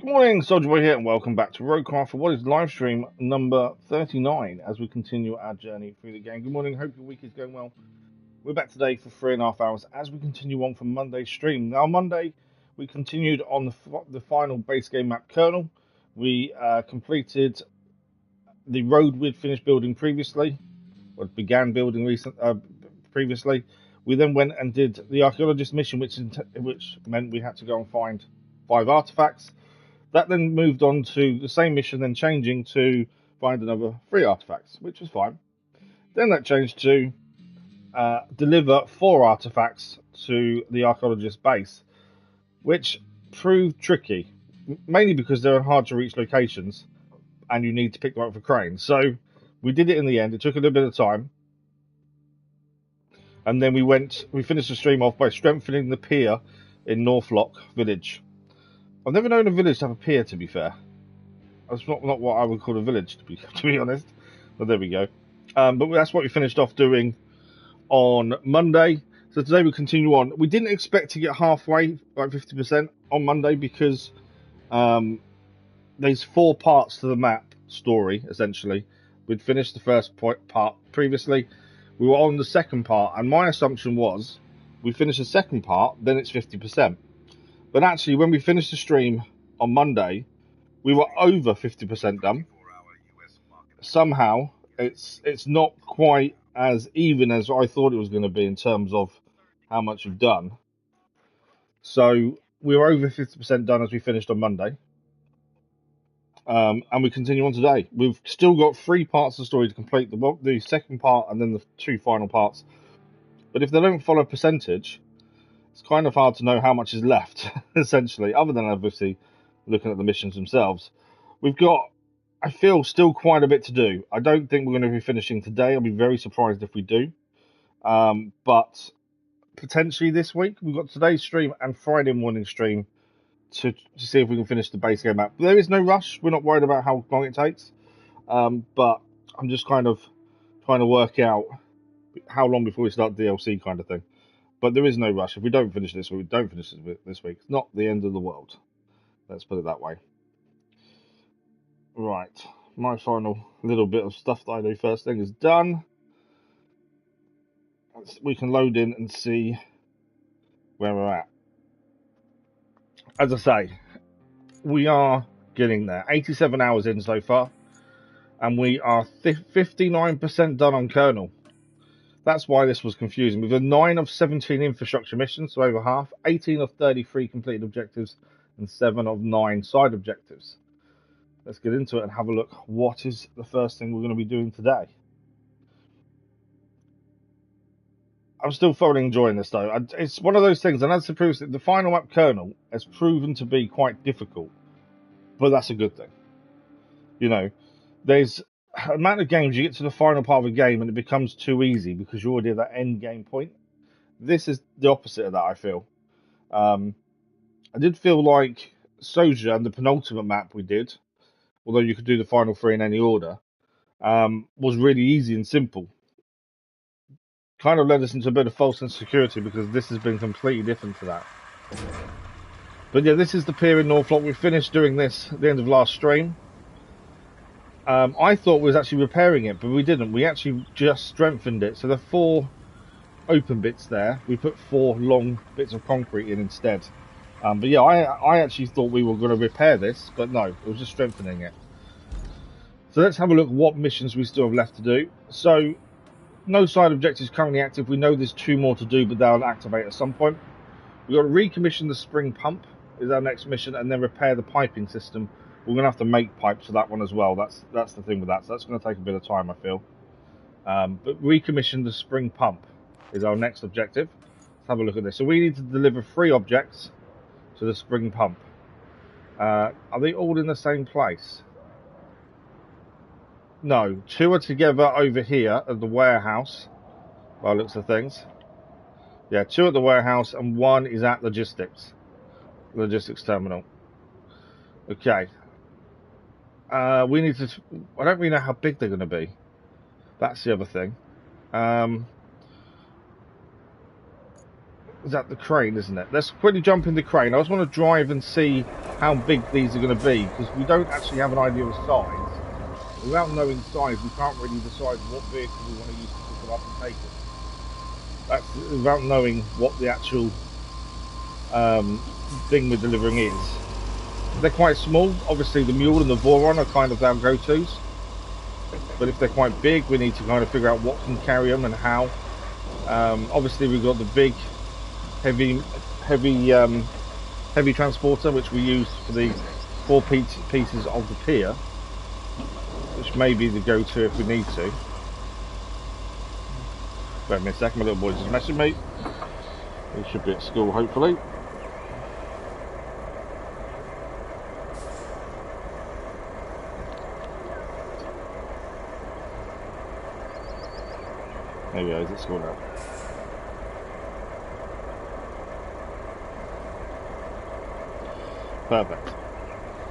Good morning, Soldier Boy here, and welcome back to RoadCraft for what is live stream number 39 as we continue our journey through the game. Good morning, hope your week is going well. We're back today for 3.5 hours as we continue on from Monday's stream. Now, Monday, we continued on the final base game map Kernel. We completed the road we'd finished building previously, or began building previously. We then went and did the archaeologist mission, which meant we had to go and find 5 artifacts. That then moved on to the same mission, then changing to find another 3 artifacts, which was fine. Then that changed to deliver 4 artifacts to the archaeologist base, which proved tricky, mainly because they're in hard to reach locations and you need to pick them up for cranes. So we did it in the end. It took a little bit of time. And then we finished the stream off by strengthening the pier in Northlock Village. I've never known a village to have a pier, to be fair. That's not what I would call a village, to be honest. But there we go. But that's what we finished off doing on Monday. So today we continue on. We didn't expect to get halfway, like 50% on Monday, because there's 4 parts to the map story, essentially. We'd finished the first part previously. We were on the second part, and my assumption was we finish the second part, then it's 50%. But actually, when we finished the stream on Monday, we were over 50% done. Somehow, it's not quite as even as I thought it was going to be in terms of how much we've done. So we were over 50% done as we finished on Monday. And we continue on today. We've still got 3 parts of the story to complete, the second part and then the 2 final parts. But if they don't follow percentage, it's kind of hard to know how much is left, essentially, other than obviously looking at the missions themselves. We've got, I feel, still quite a bit to do. I don't think we're going to be finishing today. I'll be very surprised if we do. But potentially this week. We've got today's stream and Friday morning stream to see if we can finish the base game map. There is no rush. We're not worried about how long it takes. But I'm just kind of trying to work out how long before we start DLC kind of thing. But there is no rush. If we don't finish this week, we don't finish this week. It's not the end of the world. Let's put it that way. Right. My final little bit of stuff that I do first thing is done. We can load in and see where we're at. As I say, we are getting there. 87 hours in so far. And we are 59% done on Kernel. That's why this was confusing. We've done 9 of 17 infrastructure missions, so over half, 18 of 33 completed objectives, and 7 of 9 side objectives. Let's get into it and have a look. What is the first thing we're going to be doing today? I'm still thoroughly enjoying this, though. It's one of those things, and as to prove that the final map Kernel has proven to be quite difficult, but that's a good thing. You know, there's amount of games you get to the final part of a game and it becomes too easy because you're already at that end game point. This is the opposite of that, I feel. I did feel like Soja and the penultimate map we did, although you could do the final 3 in any order, was really easy and simple. Kind of led us into a bit of false insecurity because this has been completely different to that. But yeah, this is the pier in Northlock. We finished doing this at the end of last stream. I thought we was actually repairing it, but we didn't. We actually just strengthened it. So the 4 open bits there, we put 4 long bits of concrete in instead. But yeah, I actually thought we were going to repair this, but no, it was just strengthening it. So let's have a look at what missions we still have left to do. So no side objectives currently active. We know there's 2 more to do, but they'll activate at some point. We've got to recommission the spring pump is our next mission, and then repair the piping system. We're going to have to make pipes for that one as well. That's the thing with that. So that's going to take a bit of time, I feel. But recommission the spring pump is our next objective. Let's have a look at this. So we need to deliver 3 objects to the spring pump. Are they all in the same place? No. 2 are together over here at the warehouse, by the looks of things. Yeah, 2 at the warehouse and 1 is at logistics terminal. Okay. We need to. I don't really know how big they're going to be. That's the other thing. Is that the crane, isn't it? Let's quickly jump in the crane. I just want to drive and see how big these are going to be, because we don't actually have an idea of size. Without knowing size, we can't really decide what vehicle we want to use to pick them up and take them. That's without knowing what the actual thing we're delivering is. They're quite small. Obviously, the mule and the Voron are kind of our go-tos. But if they're quite big, we need to kind of figure out what can carry them and how. Obviously, we've got the big, heavy transporter, which we use for the 4 pieces of the pier, which may be the go-to if we need to. Wait a minute a second, my little boy's just messaging me. He should be at school, hopefully. There we go, he's at school now. Perfect.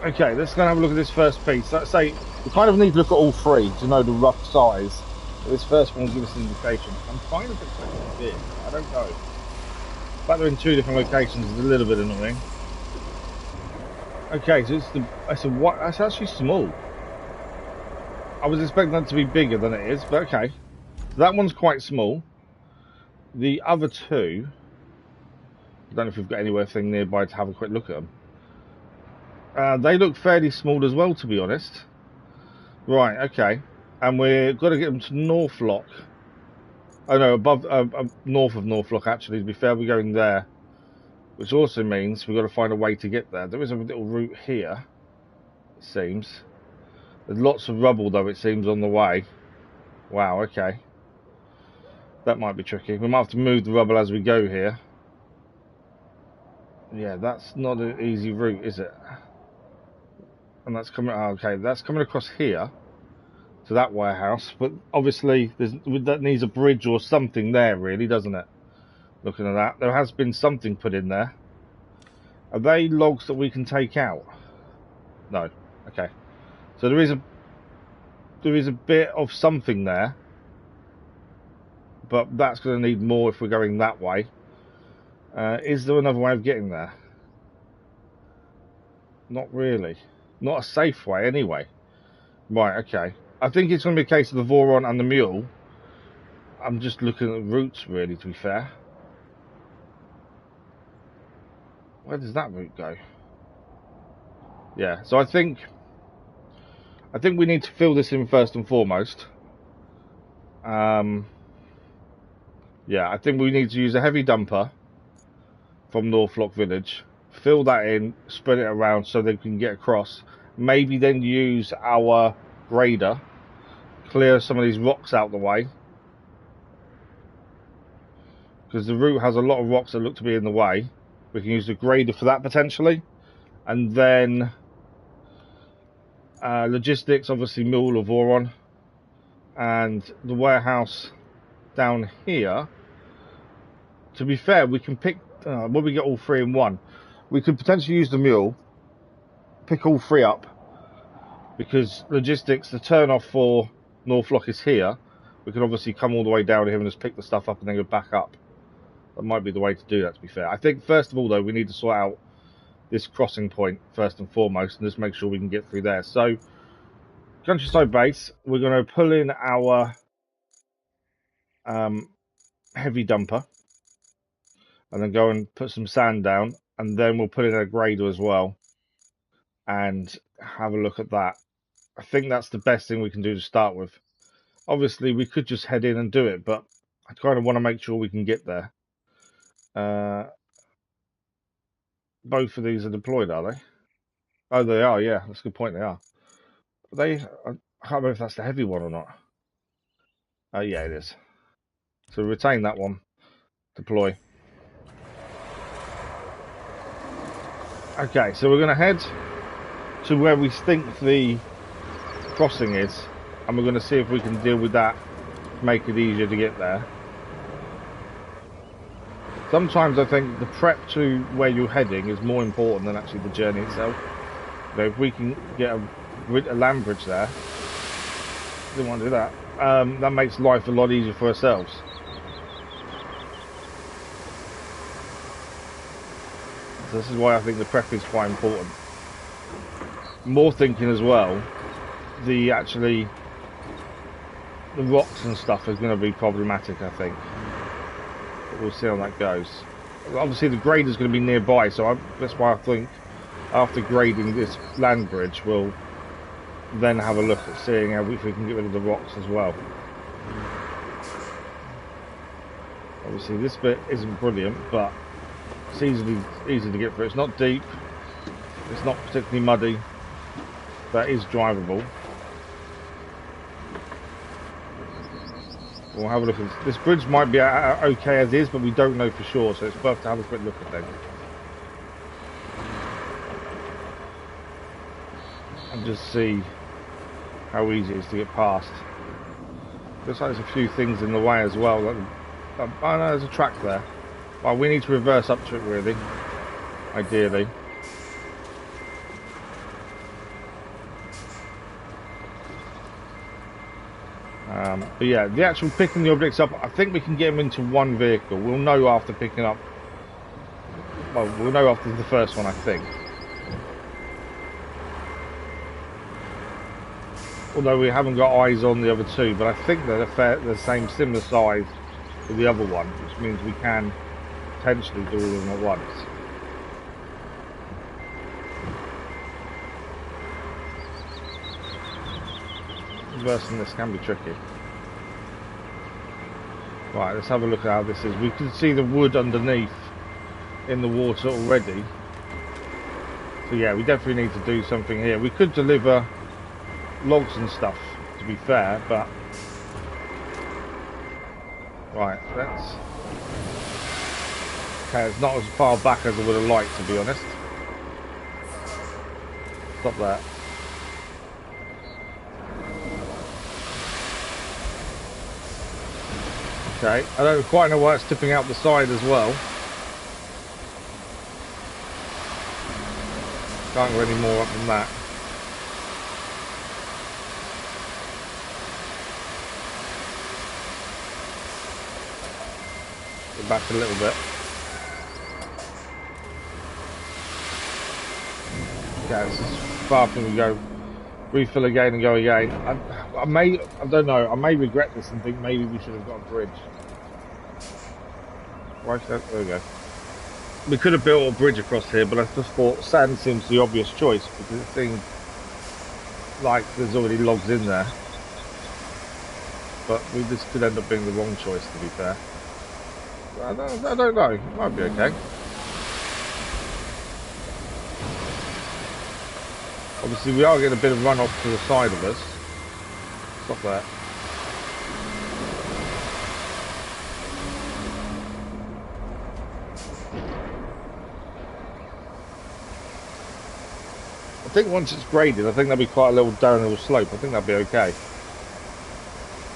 Okay, let's go and have a look at this first piece. Let's say we kind of need to look at all 3 to know the rough size. But this first one will give us an indication. I'm kind of expecting big. I don't know. The fact they're in 2 different locations is a little bit annoying. Okay, so that's actually small. I was expecting that to be bigger than it is, but okay. So that one's quite small. The other 2, I don't know if we've got anywhere nearby to have a quick look at them. They look fairly small as well, to be honest. Right, okay. And we've got to get them to Northlock. Oh no, north of Northlock, actually, to be fair. We're going there. Which also means we've got to find a way to get there. There is a little route here, it seems. There's lots of rubble, though, it seems, on the way. Wow, okay. That might be tricky. We might have to move the rubble as we go here. Yeah, that's not an easy route, is it? And that's coming... Oh, okay, that's coming across here to that warehouse. But obviously, that needs a bridge or something there, really, doesn't it? Looking at that. There has been something put in there. Are they logs that we can take out? No. Okay. So there is a bit of something there. But that's going to need more if we're going that way. Is there another way of getting there? Not really. Not a safe way, anyway. Right, okay. I think it's going to be a case of the Voron and the mule. I'm just looking at routes, really, to be fair. Where does that route go? Yeah, so I think we need to fill this in first and foremost. Yeah, I think we need to use a heavy dumper from Northlock Village, fill that in, spread it around so they can get across. Maybe then use our grader, clear some of these rocks out the way, because the route has a lot of rocks that look to be in the way. We can use the grader for that potentially, and then logistics, obviously mule or Voron, and the warehouse down here. To be fair, we can pick when we get all 3 in one, we could potentially use the mule, pick all 3 up, because logistics, the turn off for Northlock is here. We can obviously come all the way down here and just pick the stuff up and then go back up. That might be the way to do that, to be fair. I think first of all though, we need to sort out this crossing point first and foremost, and just make sure we can get through there. So Countryside Base, we're going to pull in our heavy dumper, and then go and put some sand down, and then we'll put in a grader as well and have a look at that. I think that's the best thing we can do to start with. Obviously we could just head in and do it, but I kind of want to make sure we can get there. Both of these are deployed, are they? Oh, they are, yeah, that's a good point, they are. I can't remember if that's the heavy one or not. Oh yeah, it is. So retain that one. Deploy. Okay, so we're going to head to where we think the crossing is, and we're going to see if we can deal with that, make it easier to get there. Sometimes I think the prep to where you're heading is more important than actually the journey itself. You know, if we can get a land bridge there, didn't want to do that. That makes life a lot easier for ourselves. This is why I think the prep is quite important. More thinking as well, the rocks and stuff is going to be problematic, I think. But we'll see how that goes. Obviously the grade is going to be nearby, so that's why I think after grading this land bridge, we'll then have a look at seeing if we can get rid of the rocks as well. Obviously this bit isn't brilliant, but it's easy to get through. It's not deep, it's not particularly muddy, but it is drivable. We'll have a look at this. This bridge might be okay as is, but we don't know for sure, so it's worth to have a quick look at them. And just see how easy it is to get past. Looks like there's a few things in the way as well. Oh no, there's a track there. Well, we need to reverse up to it really, ideally. But yeah, the actual picking the objects up, I think we can get them into one vehicle. We'll know after picking up, well, we'll know after the first one, I think. Although we haven't got eyes on the other two, but I think they're the same, similar size to the other one, which means we can potentially do all of them at once. Reversing this can be tricky. Right, let's have a look at how this is. We can see the wood underneath in the water already. So yeah, we definitely need to do something here. We could deliver logs and stuff, to be fair, but... Right, let's... Okay, it's not as far back as I would have liked, to be honest. Stop that. Okay, I don't quite know why it's tipping out the side as well. Can't go any more up than that. Go back a little bit. Okay, this is far from we go. Refill again and go again. I don't know, I may regret this and think maybe we should have got a bridge. Right, there we go. We could have built a bridge across here, but I just thought sand seems the obvious choice because it seems like there's already logs in there. But this could end up being the wrong choice, to be fair. I don't know, it might be okay. Obviously we are getting a bit of runoff to the side of us. Stop that. I think once it's graded, I think there'll be quite a little downhill slope. I think that'll be okay.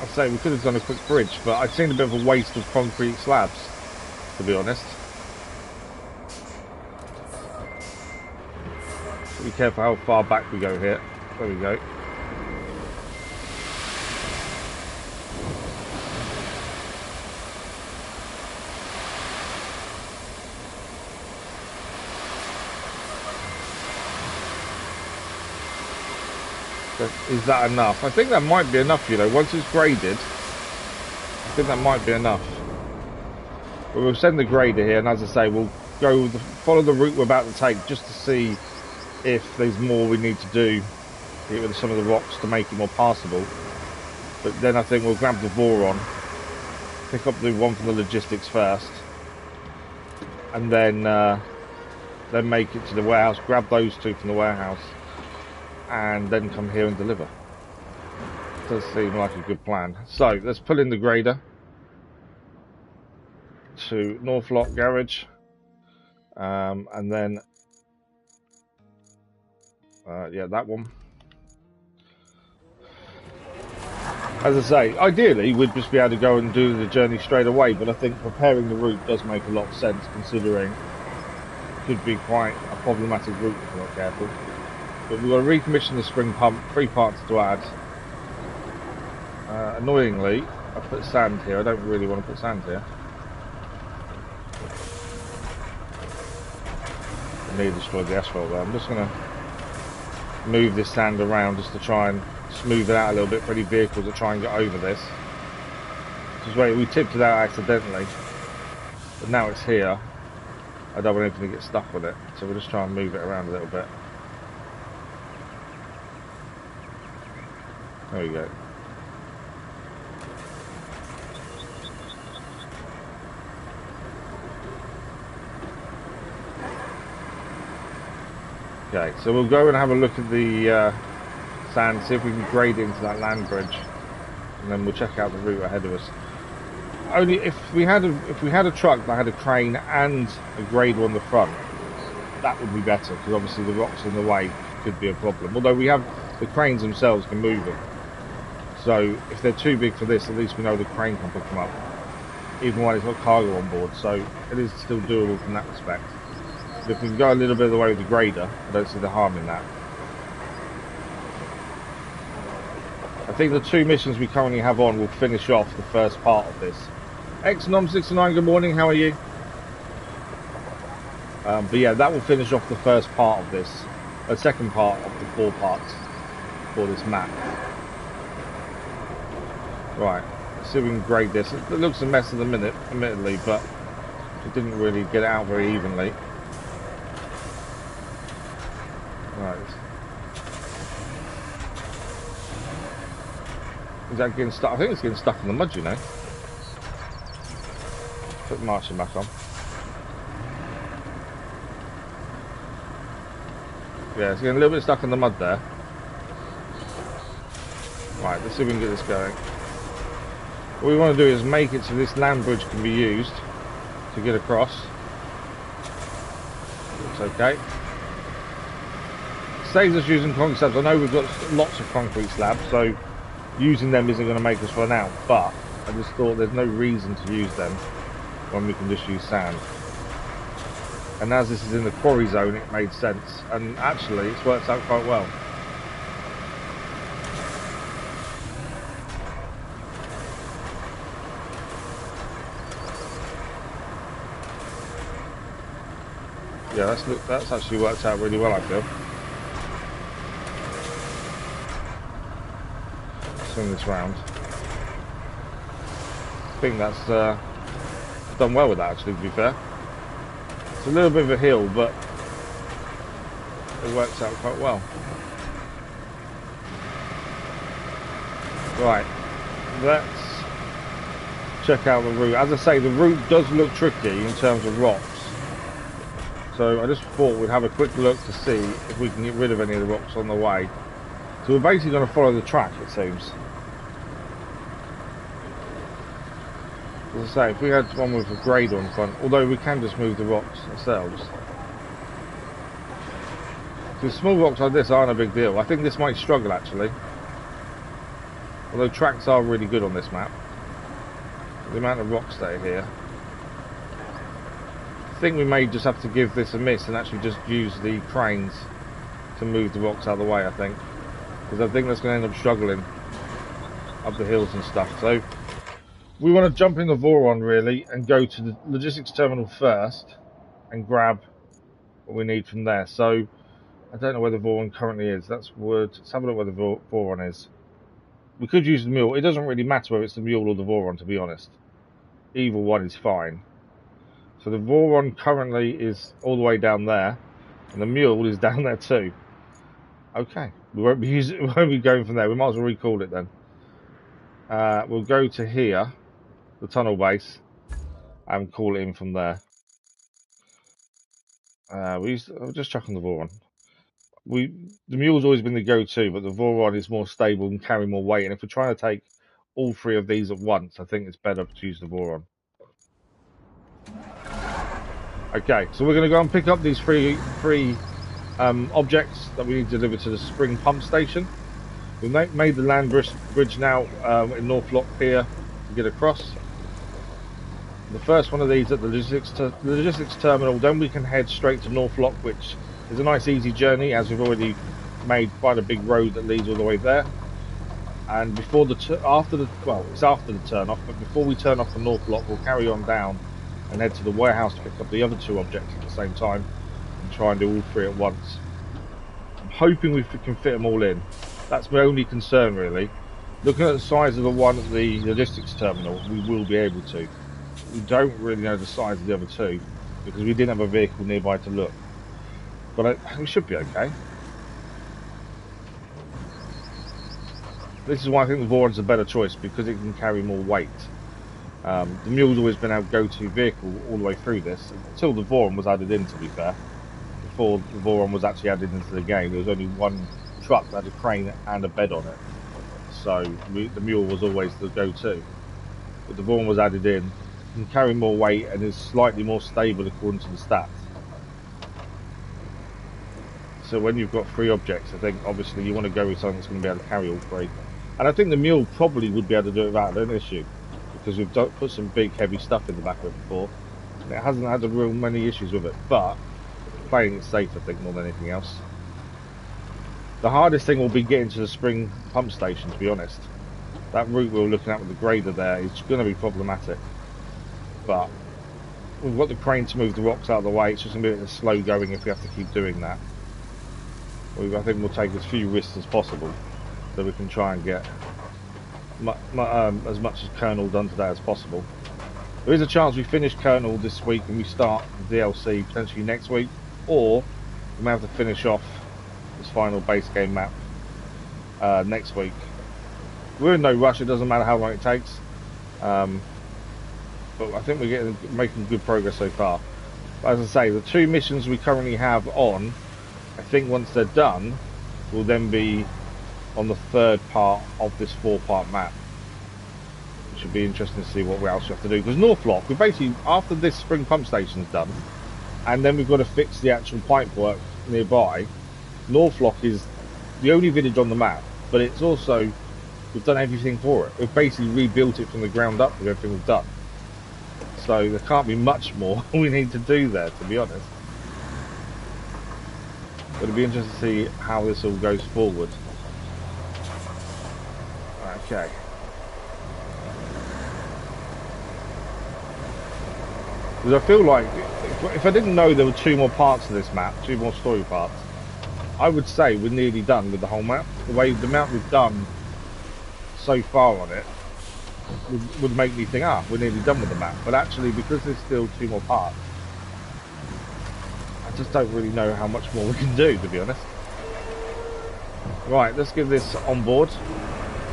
I'd say we could have done a quick bridge, but I've seen a bit of a waste of concrete slabs, to be honest. Be careful how far back we go here. There we go. But is that enough? I think that might be enough, you know. Once it's graded, I think that might be enough. But we'll send the grader here, and as I say, we'll go follow the route we're about to take just to see if there's more we need to do to get rid of some of the rocks to make it more passable. But then I think we'll grab the boron, pick up the one from the logistics first, and then make it to the warehouse, grab those two from the warehouse, and then come here and deliver. Does seem like a good plan. So let's pull in the grader to Northlock Garage, and then yeah, that one. As I say, ideally we'd just be able to go and do the journey straight away, but I think preparing the route does make a lot of sense, considering it could be quite a problematic route if we're not careful. But we've got to recommission the spring pump, 3 parts to add. Annoyingly, I put sand here. I don't really want to put sand here. nearly destroyed the asphalt there. I'm just going to move this sand around just to try and smooth it out a little bit for any vehicles that try and get over this. Because we tipped it out accidentally, but now it's here. I don't want anything to get stuck with it, so we'll just try and move it around a little bit. There we go. Okay, so we'll go and have a look at the sand, see if we can grade into that land bridge, and then we'll check out the route ahead of us. Only if we had a truck that had a crane and a grader on the front, that would be better, because obviously the rocks in the way could be a problem. Although we have the cranes themselves can move them, so if they're too big for this, at least we know the crane can pick them up, even when it's got cargo on board. So it is still doable from that respect. But if we can go a little bit of the way with the grader, I don't see the harm in that. I think the 2 missions we currently have on will finish off the first part of this. Xnom69, good morning, how are you? But yeah, that will finish off the first part of this, the second part of the 4 parts for this map. Right, let's see if we can grade this. It looks a mess at the minute, admittedly, but it didn't really get it out very evenly. Right. Is that getting stuck? I think it's getting stuck in the mud, you know. Put the marching back on. Yeah, it's getting a little bit stuck in the mud there. Right, let's see if we can get this going. What we want to do is make it so this land bridge can be used to get across. Looks okay. Saves us using concrete slabs. I know we've got lots of concrete slabs, so using them isn't going to make us run out, but I just thought there's no reason to use them when we can just use sand. And as this is in the quarry zone, it made sense, and actually it's worked out quite well. Yeah, that's actually worked out really well, I feel. Swing this round. I think that's done well with that, actually, to be fair. It's a little bit of a hill, but it works out quite well. Right, let's check out the route. As I say, the route does look tricky in terms of rocks. So I just thought we'd have a quick look to see if we can get rid of any of the rocks on the way. So we're basically going to follow the track, it seems. As I say, if we had one with a grader on front, although we can just move the rocks ourselves. Because small rocks like this aren't a big deal. I think this might struggle, actually. Although tracks are really good on this map. The amount of rocks that are here. I think we may just have to give this a miss and actually just use the cranes to move the rocks out of the way, I think. Because I think that's going to end up struggling up the hills and stuff. So we want to jump in the Voron really and go to the logistics terminal first and grab what we need from there. So I don't know where the Voron currently is. That's wood. Let's have a look where the Voron is. We could use the mule. It doesn't really matter whether it's the mule or the Voron, to be honest. Either one is fine. So the Voron currently is all the way down there, and the mule is down there too. Okay, we won't be going from there. We might as well recall it then. We'll go to here, the tunnel base, and call it in from there. I'll just chuck on the Voron. The mule's always been the go-to, but the Voron is more stable and carry more weight. And if we're trying to take all 3 of these at once, I think it's better to use the Voron. Okay, so we're going to go and pick up these three objects that we need to deliver to the spring pump station. We've made the land bridge now in North Lock Pier to get across. The first one of these at the logistics terminal, then we can head straight to North Lock, which is a nice easy journey as we've already made quite a big road that leads all the way there. And before it's after the turn off, but before we turn off the North Lock, we'll carry on down and head to the warehouse to pick up the other 2 objects at the same time. can try and do all three at once. I'm hoping we can fit them all in. That's my only concern, really. Looking at the size of the one at the logistics terminal, we will be able to. We don't really know the size of the other two, because we didn't have a vehicle nearby to look. But we should be okay. This is why I think the Voron's a better choice, because it can carry more weight. The mule's always been our go-to vehicle all the way through this, until the Voron was added in, to be fair. Before the Voron was actually added into the game, there was only one truck that had a crane and a bed on it. So the mule was always the go-to. But the Voron was added in, can carry more weight and is slightly more stable according to the stats. So when you've got three objects, I think obviously you want to go with something that's going to be able to carry all three. And I think the mule probably would be able to do it without an issue, because we've put some big heavy stuff in the back of it before, and it hasn't had real many issues with it. But playing it safe, I think, more than anything else. The hardest thing will be getting to the spring pump station, to be honest. That route we were looking at with the grader there is going to be problematic. But we've got the crane to move the rocks out of the way. It's just going to be a bit slow going if we have to keep doing that. I think we'll take as few risks as possible, so we can try and get as much as Kernel done today as possible. There is a chance we finish Kernel this week and we start the DLC potentially next week, or we may have to finish off this final base game map next week. We're in no rush, it doesn't matter how long it takes, but I think we're making good progress so far. But as I say, the two missions we currently have on, I think once they're done, will then be on the third part of this 4-part map. It should be interesting to see what else we have to do, because Northlock, we basically, after this spring pump station's done, and then we've got to fix the actual pipe work nearby. Northlock is the only village on the map, but it's also, we've done everything for it. We've basically rebuilt it from the ground up with everything we've done. So there can't be much more we need to do there, to be honest. But it'll be interesting to see how this all goes forward. Okay. Because I feel like, if I didn't know there were 2 more parts to this map, 2 more story parts, I would say we're nearly done with the whole map. The amount we've done so far on it would make me think, we're nearly done with the map. But actually, because there's still 2 more parts, I just don't really know how much more we can do, to be honest. Right, let's get this on board.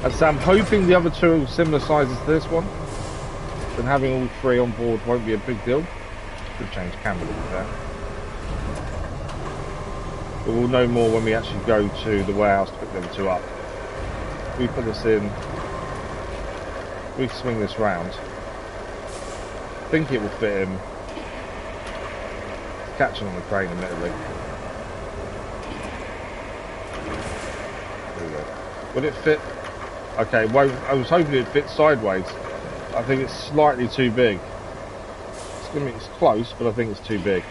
As I'm hoping the other 2 are similar sizes to this one, then having all 3 on board won't be a big deal. Could change camera there. But we'll know more when we actually go to the warehouse to pick the other 2 up. We put this in, we swing this round. I think it will fit him. Catching on the crane, admittedly. There we go. Would it fit? Okay, well, I was hoping it'd fit sideways. I think it's slightly too big. It's close, but I think it's too big.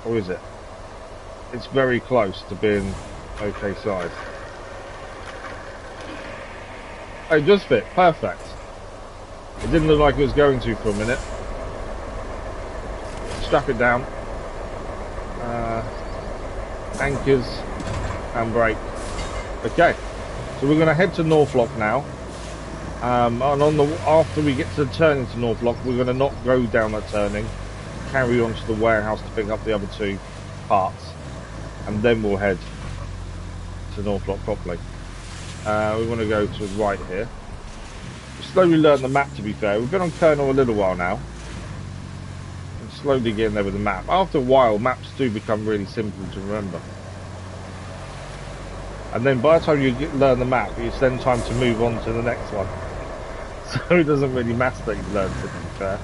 Or is it? It's very close to being okay size. Oh, it does fit. Perfect. It didn't look like it was going to for a minute. Strap it down. Anchors and brake. Okay, so we're going to head to Northlock now. And after we get to the turning to Northlock, we're going to not go down that turning, carry on to the warehouse to pick up the other 2 parts, and then we'll head to Northlock properly. We want to go to the right here. We slowly learn the map, to be fair. We've been on Kernel a little while now. And slowly getting there with the map. After a while, maps do become really simple to remember. And then by the time you learn the map, it's then time to move on to the next one. So it doesn't really matter that you've learned it, to be fair.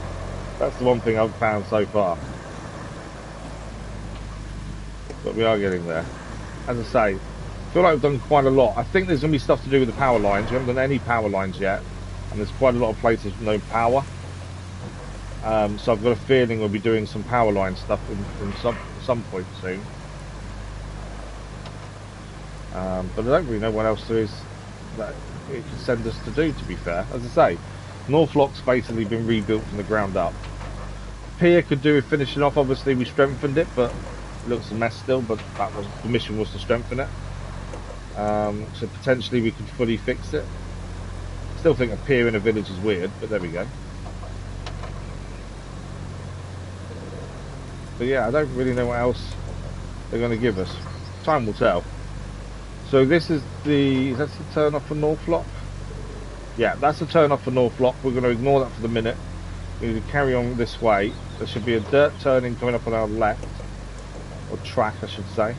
That's the one thing I've found so far. But we are getting there. As I say, I feel like we've done quite a lot. I think there's going to be stuff to do with the power lines. We haven't done any power lines yet. And there's quite a lot of places with no power. So I've got a feeling we'll be doing some power line stuff from some point soon. But I don't really know what else there is that it can send us to do, to be fair. As I say, Northlock's basically been rebuilt from the ground up. pier could do with finishing off. Obviously we strengthened it, but it looks a mess still, but that was the mission, was to strengthen it. So potentially we could fully fix it. Still think a pier in a village is weird, but there we go. But yeah, I don't really know what else they're going to give us. Time will tell. So this is that's the turn off for Northlock. Yeah, that's the turn off for Northlock. We're going to ignore that for the minute. We need to carry on this way. There should be a dirt turning coming up on our left, or track I should say.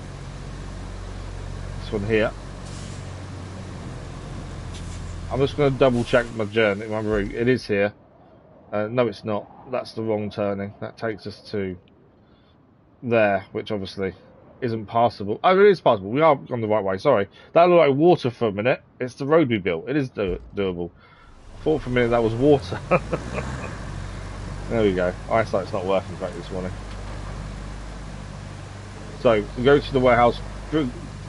This one here. I'm just going to double check my journey, my route. It is here. No, it's not. That's the wrong turning. That takes us to there, which obviously isn't passable. Oh, it is passable. We are on the right way. Sorry. That looked like water for a minute. It's the road we built. It is doable. I thought for a minute that was water. There we go. Eyesight's not working correctly this morning. So we go to the warehouse,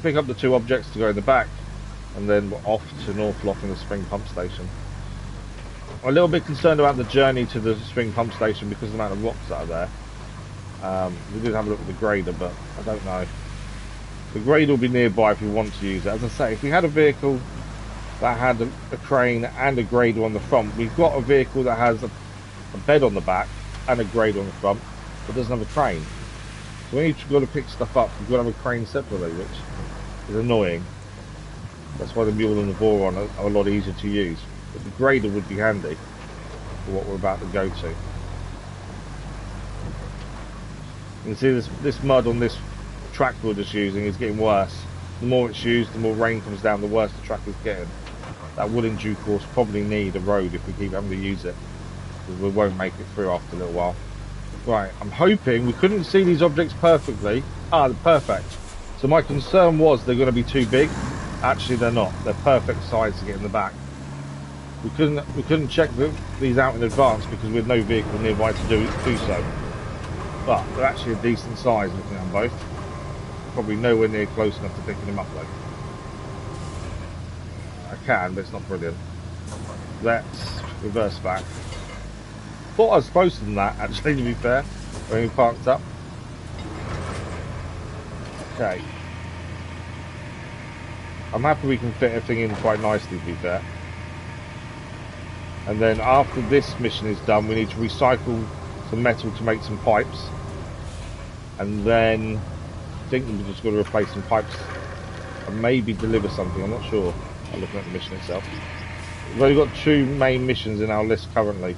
pick up the 2 objects to go in the back, and then we're off to Northlock and the spring pump station. I'm a little bit concerned about the journey to the spring pump station because of the amount of rocks that are there. We did have a look at the grader, but I don't know. The grader will be nearby if we want to use it. As I say, if we had a vehicle that had a crane and a grader on the front, we've got a vehicle that has a bed on the back and a grader on the front, but doesn't have a crane. So when you've got to pick stuff up, you've got to have a crane separately, which is annoying. That's why the mule and the boron are a lot easier to use. But the grader would be handy for what we're about to go to. You can see this mud on this track we're just using is getting worse. The more it's used, the more rain comes down, the worse the track is getting. That will in due course probably need a road if we keep having to use it, because we won't make it through after a little while. Right, I'm hoping we couldn't see these objects perfectly. Ah, they're perfect. So my concern was they're going to be too big. Actually, they're not. They're perfect size to get in the back. We couldn't check these out in advance because we had no vehicle nearby to do so. But they're actually a decent size looking at them both. Probably nowhere near close enough to picking them up though. I can, but it's not brilliant. Let's reverse back. Thought I was closer than that actually, to be fair, when we parked up. Okay. I'm happy we can fit everything in quite nicely, to be fair. And then after this mission is done, we need to recycle some metal to make some pipes. And then I think we've just got to replace some pipes and maybe deliver something. I'm not sure. I'm looking at the mission itself. We've only got 2 main missions in our list currently.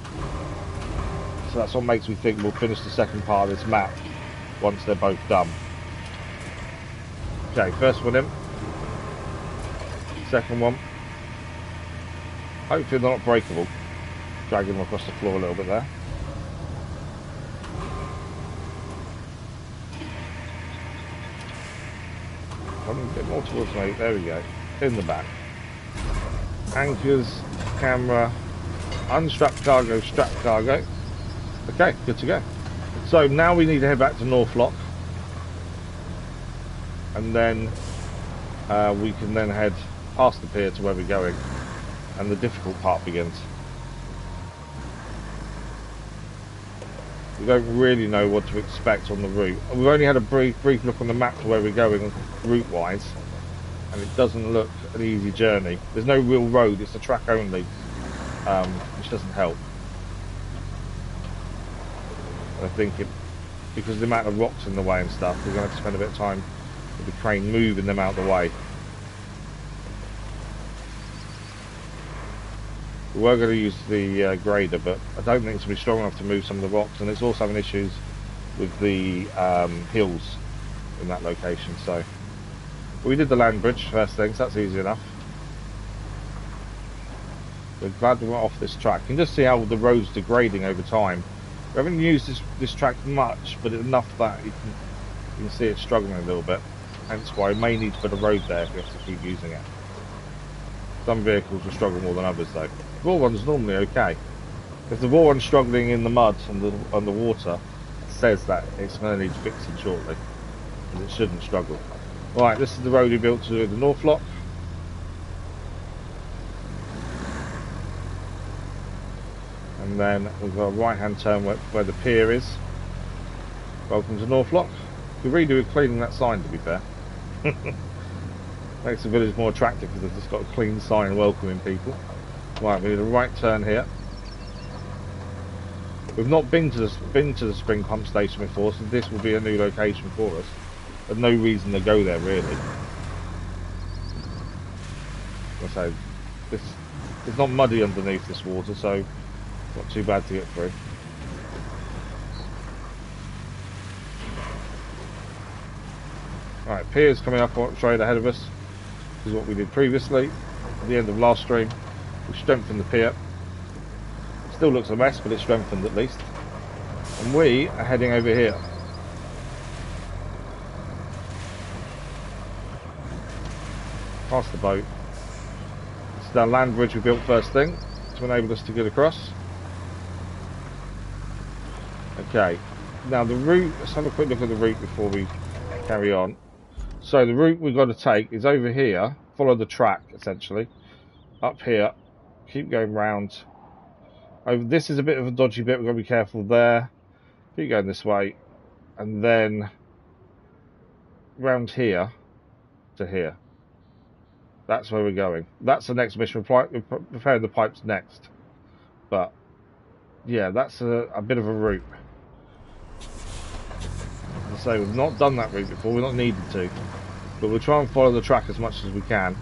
So that's what makes me think we'll finish the second part of this map once they're both done. Okay, first one in. Second one. Hopefully they're not breakable. Dragging them across the floor a little bit there. A bit more towards me. There we go. In the back. Anchors, camera, unstrapped cargo, strapped cargo. Okay, good to go. So now we need to head back to Northlock, and then we can then head past the pier to where we're going, and the difficult part begins. We don't really know what to expect on the route. We've only had a brief look on the map to where we're going route-wise, and it doesn't look an easy journey. There's no real road, it's a track only, which doesn't help. I think because of the amount of rocks in the way and stuff, we're going to have to spend a bit of time with the crane moving them out of the way. We were going to use the grader, but I don't think it's going to be strong enough to move some of the rocks, and it's also having issues with the hills in that location. So we did the land bridge first thing, so that's easy enough. We're glad we went off this track. You can just see how the road's degrading over time. We haven't used this track much, but enough that you can see it struggling a little bit. Hence why we may need to put a road there if we have to keep using it. Some vehicles will struggle more than others though. The raw one's normally okay. If the raw one's struggling in the mud and the water, it says that it's going to need fixing shortly, and it shouldn't struggle. Right, this is the road we built to the Northlock. And then we've got a right hand turn where the pier is. Welcome to Northlock. We really do cleaning that sign, to be fair. Makes the village more attractive because it's just got a clean sign welcoming people. Right, we need a right turn here. We've not been to the spring pump station before, so this will be a new location for us. There's no reason to go there really. So it's not muddy underneath this water, so it's not too bad to get through. Right, piers coming up straight ahead of us. This is what we did previously. At the end of last stream, we strengthened the pier. Still looks a mess, but it's strengthened at least. And we are heading over here. Past the boat. This is our land bridge we built first thing to enable us to get across. Okay, now the route, let's have a quick look at the route before we carry on. So the route we've got to take is over here, follow the track essentially, up here, keep going round. Over, this is a bit of a dodgy bit, we've got to be careful there. Keep going this way, and then round here to here. That's where we're going. That's the next mission. We're preparing the pipes next. But yeah, that's a bit of a route. As I say, we've not done that route before, we're not needed to. But we'll try and follow the track as much as we can.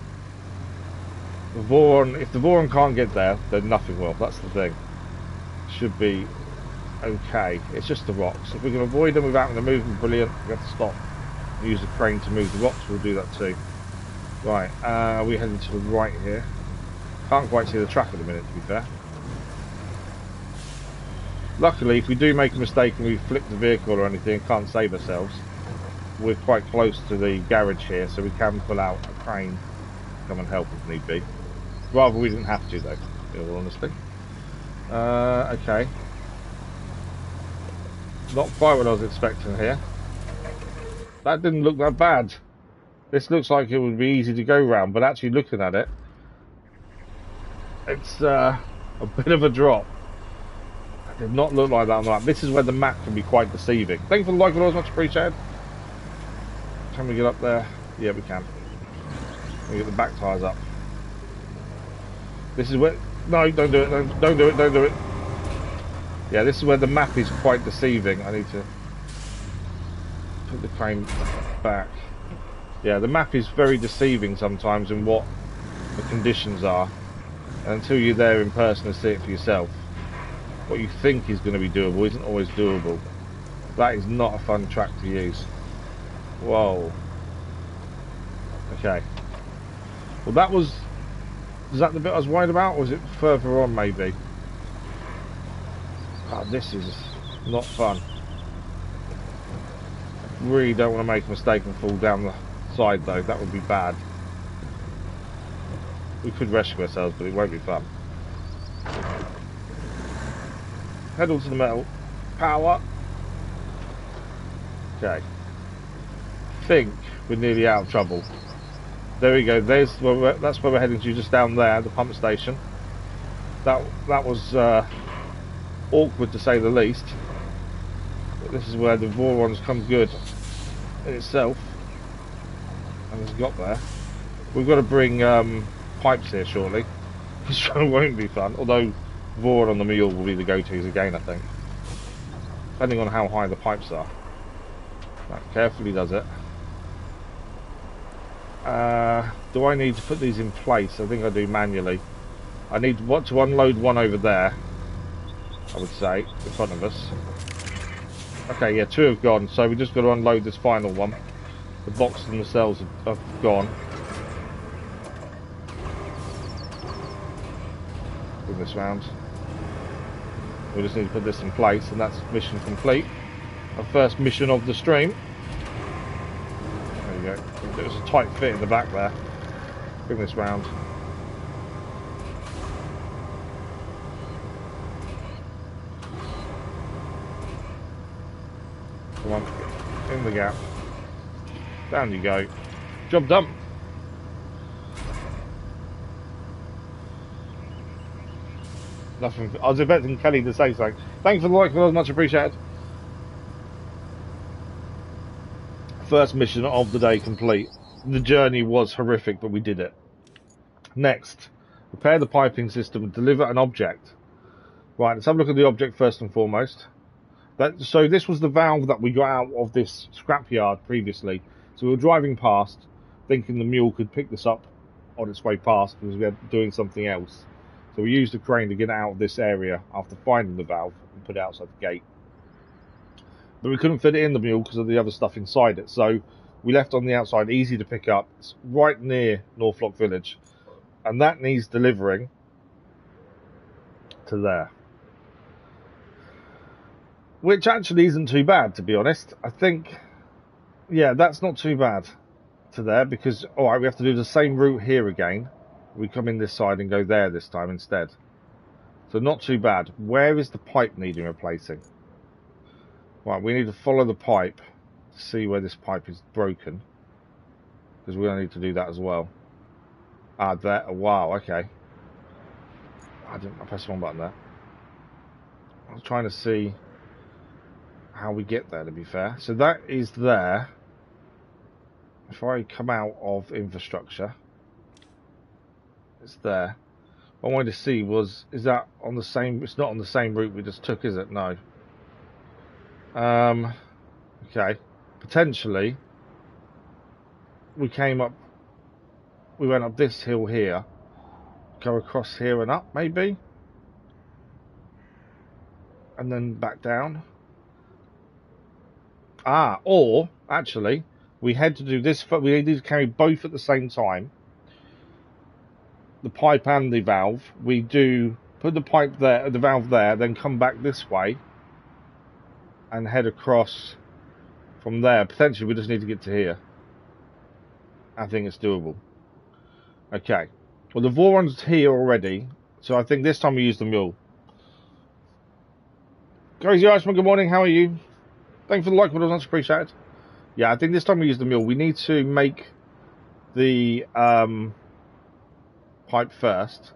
The Voron, if the Voron can't get there, then nothing will. That's the thing. Should be okay. It's just the rocks. If we can avoid them without them moving, brilliant. We have to stop and use the crane to move the rocks. We'll do that too. Right, we're heading to the right here. Can't quite see the track at the minute, to be fair. Luckily, if we do make a mistake and we flip the vehicle or anything and can't save ourselves, we're quite close to the garage here, so we can pull out a crane to come and help if need be. Rather we didn't have to, though, in all honesty. Okay. Not quite what I was expecting here. That didn't look that bad. This looks like it would be easy to go round, but actually looking at it, it's a bit of a drop. It did not look like that on the map. This is where the map can be quite deceiving. Thank you for the like, it was much appreciated. Can we get up there? Yeah, we can. We get the back tyres up. This is where... No, don't do it. Don't do it. Don't do it. Yeah, this is where the map is quite deceiving. I need to put the crane back. Yeah, the map is very deceiving sometimes in what the conditions are. And until you're there in person and see it for yourself, what you think is going to be doable isn't always doable. That is not a fun track to use. Whoa. Okay. Well, that was... Is that the bit I was worried about, or was it further on, maybe? Oh, this is not fun. Really don't want to make a mistake and fall down the side, though. That would be bad. We could rescue ourselves, but it won't be fun. Pedal to the metal. Power. Okay. I think we're nearly out of trouble. There we go. That's where we're heading to, just down there, the pump station. That was awkward to say the least. But this is where the Voron's come good in itself, and it's got there. We've got to bring pipes here shortly, which won't be fun. Although Voron on the mule will be the go-tos again, I think, depending on how high the pipes are. Right, carefully does it. Do I need to put these in place? I think I do manually. I need to unload one over there, I would say, in front of us. Okay, yeah, two have gone, so we just got to unload this final one. The box and the cells have gone. Bring this round. We just need to put this in place, and that's mission complete. Our first mission of the stream. There we go. It was a tight fit in the back there. Bring this round. Come on, in the gap. Down you go. Job done. Nothing. I was expecting Kelly to say something. Thanks for the like, much appreciated. First mission of the day complete. The journey was horrific, but we did it. Next, repair the piping system and deliver an object. Right, let's have a look at the object first and foremost. So this was the valve that we got out of this scrapyard previously. So we were driving past, thinking the mule could pick this up on its way past because we were doing something else. So we used a crane to get out of this area after finding the valve and put it outside the gate. But we couldn't fit it in the mule because of the other stuff inside it. So we left on the outside, easy to pick up. It's right near Northlock Village. And that needs delivering to there. Which actually isn't too bad, to be honest. I think, yeah, that's not too bad to there because, alright, we have to do the same route here again. We come in this side and go there this time instead. So not too bad. Where is the pipe needing replacing? Right, we need to follow the pipe to see where this pipe is broken. Because we're going to need to do that as well. Ah, there. Wow, okay. I pressed the wrong button there. I was trying to see how we get there, to be fair. So that is there. If I come out of infrastructure, it's there. What I wanted to see was, is that on the same, it's not on the same route we just took, is it? No. Okay. Potentially, we came up, we went up this hill here, go across here and up, maybe? And then back down. Ah, or, actually, we had to do this, we needed to carry both at the same time. The pipe and the valve. We do, put the pipe there, the valve there, then come back this way. And head across from there. Potentially, we just need to get to here. I think it's doable. Okay. Well, the Voron's here already, so I think this time we use the mule. Crazy Irishman, good morning. How are you? Thanks for the like, but it was much appreciated. Yeah, I think this time we use the mule. We need to make the pipe first.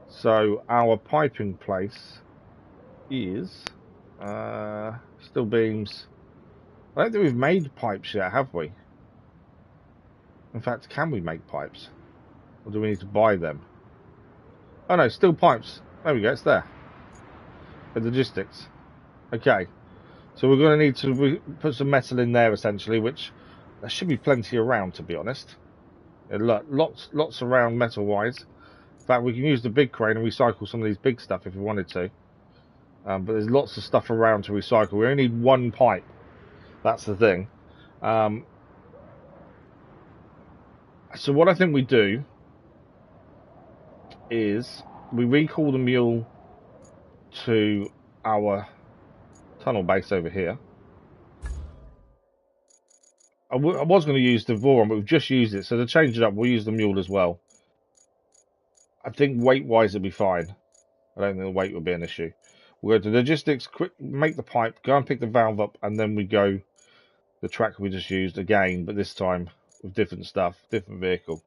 So our piping place is steel beams. I don't think we've made pipes yet, have we? In fact, can we make pipes? Or do we need to buy them? Oh no, steel pipes. There we go, it's there. The logistics. Okay. So we're going to need to put some metal in there essentially, which there should be plenty around, to be honest. Lots around metal-wise. In fact, we can use the big crane and recycle some of these big stuff if we wanted to. But there's lots of stuff around to recycle. We only need one pipe. That's the thing. So what I think we do is we recall the mule to our tunnel base over here. I was going to use the Voron, but we've just used it. So to change it up, we'll use the mule as well. I think weight-wise it'll be fine. I don't think the weight will be an issue. We'll go to logistics, quick, make the pipe, go and pick the valve up, and then we go the track we just used again, but this time with different stuff, different vehicle.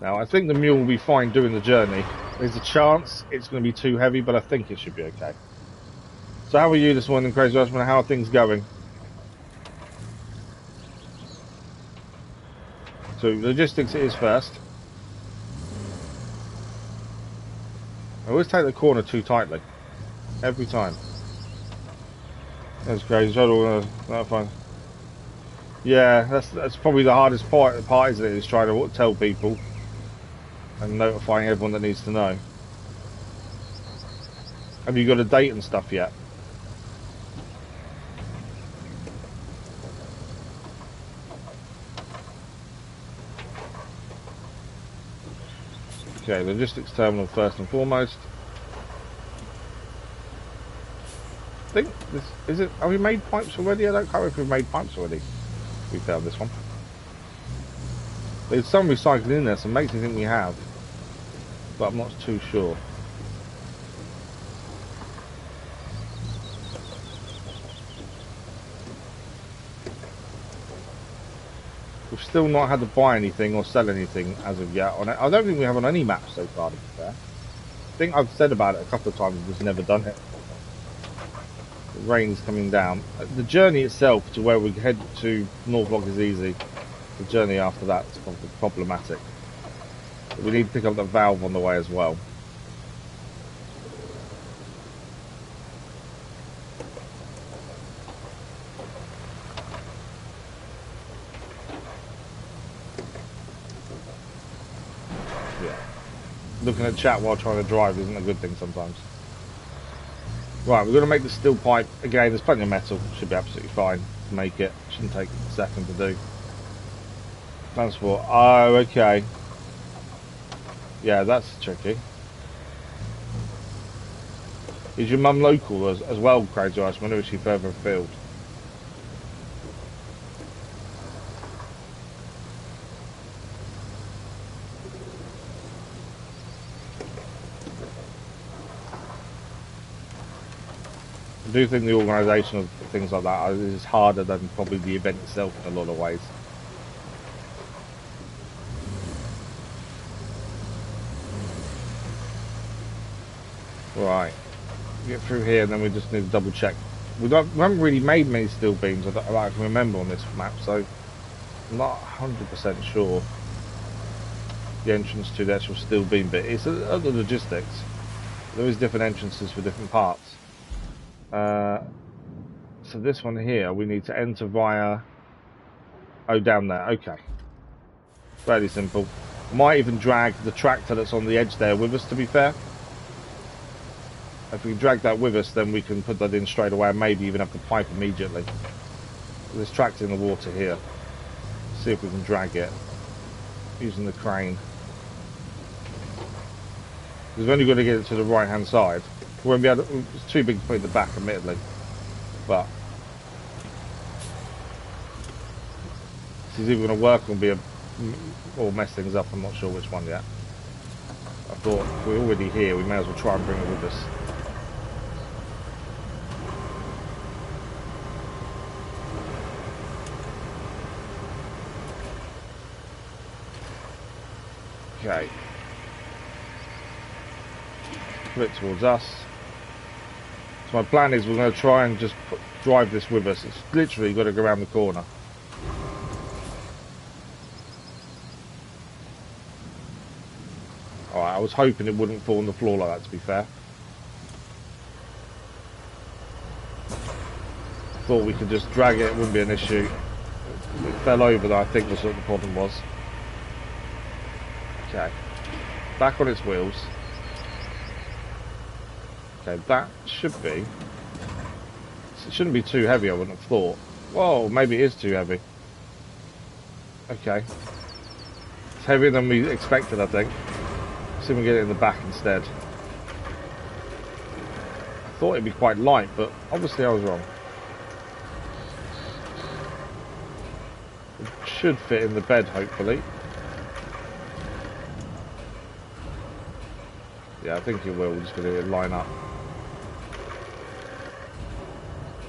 Now, I think the mule will be fine doing the journey. There's a chance it's going to be too heavy, but I think it should be okay. So how are you this morning, Crazy Husband? How are things going? So logistics it is first. I always take the corner too tightly. Every time. That's crazy. That's fine. Yeah, that's probably the hardest part, isn't it? Is trying to tell people and notifying everyone that needs to know. Have you got a date and stuff yet? Okay, logistics terminal first and foremost. I think this is it. Have we made pipes already? I don't know if we've made pipes already. We found this one. There's some recycling in there, so it makes me think we have, but I'm not too sure. We've still not had to buy anything or sell anything as of yet on it. I don't think we have on any maps so far, to be fair. I think I've said about it a couple of times, we've just never done it. The rain's coming down. The journey itself to where we head to Norfolk is easy. The journey after that is problematic. But we need to pick up the valve on the way as well. Yeah. Looking at chat while trying to drive isn't a good thing sometimes. Right, we're going to make the steel pipe. Again, there's plenty of metal. Should be absolutely fine to make it. Shouldn't take a second to do. Transport. Oh, okay. Yeah, that's tricky. Is your mum local as well, Craig? I wonder if she's further afield. I do think the organisation of things like that is harder than probably the event itself in a lot of ways. Right, get through here and then we just need to double check. We haven't really made many steel beams I can remember on this map, so I'm not 100% sure the entrance to the actual steel beam bit. It's other logistics. There is different entrances for different parts. So this one here, we need to enter via... Oh, down there. Okay. Fairly simple. Might even drag the tractor that's on the edge there with us, to be fair. If we drag that with us, then we can put that in straight away and maybe even have the pipe immediately. There's tractor in the water here. See if we can drag it using the crane. We've only got to get it to the right hand side. We won't be able to, it's too big to put in the back, admittedly. But this is either going to work or mess things up. I'm not sure which one yet. I thought if we're already here, we may as well try and bring it with us. Okay. Flip towards us. So my plan is we're going to try and just drive this with us. It's literally got to go around the corner. Alright, I was hoping it wouldn't fall on the floor like that, to be fair. I thought we could just drag it, it wouldn't be an issue. It fell over, though, I think was what the problem was. Okay. Back on its wheels. Okay, that should be... It shouldn't be too heavy, I wouldn't have thought. Whoa, maybe it is too heavy. Okay. It's heavier than we expected, I think. See if we can get it in the back instead. I thought it'd be quite light, but obviously I was wrong. It should fit in the bed, hopefully. Yeah, I think it will. We're just going to line up.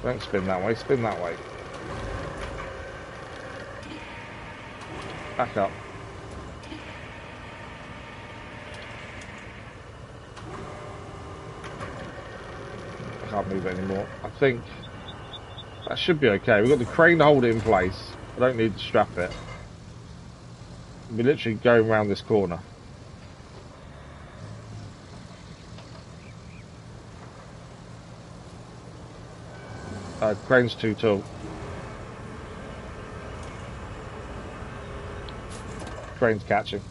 Don't spin that way, spin that way. Back up. I can't move it anymore. I think that should be okay. We've got the crane to hold it in place. I don't need to strap it. We're literally going around this corner. Crane's too tall. Crane's catching.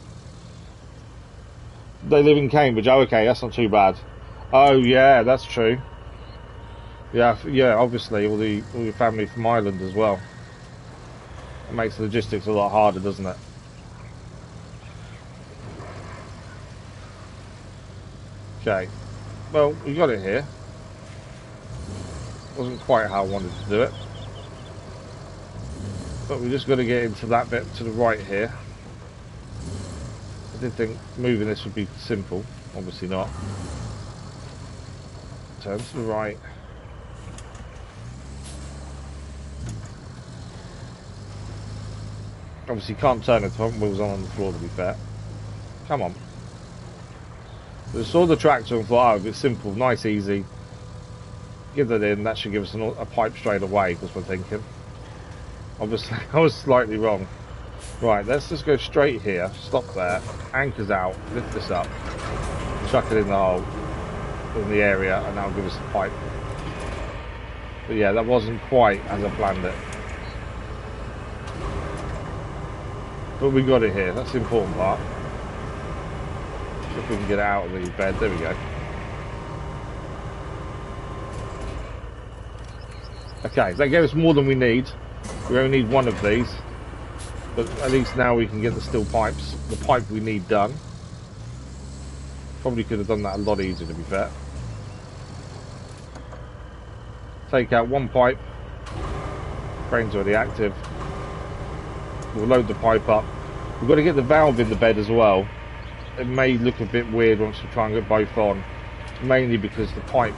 They live in Cambridge. Oh, okay, that's not too bad. Oh, yeah, that's true. Yeah, obviously, all your family from Ireland as well. It makes logistics a lot harder, doesn't it? Okay. Well, we got it here. Wasn't quite how I wanted to do it, but we just got to get into that bit to the right here. I did think moving this would be simple, obviously not. Turn to the right. Obviously can't turn it, the front wheels on the floor, to be fair. Come on. I saw the tractor and thought, oh, it's simple, nice, easy. Give that in, that should give us a pipe straight away, was what I'm thinking. Obviously, I was slightly wrong. Right, let's just go straight here, stop there, anchors out, lift this up, chuck it in the hole, in the area, and that'll give us a pipe. But yeah, that wasn't quite as I planned it. But we got it here, that's the important part. If we can get it out of the bed, there we go. Okay, that gave us more than we need. We only need one of these. But at least now we can get the steel pipes, the pipe we need done. Probably could have done that a lot easier, to be fair. Take out one pipe. Crane's already active. We'll load the pipe up. We've got to get the valve in the bed as well. It may look a bit weird once we try and get both on. Mainly because the pipe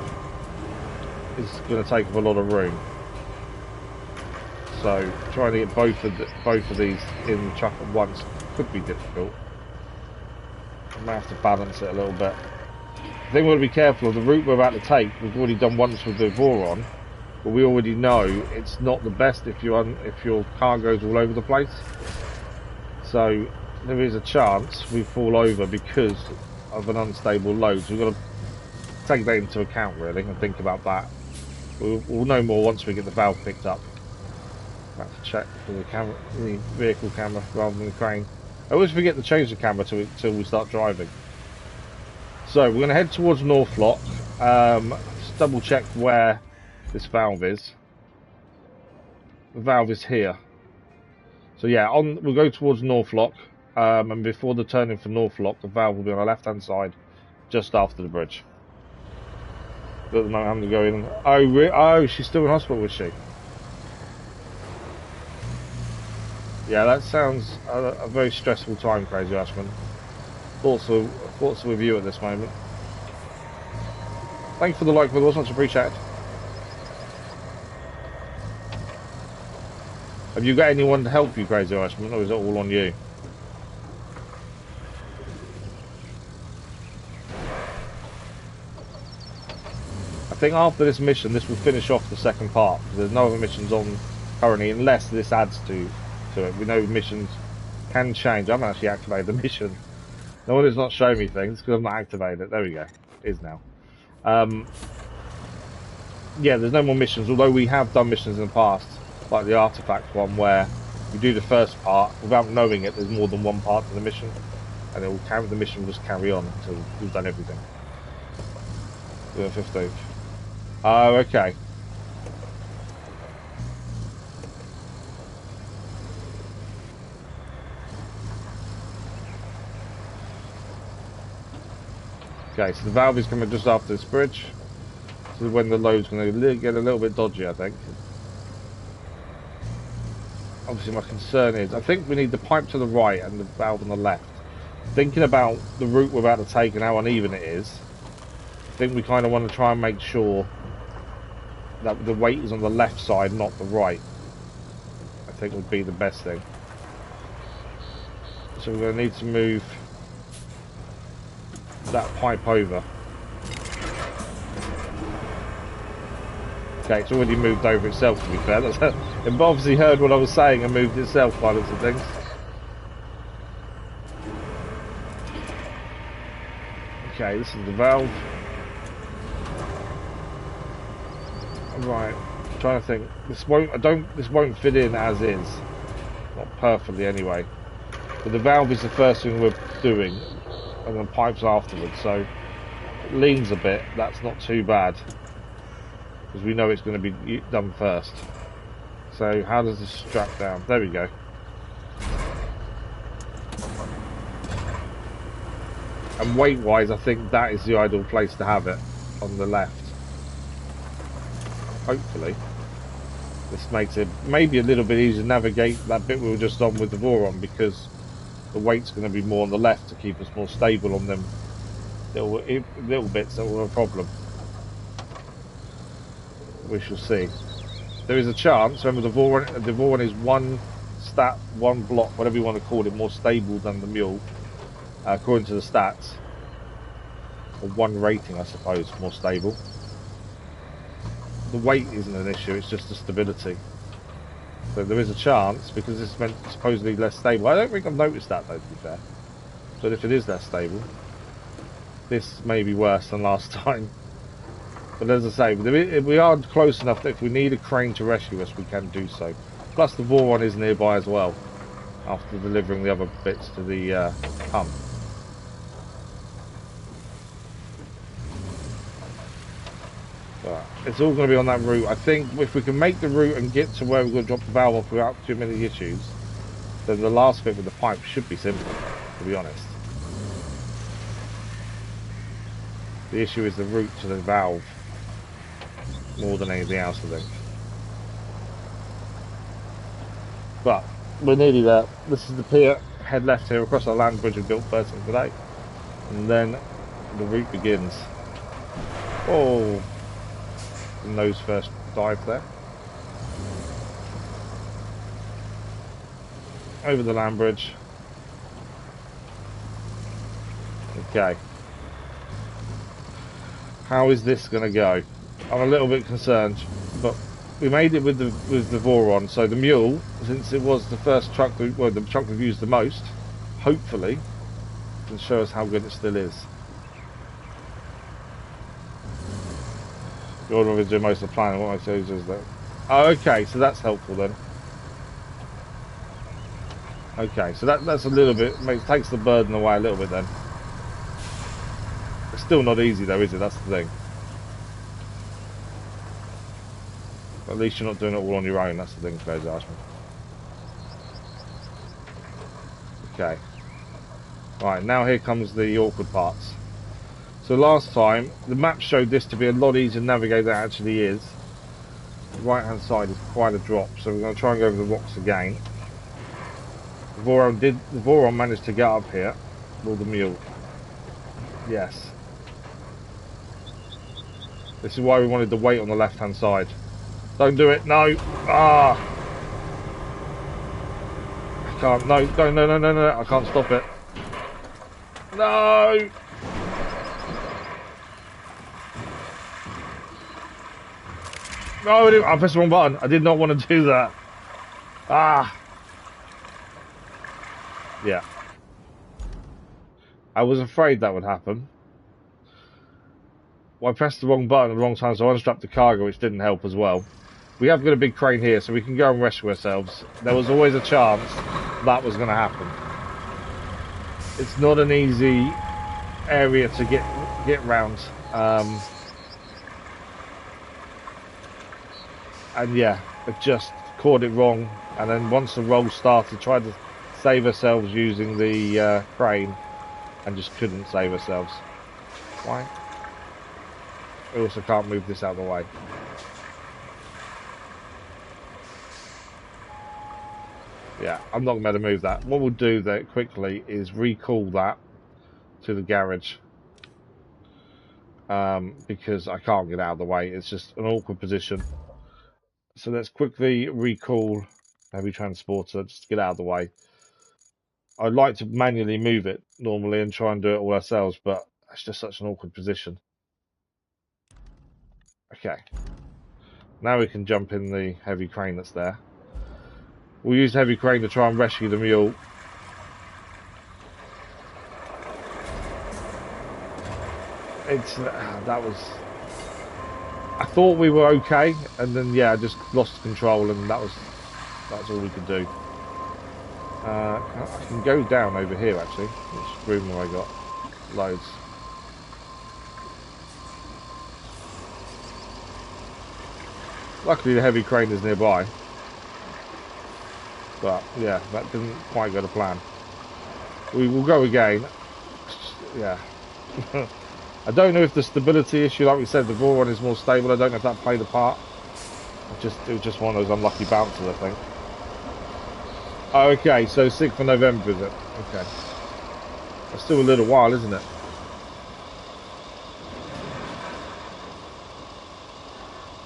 is going to take up a lot of room. So trying to get both of these in the truck at once could be difficult. I may have to balance it a little bit. I think we've got to be careful of the route we're about to take. We've already done once with the Voron, but we already know it's not the best if your car goes all over the place. So there is a chance we fall over because of an unstable load. So we've got to take that into account really and think about that. We'll know more once we get the valve picked up. I have to check for the camera, the vehicle camera rather than the crane. I always forget to change the camera till we start driving. So we're going to head towards Northlock. Just double check where this valve is. The valve is here. So yeah, we'll go towards Northlock, and before the turning for Northlock, the valve will be on the left-hand side, just after the bridge. But at the moment, I'm going to go in. Oh, she's still in hospital, is she? Yeah, that sounds a very stressful time, Crazy Ashman. Thoughts are with you at this moment. Thank you for the like, brother. Much appreciated. Have you got anyone to help you, Crazy Ashman, or is it all on you? I think after this mission, this will finish off the second part. There's no other missions on currently, unless this adds to it. We know missions can change. I haven't actually activated the mission. No one is not showing me things because I've not activated it. There we go. It is now. Yeah, there's no more missions, although we have done missions in the past, like the artifact one, where you do the first part without knowing it. There's more than one part to the mission, and the mission will just carry on until we've done everything. The 15th. Oh, okay. Okay, so the valve is coming just after this bridge. So when the load's going to get a little bit dodgy, I think. Obviously my concern is, I think we need the pipe to the right and the valve on the left. Thinking about the route we're about to take and how uneven it is, I think we kind of want to try and make sure that the weight is on the left side, not the right. I think would be the best thing. So we're going to need to move that pipe over. Okay, it's already moved over itself, to be fair. It obviously heard what I was saying and moved itself by lots of things. Okay, this is the valve. Right, I'm trying to think. This won't fit in as is. Not perfectly anyway. But the valve is the first thing we're doing, and then pipes afterwards, so it leans a bit. That's not too bad, because we know it's going to be done first. So how does this strap down? There we go. And weight wise, I think that is the ideal place to have it, on the left. Hopefully this makes it maybe a little bit easier to navigate that bit we were just on with the Voron, because the weight's going to be more on the left to keep us more stable on them little bits that were a problem. We shall see. There is a chance, remember the Voron is one block, whatever you want to call it, more stable than the mule, according to the stats. Or one rating, I suppose, more stable. the weight isn't an issue, it's just the stability. So there is a chance, because it's meant supposedly less stable. I don't think I've noticed that though, to be fair. But if it is less stable, this may be worse than last time. But as I say, if we are close enough that if we need a crane to rescue us, we can do so. Plus the Voron is nearby as well, after delivering the other bits to the pump. But it's all going to be on that route. I think if we can make the route and get to where we're going to drop the valve off without too many issues, then the last bit with the pipe should be simple, to be honest. The issue is the route to the valve, more than anything else, I think. But we're nearly there. This is the pier. Head left here across our land bridge we built first thing today, and then the route begins. Oh, nose first dive there. Over the land bridge. Okay. How is this going to go? I'm a little bit concerned, but we made it with the Voron, so the mule, since it was the first truck, well, the truck we've used the most, hopefully can show us how good it still is. The order of doing most of the plan, what I say is that. Oh, okay, so that's helpful then. Okay, so that's a little bit, takes the burden away a little bit then. It's still not easy though, is it? That's the thing. At least you're not doing it all on your own, that's the thing, Fez asked me. Okay. Right, now here comes the awkward parts. So last time, the map showed this to be a lot easier to navigate than it actually is. The right hand side is quite a drop, so we're going to try and go over the rocks again. The Voron managed to get up here. Will the mule? Yes. This is why we wanted the weight on the left hand side. Don't do it, no! Ah! I can't, no, I can't stop it. No! No, I pressed the wrong button. I did not want to do that. Ah! Yeah. I was afraid that would happen. Well, I pressed the wrong button at the wrong time, so I unstrapped the cargo, which didn't help as well. We have got a big crane here, so we can go and rescue ourselves. There was always a chance that was going to happen. It's not an easy area to get round. And yeah, it just caught it wrong. And then once the roll started, tried to save ourselves using the crane, and just couldn't save ourselves. Why? We also can't move this out of the way. Yeah, I'm not going to be able to move that. What we'll do there quickly is recall that to the garage. Because I can't get out of the way. It's just an awkward position. So let's quickly recall heavy transporter just to get out of the way. I'd like to manually move it normally and try and do it all ourselves, but it's just such an awkward position. Okay. Now we can jump in the heavy crane that's there. We'll use the heavy crane to try and rescue the mule. That was... I thought we were okay, and then yeah, I just lost control, and that's all we could do. I can go down over here actually. Which room have I got? Loads. Luckily the heavy crane is nearby. But yeah, that didn't quite go to plan. We will go again. Yeah. I don't know if the stability issue, like we said, the Voron is more stable. I don't know if that played a part. It was just one of those unlucky bounces, I think. Oh, okay, so 6th of November, is it? Okay. That's still a little while, isn't it?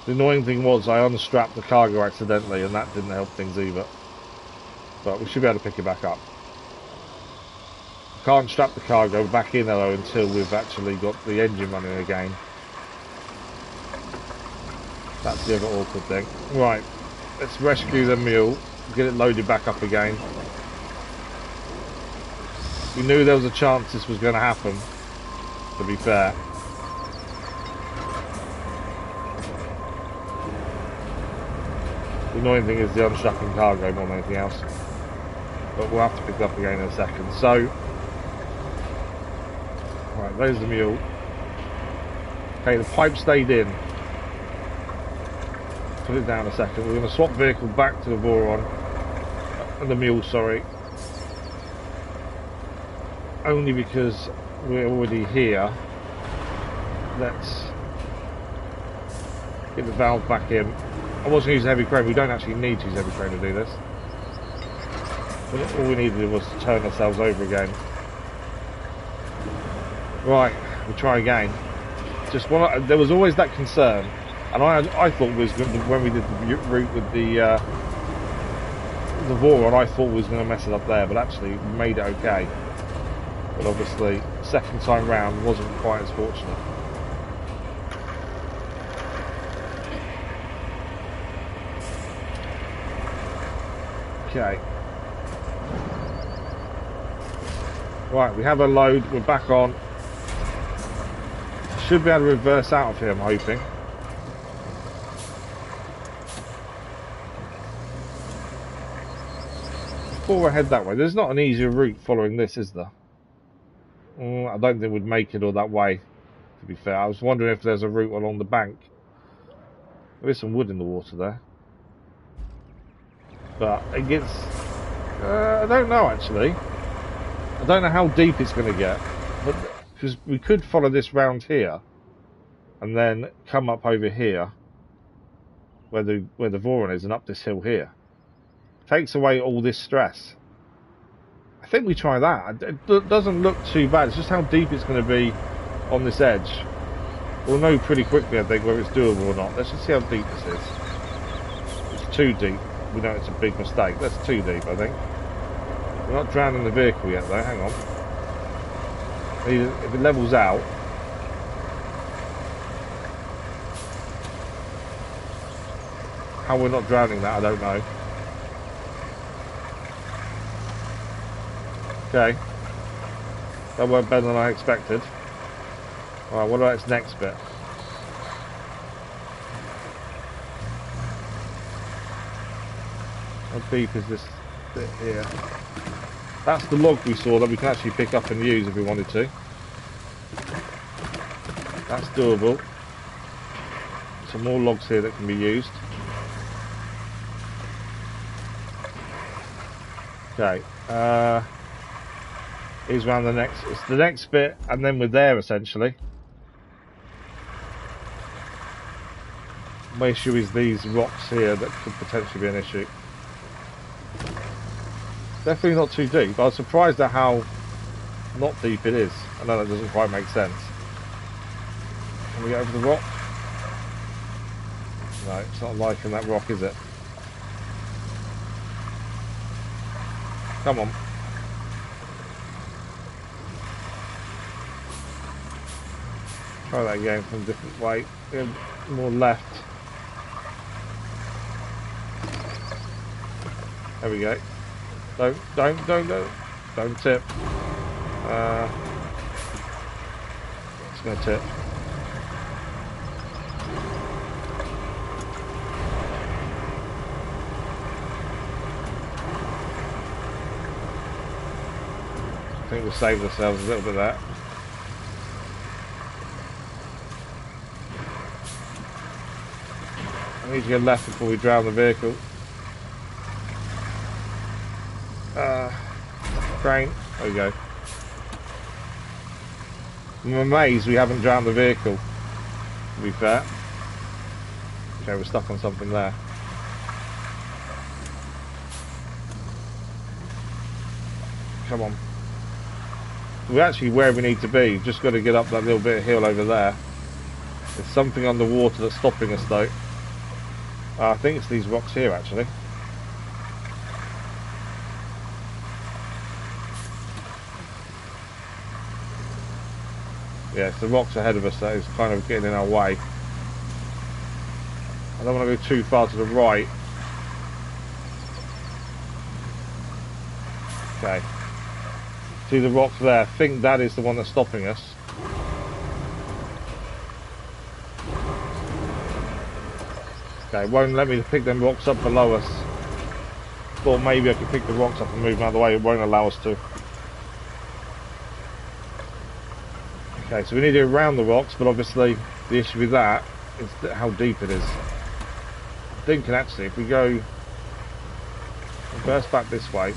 The annoying thing was I unstrapped the cargo accidentally, and that didn't help things either. But we should be able to pick it back up. Can't strap the cargo back in though until we've actually got the engine running again. That's the other awkward thing. Right, let's rescue the mule, get it loaded back up again. We knew there was a chance this was going to happen, to be fair. The annoying thing is the unstrapping cargo more than anything else. But we'll have to pick it up again in a second. So, right, there's the mule. Okay, the pipe stayed in. Put it down a second. We're going to swap vehicle back to the Voron. And the mule, sorry. Only because we're already here. Let's get the valve back in. I was going to use a heavy crane. We don't actually need to use a heavy crane to do this. But all we needed was to turn ourselves over again. Right, we'll try again. Just there was always that concern, and I thought was when we did the route with the Voron, I thought we was going to mess it up there, but actually we made it okay. But obviously, second time round wasn't quite as fortunate. Okay. Right, we have a load, we're back on. Should be able to reverse out of here, I'm hoping. Before we head that way, there's not an easier route following this, is there? I don't think we'd make it all that way, to be fair. I was wondering if there's a route along the bank. There is some wood in the water there. But it gets... I don't know, actually. I don't know how deep it's going to get. But because we could follow this round here and then come up over here where the Voron is and up this hill here. Takes away all this stress. I think we try that. It doesn't look too bad. It's just how deep it's going to be on this edge. We'll know pretty quickly, I think, whether it's doable or not. Let's just see how deep this is. It's too deep. We know it's a big mistake. That's too deep, I think. We're not drowning the vehicle yet, though. Hang on. If it levels out... How we're not drowning that, I don't know. Okay. That went better than I expected. Alright, what about its next bit? How deep is this bit here? That's the log we saw that we can actually pick up and use if we wanted to. That's doable. Some more logs here that can be used. Okay. Here's around the next. It's the next bit, and then we're there essentially. My issue is these rocks here that could potentially be an issue. Definitely not too deep. I was surprised at how not deep it is. I know that doesn't quite make sense. Can we get over the rock? No, it's not liking that rock, is it? Come on. Try that again from a different way. More left. There we go. Don't tip. It's going to tip. I think we'll save ourselves a little bit of that. I need to go left before we drown the vehicle. Crane. There we go. I'm amazed we haven't drowned the vehicle, to be fair. Okay, we're stuck on something there. Come on. We're actually where we need to be. We've just got to get up that little bit of hill over there. There's something underwater that's stopping us though. I think it's these rocks here actually. Yeah, it's the rocks ahead of us that is kind of getting in our way. I don't want to go too far to the right. Okay. See the rock there? I think that is the one that's stopping us. Okay, it won't let me pick them rocks up below us. Thought maybe I could pick the rocks up and move them out of the way. It won't allow us to. Okay, so we need to go around the rocks, but obviously the issue with that is how deep it is. I'm thinking actually if we go reverse back this way,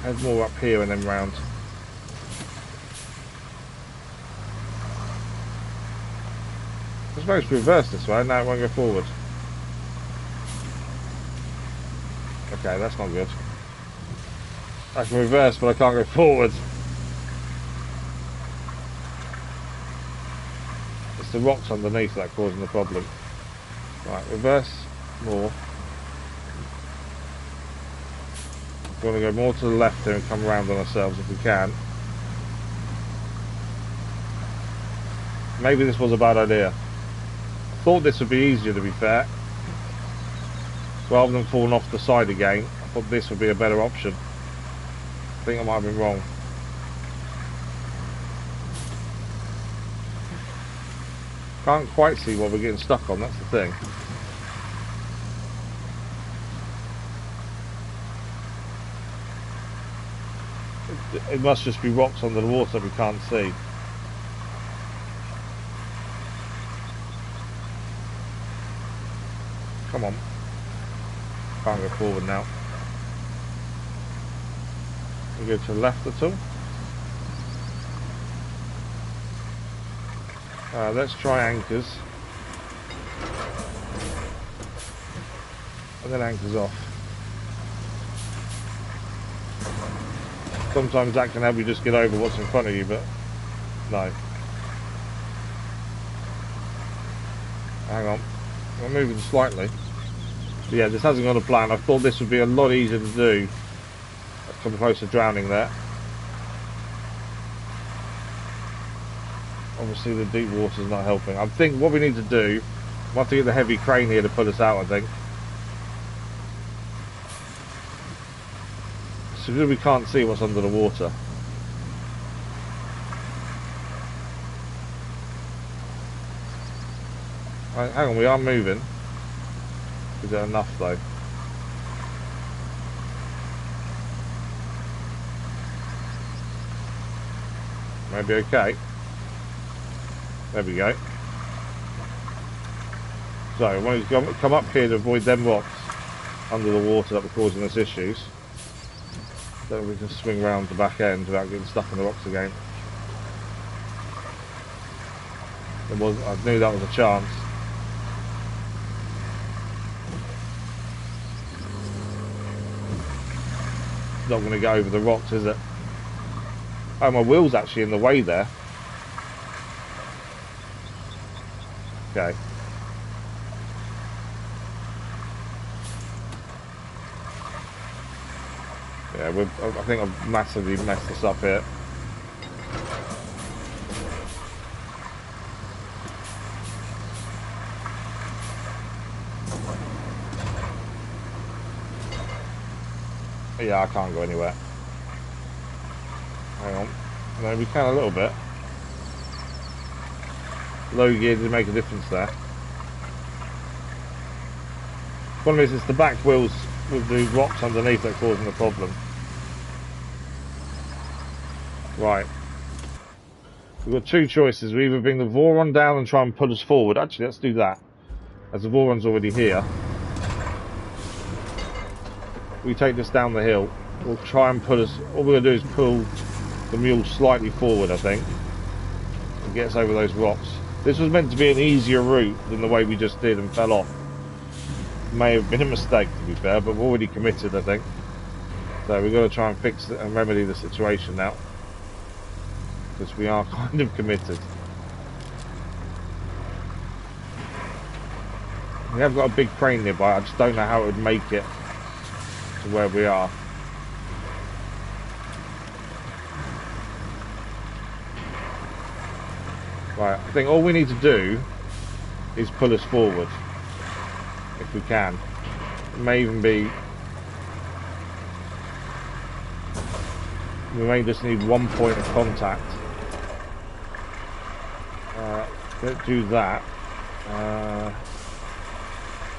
head more up here and then round. I'm supposed to reverse this way, now it won't go forward. Okay, that's not good. I can reverse but I can't go forward. It's the rocks underneath that causing the problem. Right, reverse more. We want to go more to the left here and come around on ourselves if we can. Maybe this was a bad idea. I thought this would be easier, to be fair. Rather than falling off the side again, I thought this would be a better option. I think I might have been wrong. Can't quite see what we're getting stuck on, that's the thing. It must just be rocks under the water that we can't see. Come on. Can't go forward now. We go to the left at all. Let's try anchors. And then anchors off. Sometimes that can help you just get over what's in front of you, but no. Hang on. I'm moving slightly. But yeah, this hasn't gone to plan. I thought this would be a lot easier to do. I've come close to drowning there. Obviously the deep water is not helping. I think what we need to do, we have to get the heavy crane here to pull us out, I think. So we can't see what's under the water. Right, hang on, we are moving. Is that enough though? Maybe okay. There we go. So I want to come up here to avoid them rocks under the water that were causing us issues. Then we can swing round the back end without getting stuck in the rocks again. I knew that was a chance. Not going to go over the rocks, is it? Oh, my wheel's actually in the way there. Okay. Yeah, I think I've massively messed this up here. Yeah, I can't go anywhere. Hang on. No, we can a little bit. Low gear did make a difference there. Problem is, it's the back wheels with the rocks underneath that are causing the problem. Right. We've got two choices. We either bring the Voron down and try and pull us forward. Actually, let's do that. As the Voron's already here. We take this down the hill. We'll try and pull us... All we're going to do is pull the mule slightly forward, I think. And get us over those rocks. This was meant to be an easier route than the way we just did and fell off. May have been a mistake, to be fair, but we're already committed, I think. So we've got to try and fix it and remedy the situation now. Because we are kind of committed. We have got a big crane nearby, I just don't know how it would make it to where we are. Right, I think all we need to do is pull us forward if we can. It may even be we may just need one point of contact. Let's do that.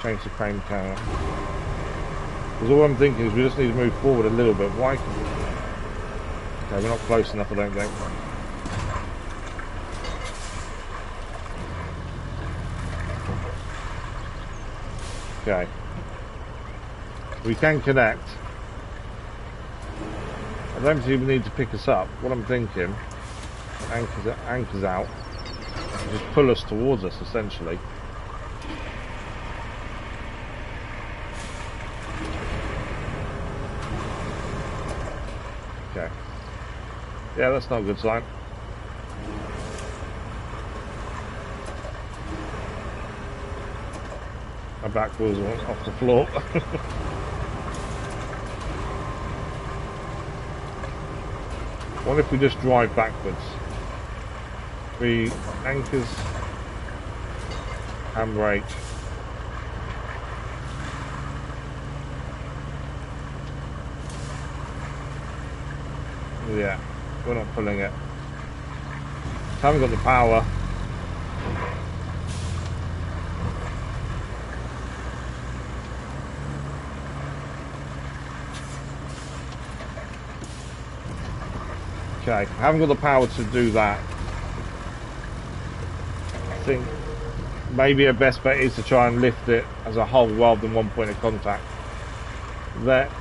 Change the crane carrier. Because all I'm thinking is we just need to move forward a little bit. Why? Okay, we're not close enough, I don't think. Okay. We can connect. I don't even need to pick us up. What I'm thinking, anchors out, just pull us towards us essentially. Okay. Yeah, that's not a good sign. My back wheels are off the floor. What if we just drive backwards? We anchors, handbrake. Yeah, we're not pulling it. Haven't got the power. Okay, I haven't got the power to do that. I think maybe a best bet is to try and lift it as a whole rather than one point of contact. Let's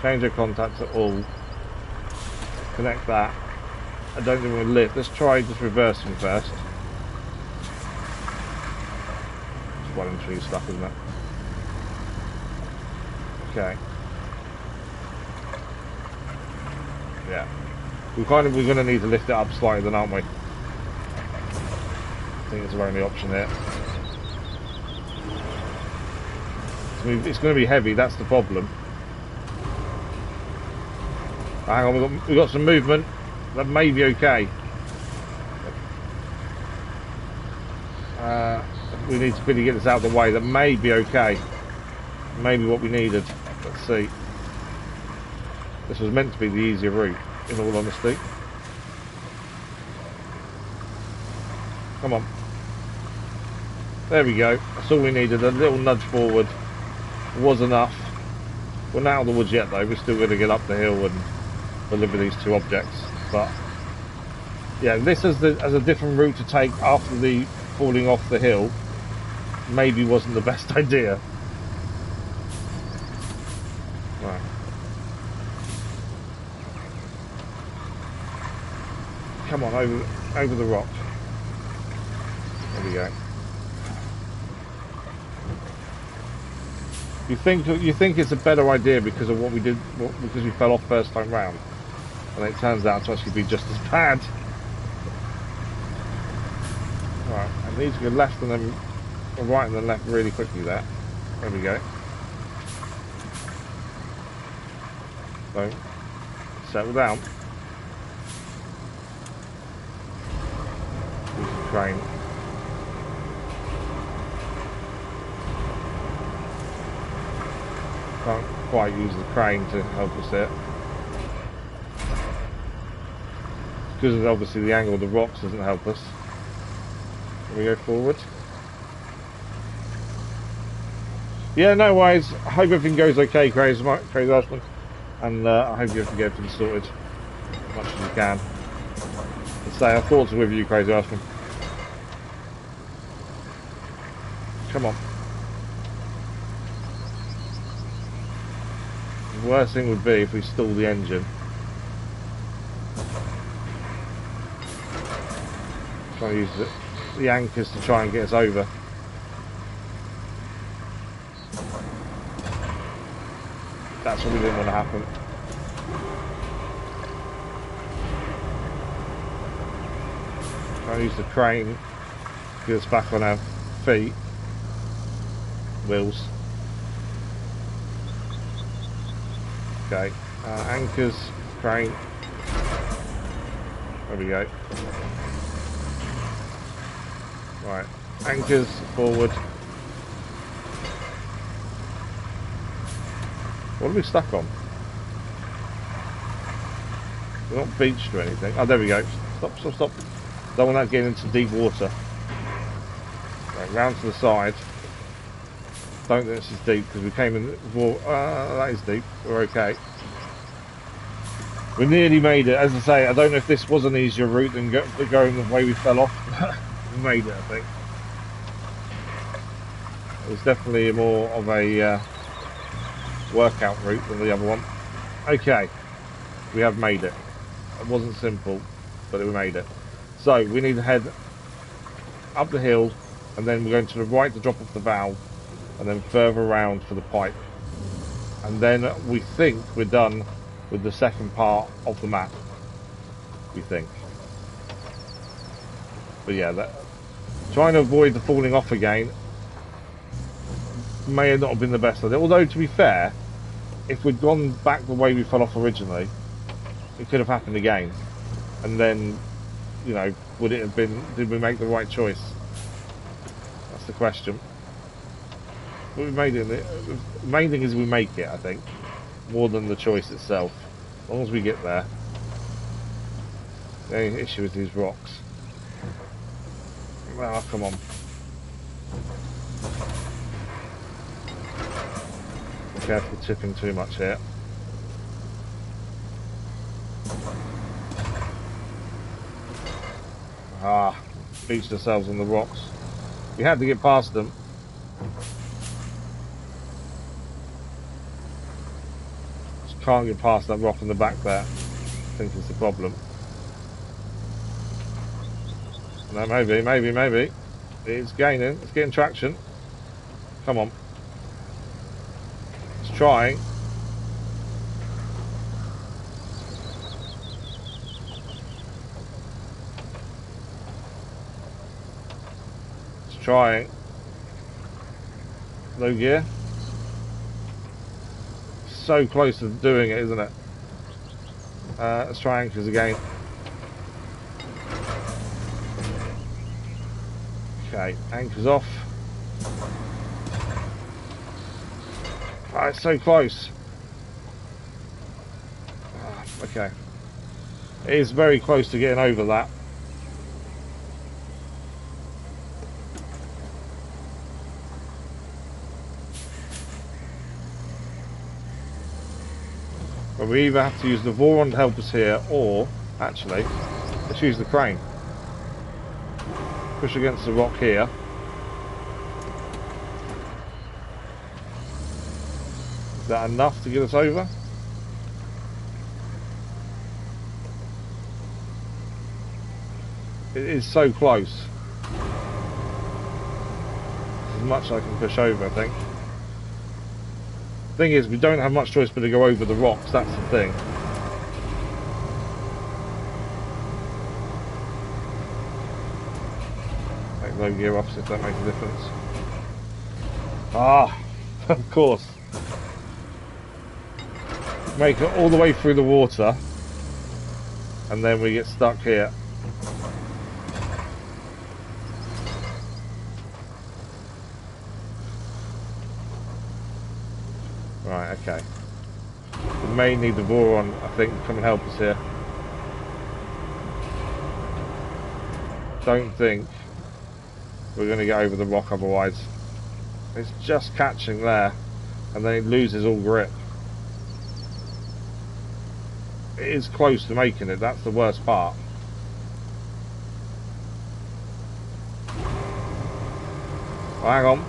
change our contacts at all. Connect that. I don't think we'll lift. Let's try just reversing first. It's well and truly stuff, isn't it? Okay. Yeah. We're going to need to lift it up slightly then, aren't we? I think it's our only option here. It's going to be heavy, that's the problem. Hang on, we've got some movement. That may be okay. We need to quickly get this out of the way. That may be okay. Maybe what we needed. Let's see. This was meant to be the easier route, in all honesty. Come on. There we go. That's all we needed. A little nudge forward was enough. We're not out of the woods yet, though. We're still going to get up the hill and deliver these two objects. But yeah, this as a different route to take after the falling off the hill maybe wasn't the best idea. Right. Come on, over the rock. There we go. You think it's a better idea because of what we did, because we fell off first time round, and it turns out to actually be just as bad. Right, I need to go left and then right and then left really quickly there. There we go. So settle down. Use the crane. Can't quite use the crane to help us there. Because of obviously the angle of the rocks doesn't help us. Can we go forward? Yeah, no worries. I hope everything goes okay, Crazy Ashman. And I hope you can get everything sorted as much as you can. And say our thoughts are with you, Crazy Ashman. Come on. The worst thing would be if we stall the engine. Try to use the anchors to try and get us over. That's what we didn't want to happen. Try to use the crane to get us back on our feet. Wheels. Okay, anchors, crane. There we go. Right, Anchors forward. What are we stuck on? We're not beached or anything. Oh, there we go. Stop. Don't want that getting into deep water. Right, round to the side. Don't think this is deep because we came in. That is deep. We're okay. We nearly made it. As I say, I don't know if this was an easier route than going the way we fell off. We made it, I think. It was definitely more of a workout route than the other one. Okay, we have made it. It wasn't simple, but we made it. So we need to head up the hill, and then we're going to the right to drop off the valve, and then further around for the pipe. And then we think we're done with the second part of the map. We think. But yeah, trying to avoid the falling off again may not have been the best idea. Although, to be fair, if we'd gone back the way we fell off originally, it could have happened again. And then, you know, would it have been, did we make the right choice? That's the question. But we made it. The main thing is we make it, I think, more than the choice itself. As long as we get there. The only issue with these rocks. Oh, come on. Be careful tipping too much here. Beached ourselves on the rocks. We had to get past them. Just can't get past that rock in the back there. I think it's the problem. No, maybe. It's gaining. It's getting traction. Come on. It's trying. It's trying. Low gear. So close to doing it, isn't it? Let's try anchors again. Okay, anchors off. Oh, it's so close. Okay. It is very close to getting over that. But we either have to use the Voron to help us here, or, actually, let's use the crane. Push against the rock here. Is that enough to get us over? It is so close. As much as I can push over, I think. Thing is, we don't have much choice but to go over the rocks, that's the thing. Low gear off, if that makes a difference. Ah, of course. Make it all the way through the water, and then we get stuck here. Right, okay. We may need the Voron, I think, to come and help us here. Don't think we're going to get over the rock otherwise. It's just catching there, and then it loses all grip. It is close to making it, that's the worst part. Oh, hang on.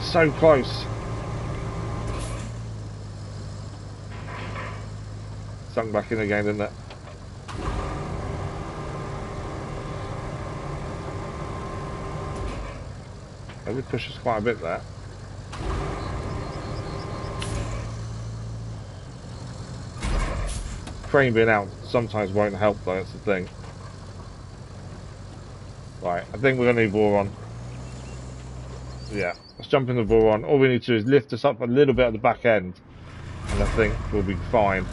So close. Sunk back in again, didn't it? Maybe push us quite a bit there. Crane being out sometimes won't help though, that's the thing. Right, I think we're going to need Voron. Yeah, let's jump in the Voron. All we need to do is lift us up a little bit at the back end, and I think we'll be fine.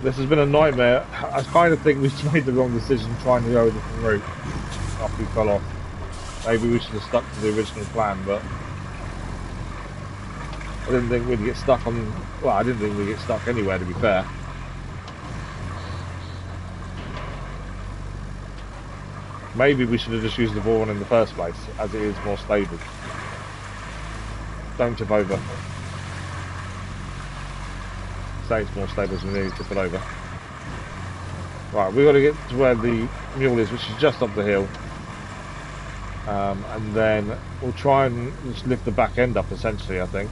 This has been a nightmare. I kind of think we've made the wrong decision trying to go a different route after we fell off. Maybe we should have stuck to the original plan, but I didn't think we'd get stuck on... Well, I didn't think we'd get stuck anywhere, to be fair. Maybe we should have just used the Voron in the first place, as it is more stable. Don't tip over. Say it's more stable, so we need to tip it over. Right, we've got to get to where the mule is, which is just up the hill. And then we'll try and just lift the back end up, essentially, I think.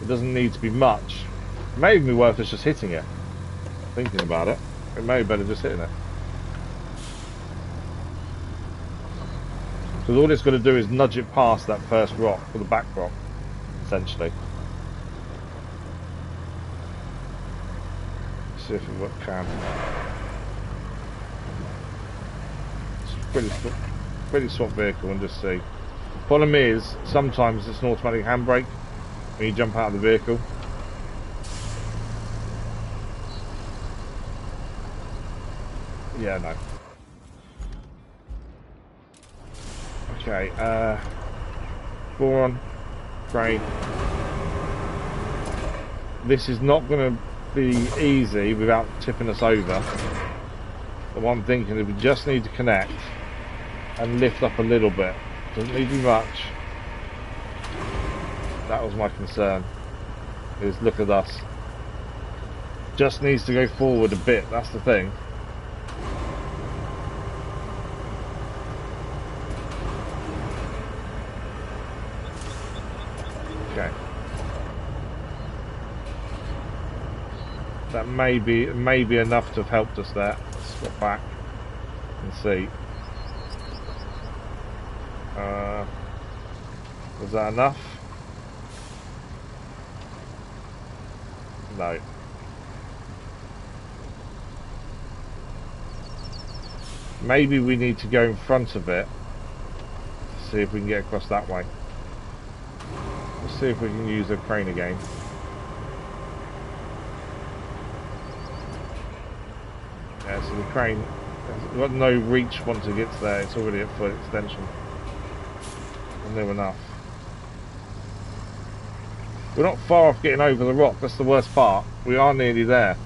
It doesn't need to be much. It may even be worth us just hitting it. Thinking about it, it may be better just hitting it. Because all it's going to do is nudge it past that first rock, or the back rock, essentially. Let's see if it can. It's pretty swap vehicle, and just see. Problem is, sometimes it's an automatic handbrake when you jump out of the vehicle. Yeah, no. Okay, Voron, great. This is not going to be easy without tipping us over. But what I'm thinking is we just need to connect and lift up a little bit. Doesn't need to be much. That was my concern. Is look at us. Just needs to go forward a bit, that's the thing. Okay. That may be enough to have helped us there. Let's swap back and see. Was that enough? No. Maybe we need to go in front of it to see if we can get across that way. Let's see if we can use a crane again. Yeah, so the crane has got no reach once it gets there, it's already at full extension. And near enough. We're not far off getting over the rock, that's the worst part. We are nearly there.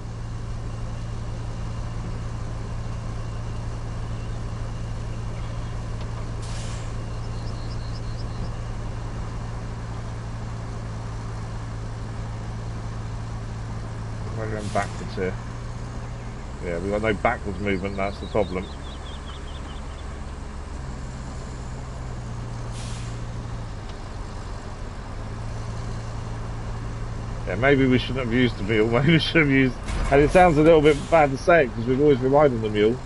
We're going backwards here. Yeah, we've got no backwards movement, that's the problem. Yeah, maybe we shouldn't have used the mule, maybe we should have used... And it sounds a little bit bad to say it, because we've always relied on the mule.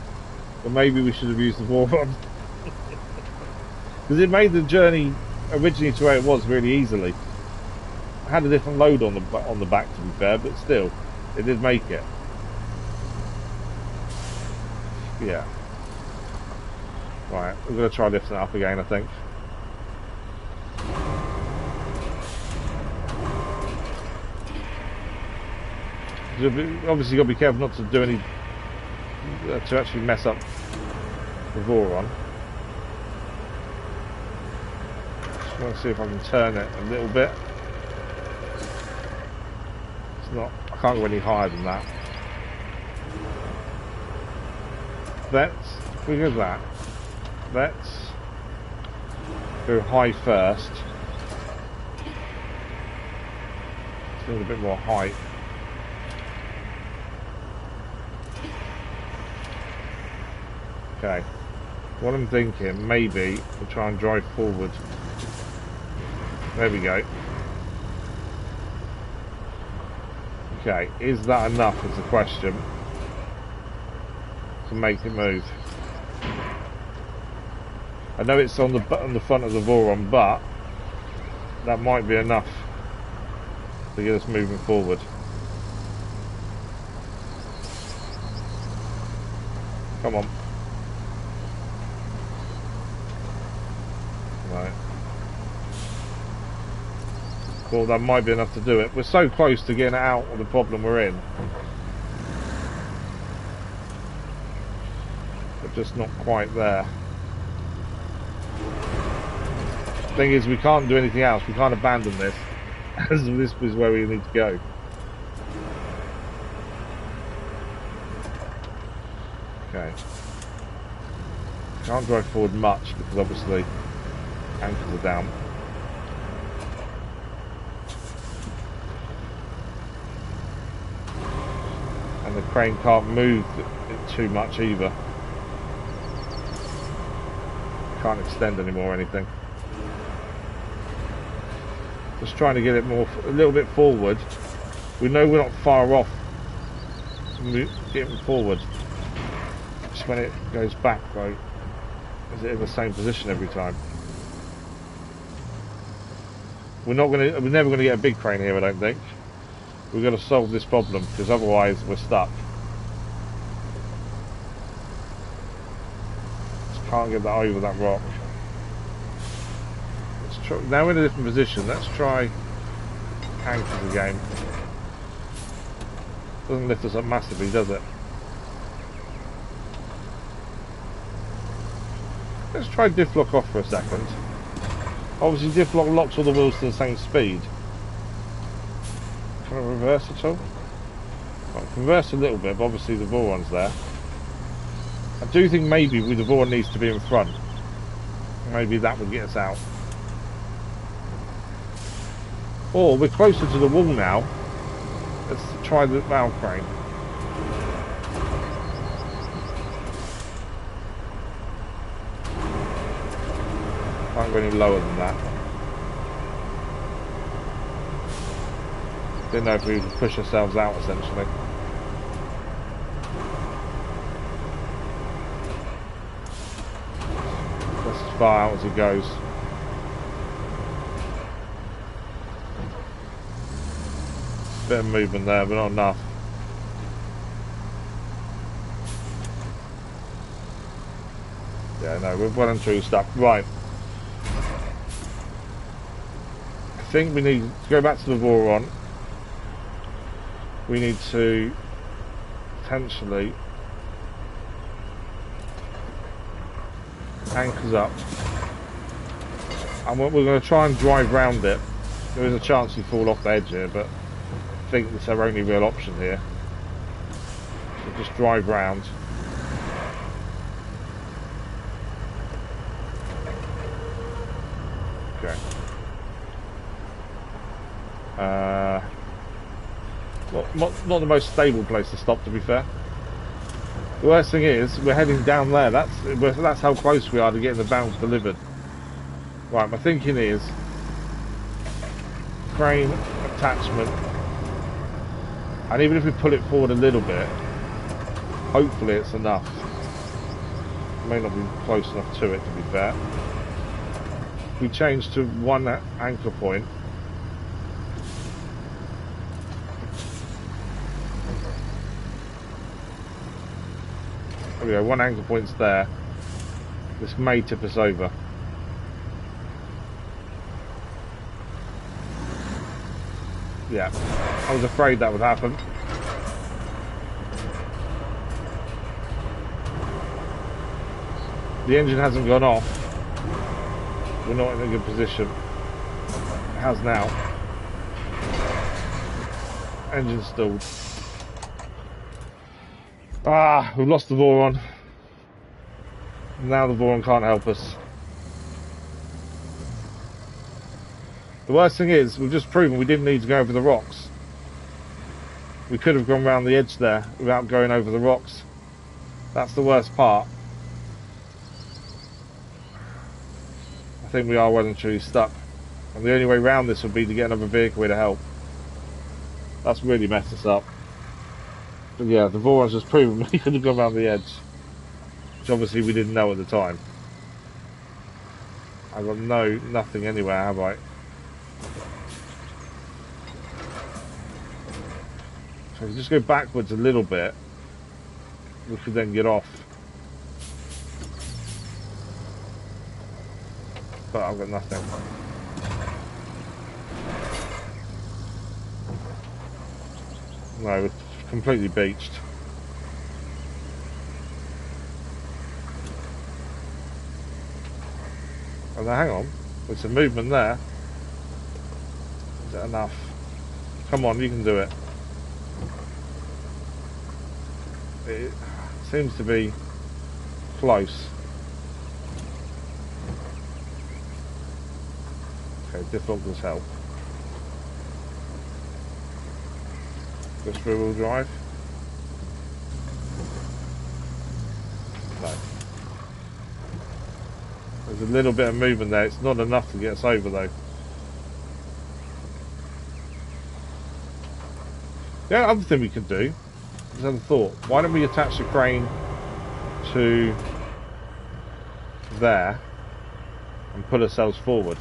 But maybe we should have used the Voron. Because it made the journey originally to where it was really easily. I had a different load on the back, to be fair, but still, it did make it. Yeah. Right, we're going to try lifting it up again, I think. Obviously, you've got to be careful not to do any to actually mess up the Voron. Just want to see if I can turn it a little bit. It's not. I can't go any higher than that. Let's look at that. Let's go high first. Let's need a bit more height. Okay, what I'm thinking, maybe we'll try and drive forward. There we go. Okay, is that enough is the question to make it move? I know it's on the front of the Voron, but that might be enough to get us moving forward. Come on. Right. Cool, that might be enough to do it. We're so close to getting out of the problem we're in. but just not quite there. Thing is, we can't do anything else. We can't abandon this, as this is where we need to go. Okay. Can't drive forward much because obviously anchors are down. And the crane can't move it too much either. Can't extend anymore or anything. Just trying to get it a little bit forward. We know we're not far off. Getting forward. Just when it goes back though, is it in the same position every time? We're never gonna get a big crane here, I don't think. We've got to solve this problem because otherwise we're stuck. Just can't get that over that rock. Let's try, now we're in a different position. Let's try anchors again. Doesn't lift us up massively, does it? Let's try diff lock off for a second. Obviously diff lock locks all the wheels to the same speed. Can I reverse at all? Well, reverse a little bit, but obviously the Voron's there. I do think maybe the Voron needs to be in front. Maybe that would get us out. Or we're closer to the wall now. Let's try the valve crane. Can't go any lower than that. Didn't know if we could push ourselves out essentially. That's as far out as it goes. Bit of movement there, but not enough. Yeah, no, we're well and truly stuck. Right. I think we need to go back to the Voron. We need to potentially anchors up, and we're going to try and drive round it. There is a chance you fall off the edge here, but I think it's our only real option here. So just drive round. Okay. Not the most stable place to stop, to be fair. The worst thing is we're heading down there. That's how close we are to getting the valves delivered. Right, my thinking is crane attachment, and even if we pull it forward a little bit, hopefully it's enough. It may not be close enough to it, to be fair. We change to one anchor point. There we go, one anchor point's there. This may tip us over. Yeah, I was afraid that would happen. The engine hasn't gone off. We're not in a good position. It has now. Engine stalled. Ah, we've lost the Voron. Now the Voron can't help us. The worst thing is, we've just proven we didn't need to go over the rocks. We could have gone around the edge there without going over the rocks. That's the worst part. I think we are well and truly stuck. And the only way around this would be to get another vehicle here to help. That's really messed us up. But yeah, the Voron's just proven we could have gone around the edge. Which obviously we didn't know at the time. I've got nothing anywhere, have I? So if we just go backwards a little bit, we could then get off. But I've got nothing. No, we're completely beached. Oh, now hang on. There's some movement there. Is that enough? Come on, you can do it. It seems to be close. Okay, default does help. Just rear wheel drive. No. There's a little bit of movement there. It's not enough to get us over though. The other thing we could do, just had a thought, why don't we attach the crane to there and put ourselves forward?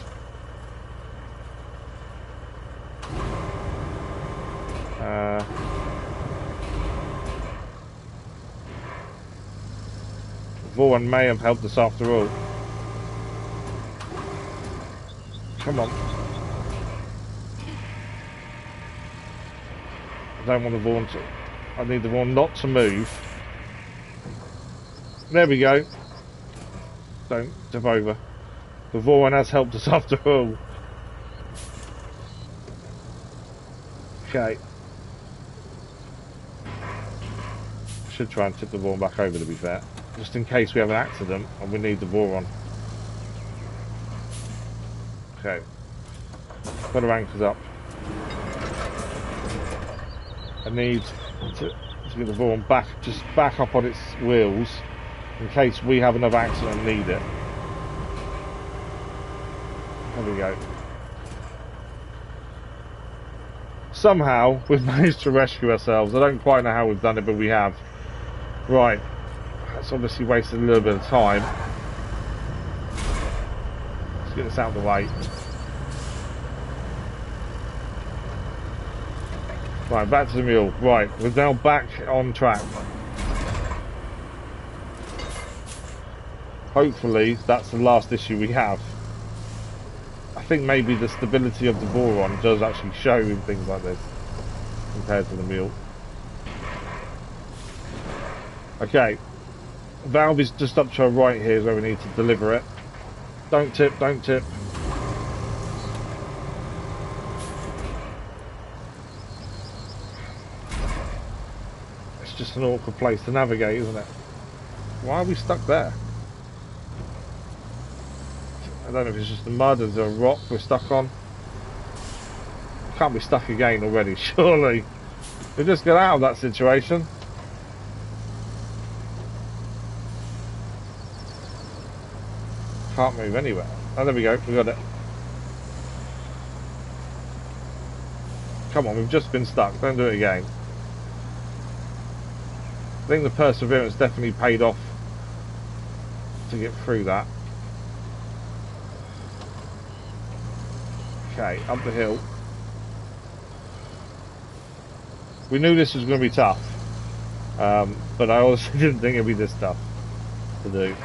Vaughan may have helped us after all. Come on. I don't want the Vaughan to... I need the Vaughan not to move. There we go. Don't tip over. The Vaughan has helped us after all. Okay. Should try and tip the Vaughan back over to be fair. Just in case we have an accident and we need the Vaughan. Okay. Got our anchors up. I need to get the Vaughan back, just back up on its wheels in case we have another accident and need it. There we go. Somehow we've managed to rescue ourselves. I don't quite know how we've done it, but we have. Right. That's obviously wasted a little bit of time. Let's get this out of the way. Right, back to the mule. Right, we're now back on track. Hopefully that's the last issue we have. I think maybe the stability of the Boron does actually show in things like this compared to the mule. Okay, valve is just up to our right here is where we need to deliver it. Don't tip, don't tip. It's just an awkward place to navigate, isn't it? Why are we stuck there? I don't know if it's just the mud, is there a rock we're stuck on? Can't be stuck again already, surely. We'll just get out of that situation. Can't move anywhere. Oh, there we go, we got it. Come on, we've just been stuck, don't do it again. I think the perseverance definitely paid off to get through that. Okay, up the hill. We knew this was going to be tough, but I also didn't think it'd be this tough to do.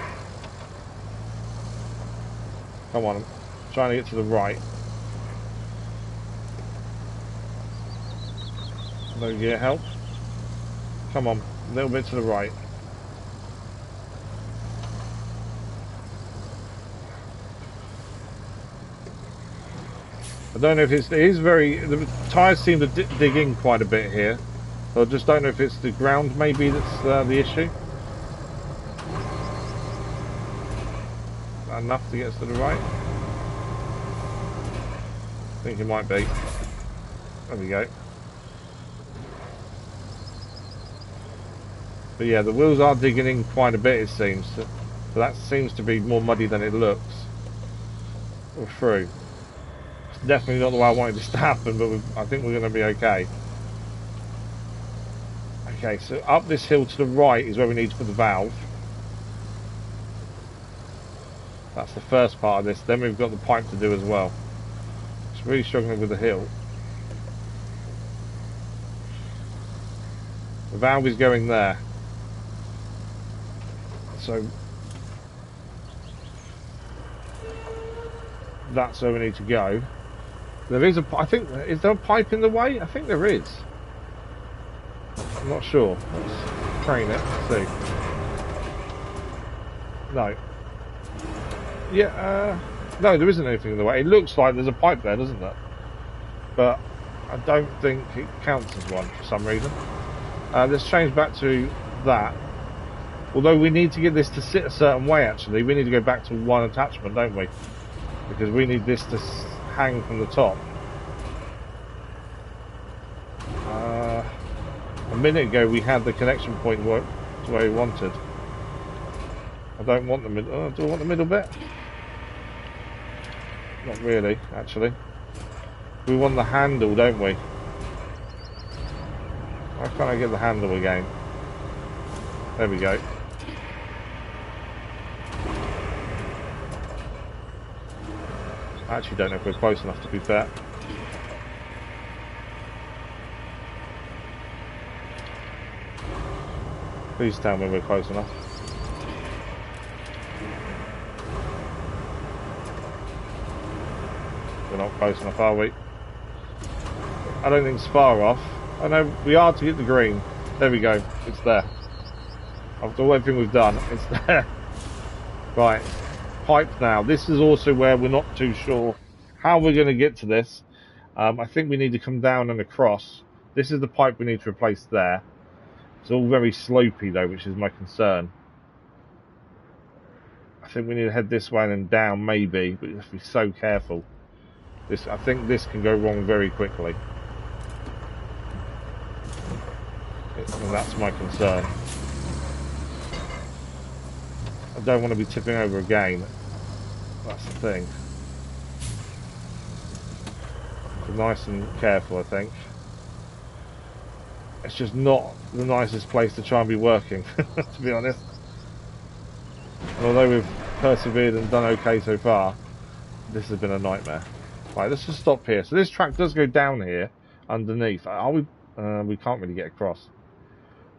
Come on, I'm trying to get to the right. No gear help. Come on, a little bit to the right. I don't know if it is very... The tyres seem to dig in quite a bit here. So I just don't know if it's the ground maybe that's the issue. Enough to get us to the right? I think it might be. There we go. But yeah, the wheels are digging in quite a bit it seems. So that seems to be more muddy than it looks. We're through. It's definitely not the way I wanted this to happen, but I think we're going to be okay. Okay, so up this hill to the right is where we need to put the valve. That's the first part of this. Then we've got the pipe to do as well. It's really struggling with the hill. The valve is going there. So that's where we need to go. There is a... I think... Is there a pipe in the way? I think there is. I'm not sure. Let's crane it. Let's see. No. Yeah, No, there isn't anything in the way. It looks like there's a pipe there, doesn't it? But I don't think it counts as one for some reason. Let's change back to that. Although we need to get this to sit a certain way, actually. We need to go back to one attachment, don't we? Because we need this to hang from the top. A minute ago we had the connection point work the way we wanted. I don't want the middle. Oh, do I want the middle bit? Not really, actually. We want the handle, don't we? Why can't I get the handle again? There we go. I actually don't know if we're close enough, to be fair. Please tell me we're close enough. We're not close enough, are we? I don't think it's far off. I know we are to get the green. There we go. It's there. After everything we've done, it's there. Right. Pipe now. This is also where we're not too sure how we're going to get to this. I think we need to come down and across. This is the pipe we need to replace there. It's all very slopey though, which is my concern. I think we need to head this way and then down maybe, but you have to be so careful. I think this can go wrong very quickly. And that's my concern. I don't want to be tipping over again. That's the thing. So nice and careful, I think. It's just not the nicest place to try and be working, to be honest. And although we've persevered and done okay so far, this has been a nightmare. Right, let's just stop here. So this track does go down here, underneath. Are we? We can't really get across.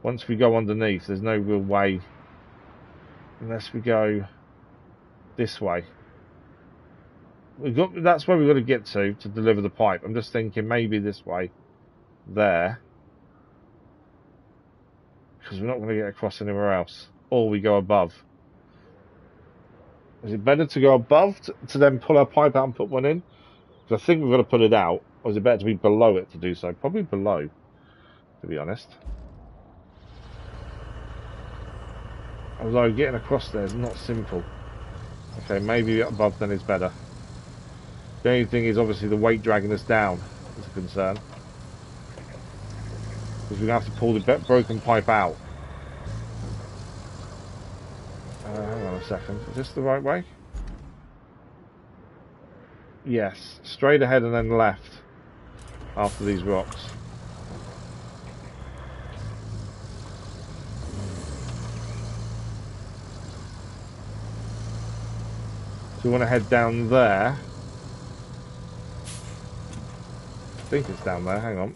Once we go underneath, there's no real way, unless we go this way. That's where we've got to get to deliver the pipe. I'm just thinking maybe this way, there. Because we're not going to get across anywhere else. Or we go above. Is it better to go above to then pull our pipe out and put one in? Because I think we've got to put it out. Or is it better to be below it to do so? Probably below, to be honest. Although getting across there is not simple. Okay, maybe above then is better. The only thing is obviously the weight dragging us down is a concern. Because we're going to have to pull the broken pipe out. Hang on a second. Is this the right way? Yes. Straight ahead and then left. After these rocks. So we want to head down there. I think it's down there. Hang on.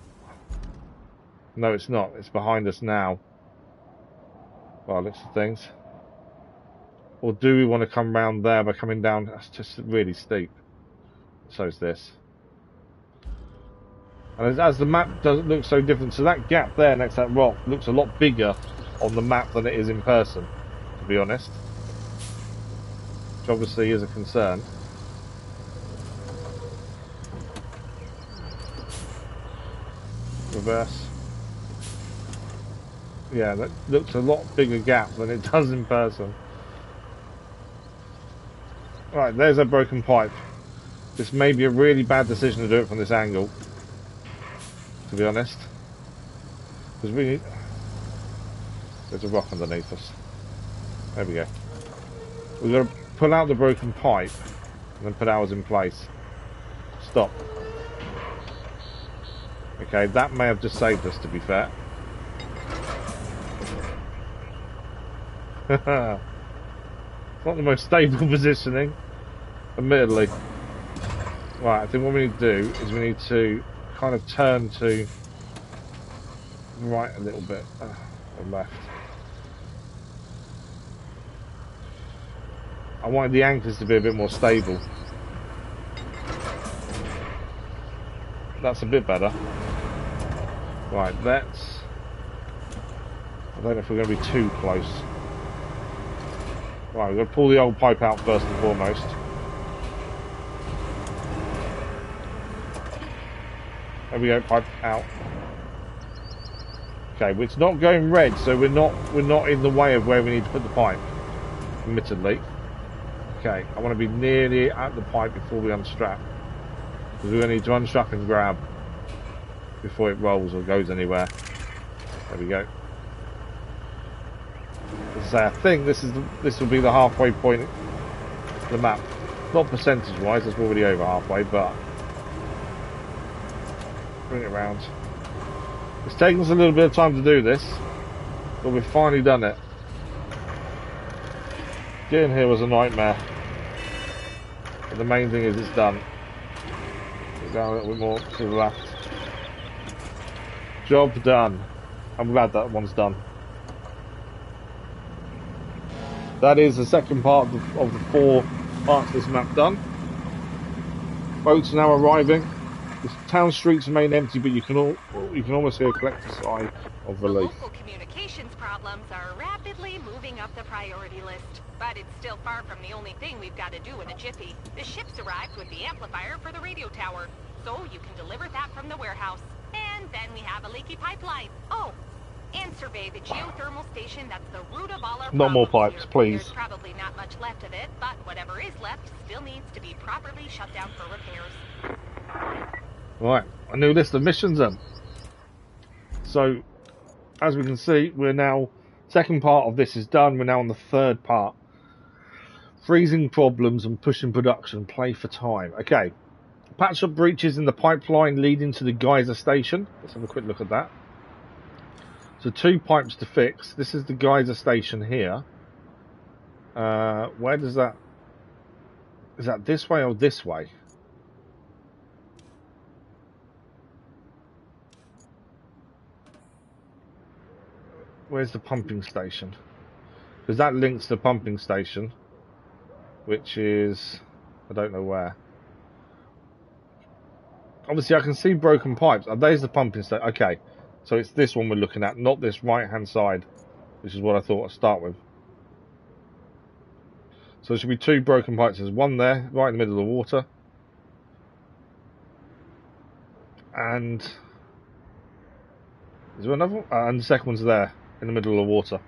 No, it's not. It's behind us now. Well, looks of things. Or do we want to come round there by coming down? That's just really steep. So is this. And as the map doesn't look so different, so that gap there next to that rock looks a lot bigger on the map than it is in person, to be honest. Which obviously is a concern. Reverse. Yeah, that looks a lot bigger gap than it does in person. Right, there's a broken pipe. This may be a really bad decision to do it from this angle, to be honest. Because we need... There's a rock underneath us. There we go. We've got to pull out the broken pipe and then put ours in place. Stop. Okay, that may have just saved us, to be fair. It's not the most stable positioning, admittedly. Right, I think what we need to do is we need to kind of turn to right a little bit, or left. I wanted the anchors to be a bit more stable. That's a bit better. Right, that's... I don't know if we're going to be too close. Right, we're going to pull the old pipe out first and foremost. There we go, pipe out. Okay, well, it's not going red, so we're not in the way of where we need to put the pipe, admittedly. Okay, I want to be nearly at the pipe before we unstrap. Because we're going to need to unstrap and grab before it rolls or goes anywhere. There we go. As I say, I think this will be the halfway point of the map. Not percentage-wise, it's already over halfway, but bring it around. It's taken us a little bit of time to do this, but we've finally done it. Getting here was a nightmare, but the main thing is it's done. Go down a little bit more to the left. Job done. I'm glad that one's done. That is the second part of the 4 parts of this map done. Boats are now arriving. The town streets remain empty, but you can almost hear a collective sigh of relief. The local communications problems are rapidly moving up the priority list, but it's still far from the only thing we've got to do in a jiffy. The ship's arrived with the amplifier for the radio tower, so you can deliver that from the warehouse. And then we have a leaky pipeline. Oh, and survey the geothermal station that's the root of all our problems. Not more pipes, here. please. There's probably not much left of it, but whatever is left still needs to be properly shut down for repairs. Right, a new list of missions then. So, as we can see, we're now, second part of this is done, we're now on the 3rd part. Freezing problems and pushing production, play for time. Okay, patch up breaches in the pipeline leading to the geyser station. Let's have a quick look at that. So 2 pipes to fix. This is the geyser station here. Where does that... Is that this way or this way? Where's the pumping station? Because that links to the pumping station, which is... I don't know where. Obviously I can see broken pipes. Oh, there's the pumping station. Okay. So it's this one we're looking at, not this right-hand side, which is what I thought I'd start with. So there should be 2 broken pipes. There's one there, right in the middle of the water. And... is there another one? And the second one's there, in the middle of the water.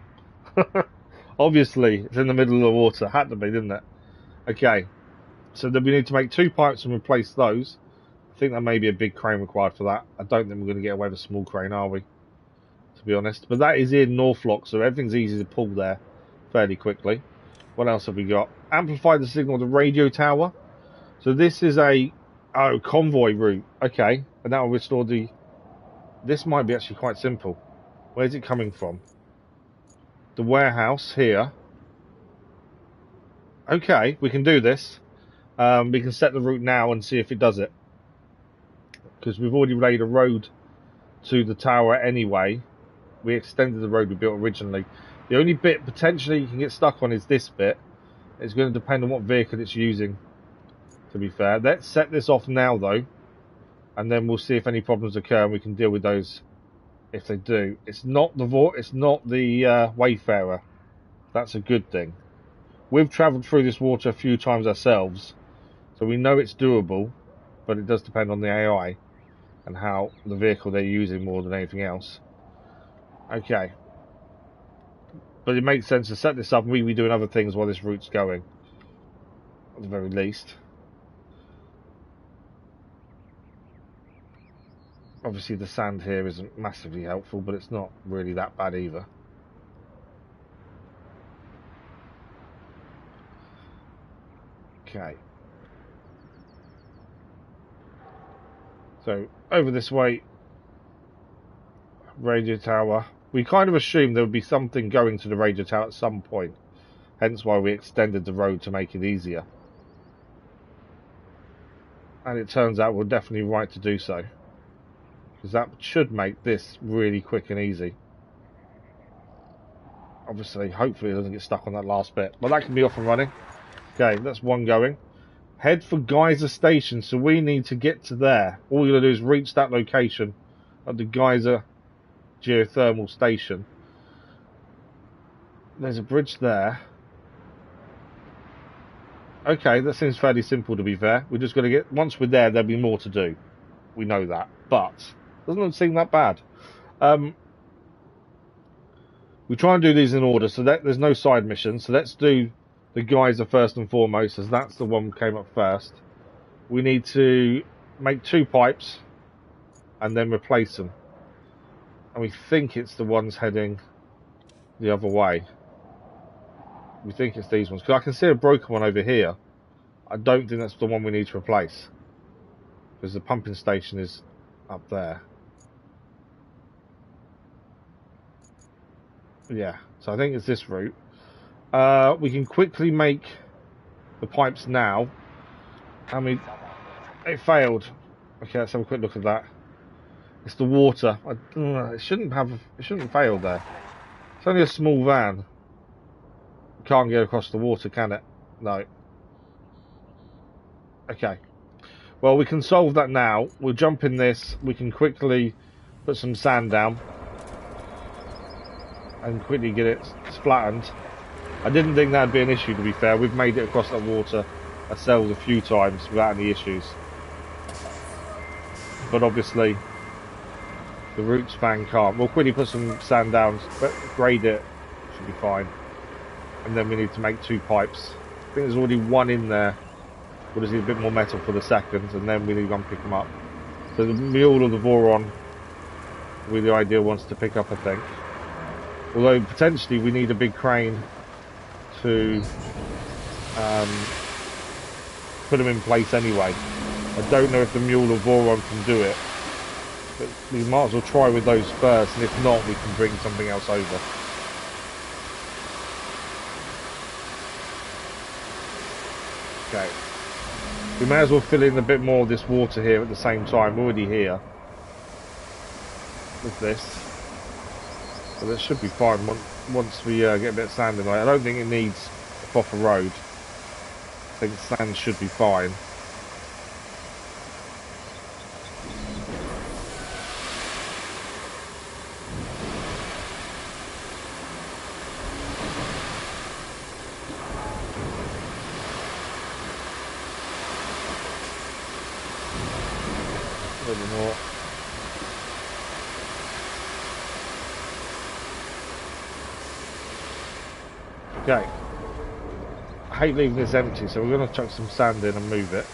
Obviously, it's in the middle of the water. Had to be, didn't it? Okay. So then we need to make 2 pipes and replace those. I think there may be a big crane required for that. I don't think we're going to get away with a small crane, are we? To be honest. But that is in Northlock, so everything's easy to pull there fairly quickly. What else have we got? Amplify the signal of the radio tower. So this is a convoy route. Okay. And that will restore the... This might be actually quite simple. Where's it coming from? The warehouse here. Okay, we can do this. We can set the route now and see if it does it. Because we've already laid a road to the tower anyway. We extended the road we built originally. The only bit potentially you can get stuck on is this bit. It's going to depend on what vehicle it's using, to be fair. Let's set this off now though, and then we'll see if any problems occur and we can deal with those if they do. It's not the Wayfarer. That's a good thing. We've travelled through this water a few times ourselves, so we know it's doable, but it does depend on the AI and how the vehicle they're using more than anything else. Okay. But it makes sense to set this up and we be doing other things while this route's going. At the very least. Obviously the sand here isn't massively helpful, but it's not really that bad either. Okay. So, over this way, radio tower. We kind of assumed there would be something going to the radio tower at some point. Hence why we extended the road to make it easier. And it turns out we're definitely right to do so. Because that should make this really quick and easy. Obviously, hopefully it doesn't get stuck on that last bit. But that can be off and running. Okay, that's one going. Head for Geyser Station, so we need to get to there. All we're going to do is reach that location at the Geyser Geothermal Station. There's a bridge there. Okay, that seems fairly simple to be fair. We're just going to get... Once we're there, there'll be more to do. We know that, but doesn't seem that bad. We try and do these in order, so that there's no side missions. So let's do the geyser first and foremost, as that's the one that came up first. We need to make 2 pipes and then replace them. And we think it's the ones heading the other way. We think it's these ones, because I can see a broken one over here. I don't think that's the one we need to replace, because the pumping station is up there. Yeah, so I think it's this route. We can quickly make the pipes now. It failed. Okay, let's have a quick look at that. It's the water. It shouldn't fail there. It's only a small van. Can't get across the water, can it? No. Okay. Well, we can solve that now. We'll jump in this. We can quickly put some sand down and quickly get it flattened. I didn't think that'd be an issue, to be fair. We've made it across that water ourselves a few times without any issues. But obviously, the roots fan can't. We'll quickly put some sand down, grade it, should be fine. And then we need to make 2 pipes. I think there's already 1 in there. We'll just need a bit more metal for the second, and then we need to go and pick them up. So the mule or the Voron will be the ideal ones to pick up, I think. Although potentially we need a big crane to put them in place anyway. I don't know if the mule or Voron can do it, but we might as well try with those first, and if not, we can bring something else over. Okay. We may as well fill in a bit more of this water here at the same time. We're already here with this. So that should be fine once we get a bit of sand in there. I don't think it needs a proper road. I think sand should be fine. A little more. Okay. I hate leaving this empty, so we're going to chuck some sand in and move it.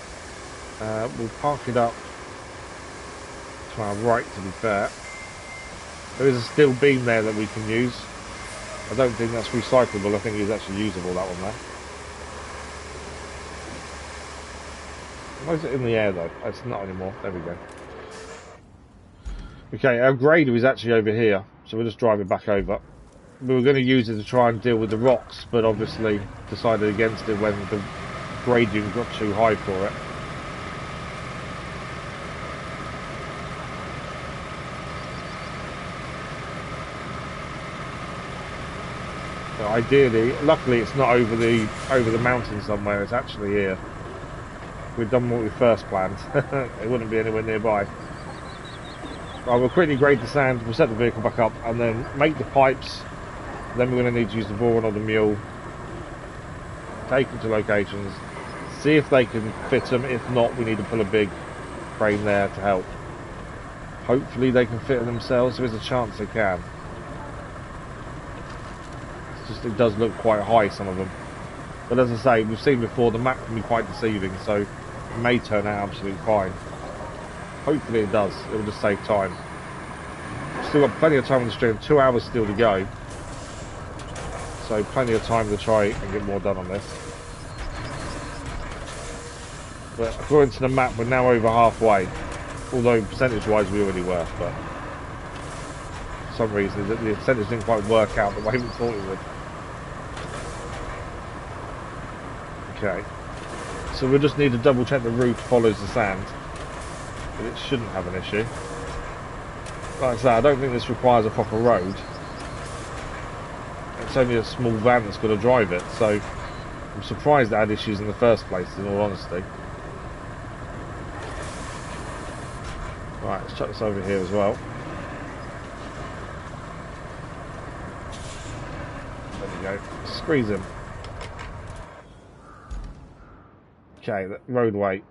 We'll park it up to our right, to be fair. There is a steel beam there that we can use. I don't think that's recyclable. I think it's actually usable, that one there. Why is it in the air though? It's not anymore. There we go. Okay, our grader is actually over here, so we'll just drive it back over. We were going to use it to try and deal with the rocks, but obviously decided against it when the gradient got too high for it. So ideally, luckily it's not over the mountain somewhere, it's actually here. We've done what we first planned. It wouldn't be anywhere nearby. Right, we'll quickly grade the sand, we'll set the vehicle back up, and then make the pipes. Then we're going to need to use the Voron or the mule. Take them to locations. See if they can fit them. If not, we need to pull a big crane there to help. Hopefully they can fit it themselves. There is a chance they can. It's just, it does look quite high, some of them. But as I say, we've seen before, the map can be quite deceiving, so it may turn out absolutely fine. Hopefully it does. It will just save time. Still got plenty of time on the stream. 2 hours still to go. So plenty of time to try and get more done on this. But according to the map, we're now over halfway. Although percentage-wise we already were, but for some reason the percentage didn't quite work out the way we thought it would. Okay. So we'll just need to double check the route follows the sand. But it shouldn't have an issue. Like I say, I don't think this requires a proper road. It's only a small van that's going to drive it, so I'm surprised it had issues in the first place, in all honesty. Right, let's chuck this over here as well. There we go. Squeeze him. Okay, that roadway.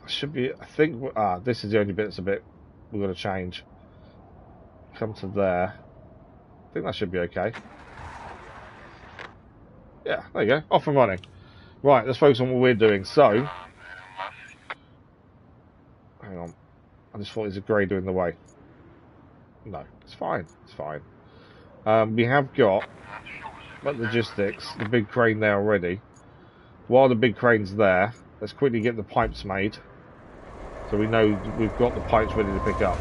I should be, I think, this is the only bit that's a bit, we've got to change. Come to there. I think that should be okay. Yeah, there you go, off and running. Right, let's focus on what we're doing. So, hang on, I just thought there's a grader in the way. No, it's fine, it's fine. We have got, like logistics, the big crane there already. While the big crane's there, let's quickly get the pipes made. So we know we've got the pipes ready to pick up.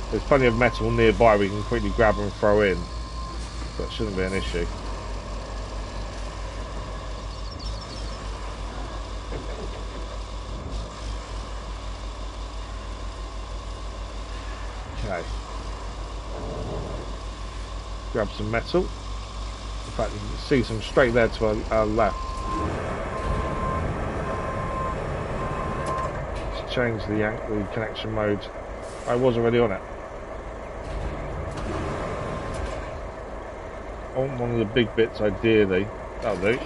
There's plenty of metal nearby we can quickly grab and throw in. So that shouldn't be an issue. Okay. Grab some metal. In fact, you can see some straight there to our left. Let's change the connection mode. I was already on it. I want one of the big bits ideally. That'll do.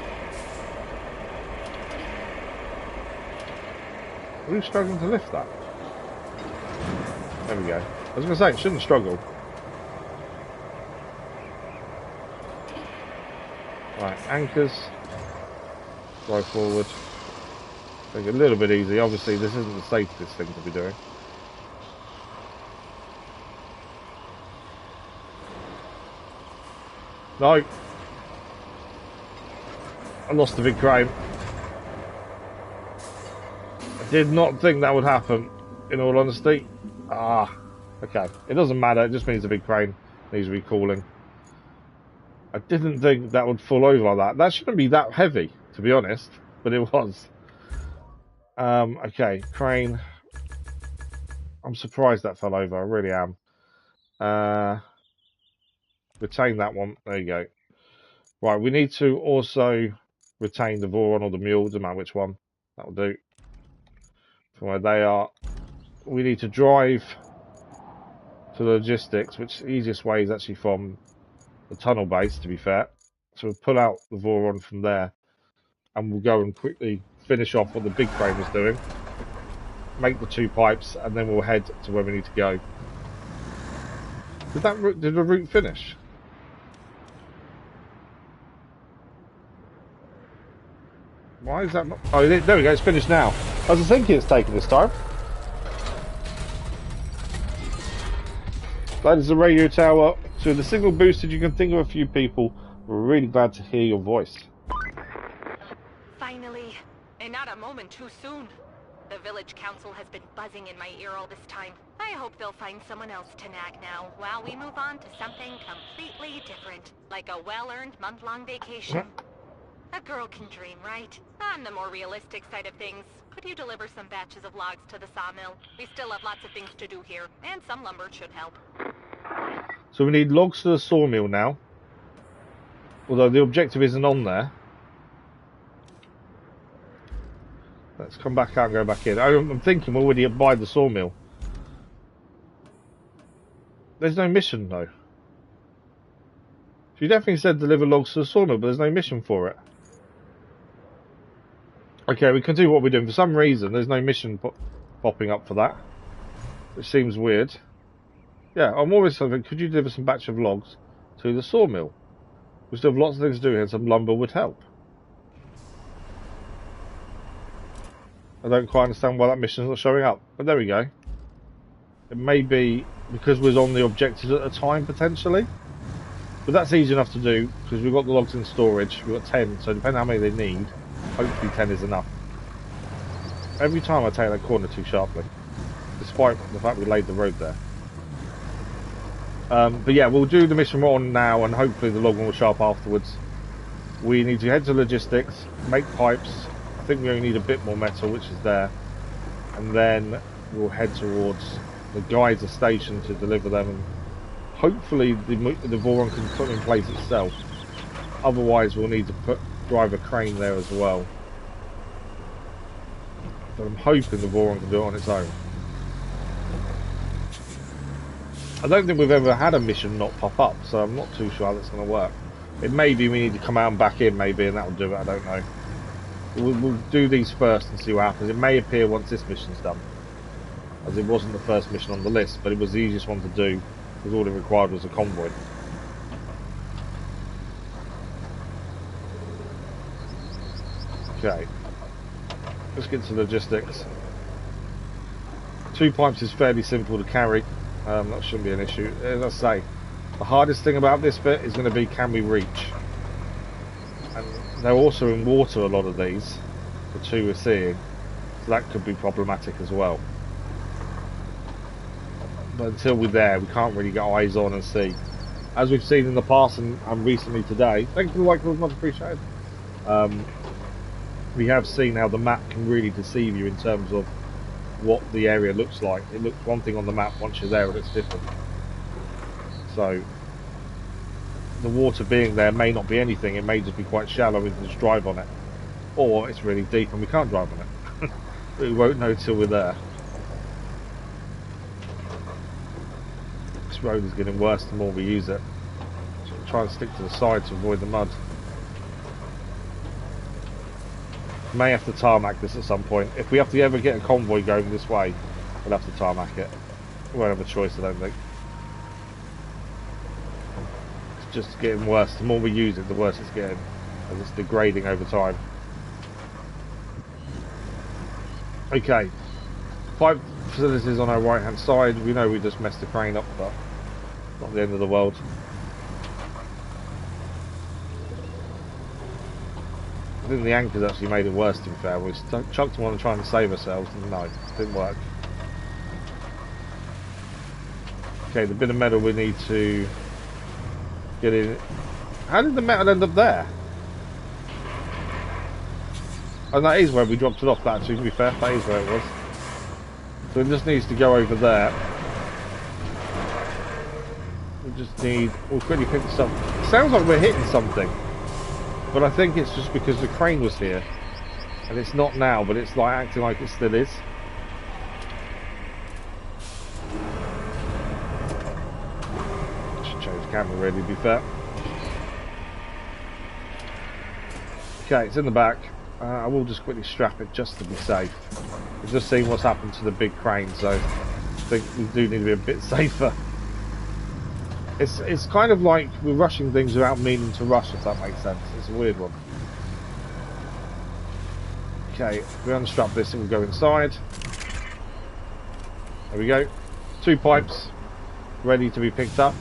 Are you struggling to lift that? There we go. I was going to say, it shouldn't struggle. Right, anchors. Drive forward. Make it a little bit easy. Obviously, this isn't the safest thing to be doing. No. I lost the big crane. I did not think that would happen, in all honesty. Okay. It doesn't matter, it just means the big crane needs recalling. I didn't think that would fall over like that. That shouldn't be that heavy, to be honest, but it was. Okay, crane. I'm surprised that fell over, I really am. Retain that one, there you go. Right, we need to also retain the Voron or the mule, doesn't matter which one. That'll do. From where they are. We need to drive to the logistics, which the easiest way is actually from the tunnel base, to be fair. So we'll pull out the Voron from there and we'll go and quickly finish off what the big crane was doing. Make the 2 pipes and then we'll head to where we need to go. Did the route finish? Why is that not... Oh, there we go, it's finished now. I was thinking it's taken this time. That is the radio tower. So with the signal boosted, you can think of a few people. We're really glad to hear your voice. Finally, and not a moment too soon. The village council has been buzzing in my ear all this time. I hope they'll find someone else to nag now, while we move on to something completely different, like a well-earned month-long vacation. A girl can dream, right? On the more realistic side of things, could you deliver some batches of logs to the sawmill? We still have lots of things to do here, and some lumber should help. So we need logs to the sawmill now. Although the objective isn't on there. Let's come back out and go back in. I'm thinking we're already by the sawmill. There's no mission though. She definitely said deliver logs to the sawmill, but there's no mission for it. Okay, we can do what we're doing. For some reason, there's no mission popping up for that. Which seems weird. Yeah, I'm always thinking, could you deliver some batch of logs to the sawmill? We still have lots of things to do here, and some lumber would help. I don't quite understand why that mission's not showing up, but there we go. It may be because we're on the objectives at the time, potentially. But that's easy enough to do, because we've got the logs in storage. We've got 10, so depending on how many they need, hopefully 10 is enough. Every time I take that corner too sharply, despite the fact we laid the road there. But yeah, we'll do the mission we're on now, and hopefully the log one will show up afterwards. We need to head to logistics, make pipes. I think we only need a bit more metal, which is there. And then we'll head towards the geyser station to deliver them. And hopefully the Voron can put in place itself. Otherwise we'll need to drive a crane there as well. But I'm hoping the Voron can do it on its own. I don't think we've ever had a mission not pop up, so I'm not too sure how that's going to work. It may be we need to come out and back in, maybe, and that will do it. I don't know. We'll do these first and see what happens. It may appear once this mission's done, as it wasn't the first mission on the list, but it was the easiest one to do because all it required was a convoy. Okay, let's get to logistics. 2 pipes is fairly simple to carry. That shouldn't be an issue. As I say, the hardest thing about this bit is going to be, can we reach? And they're also in water, a lot of these, the 2 we're seeing, so that could be problematic as well. But until we're there, we can't really get eyes on and see. As we've seen in the past and recently today, thank you for the like, it was much appreciated. We have seen how the map can really deceive you in terms of what the area looks like. It looks one thing on the map, once you're there, and it's different. So the water being there may not be anything. It may just be quite shallow and we can just drive on it, or it's really deep and we can't drive on it. We won't know till we're there. This road is getting worse the more we use it. So try and stick to the side to avoid the mud. May have to tarmac this at some point. If we have to ever get a convoy going this way, we'll have to tarmac it. We won't have a choice, I don't think. It's just getting worse. The more we use it, the worse it's getting, as it's degrading over time. Okay, 5 facilities on our right hand side. We know we just messed the crane up, but not the end of the world. I think the anchors actually made it worse, to be fair. We chucked them on and trying to save ourselves, and no, it didn't work. Okay, the bit of metal we need to get in. How did the metal end up there? Oh, that is where we dropped it off, that actually, to be fair. That is where it was. So it just needs to go over there. We just need... We'll quickly pick this up. It sounds like we're hitting something. But I think it's just because the crane was here. And it's not now, but it's like acting like it still is. Should change camera really, to be fair. Okay, it's in the back. I will just quickly strap it just to be safe. We've just seen what's happened to the big crane, so I think we do need to be a bit safer. It's kind of like we're rushing things without meaning to rush, if that makes sense. It's a weird one. Okay, if we unstrap this, it will go inside. There we go. 2 pipes ready to be picked up.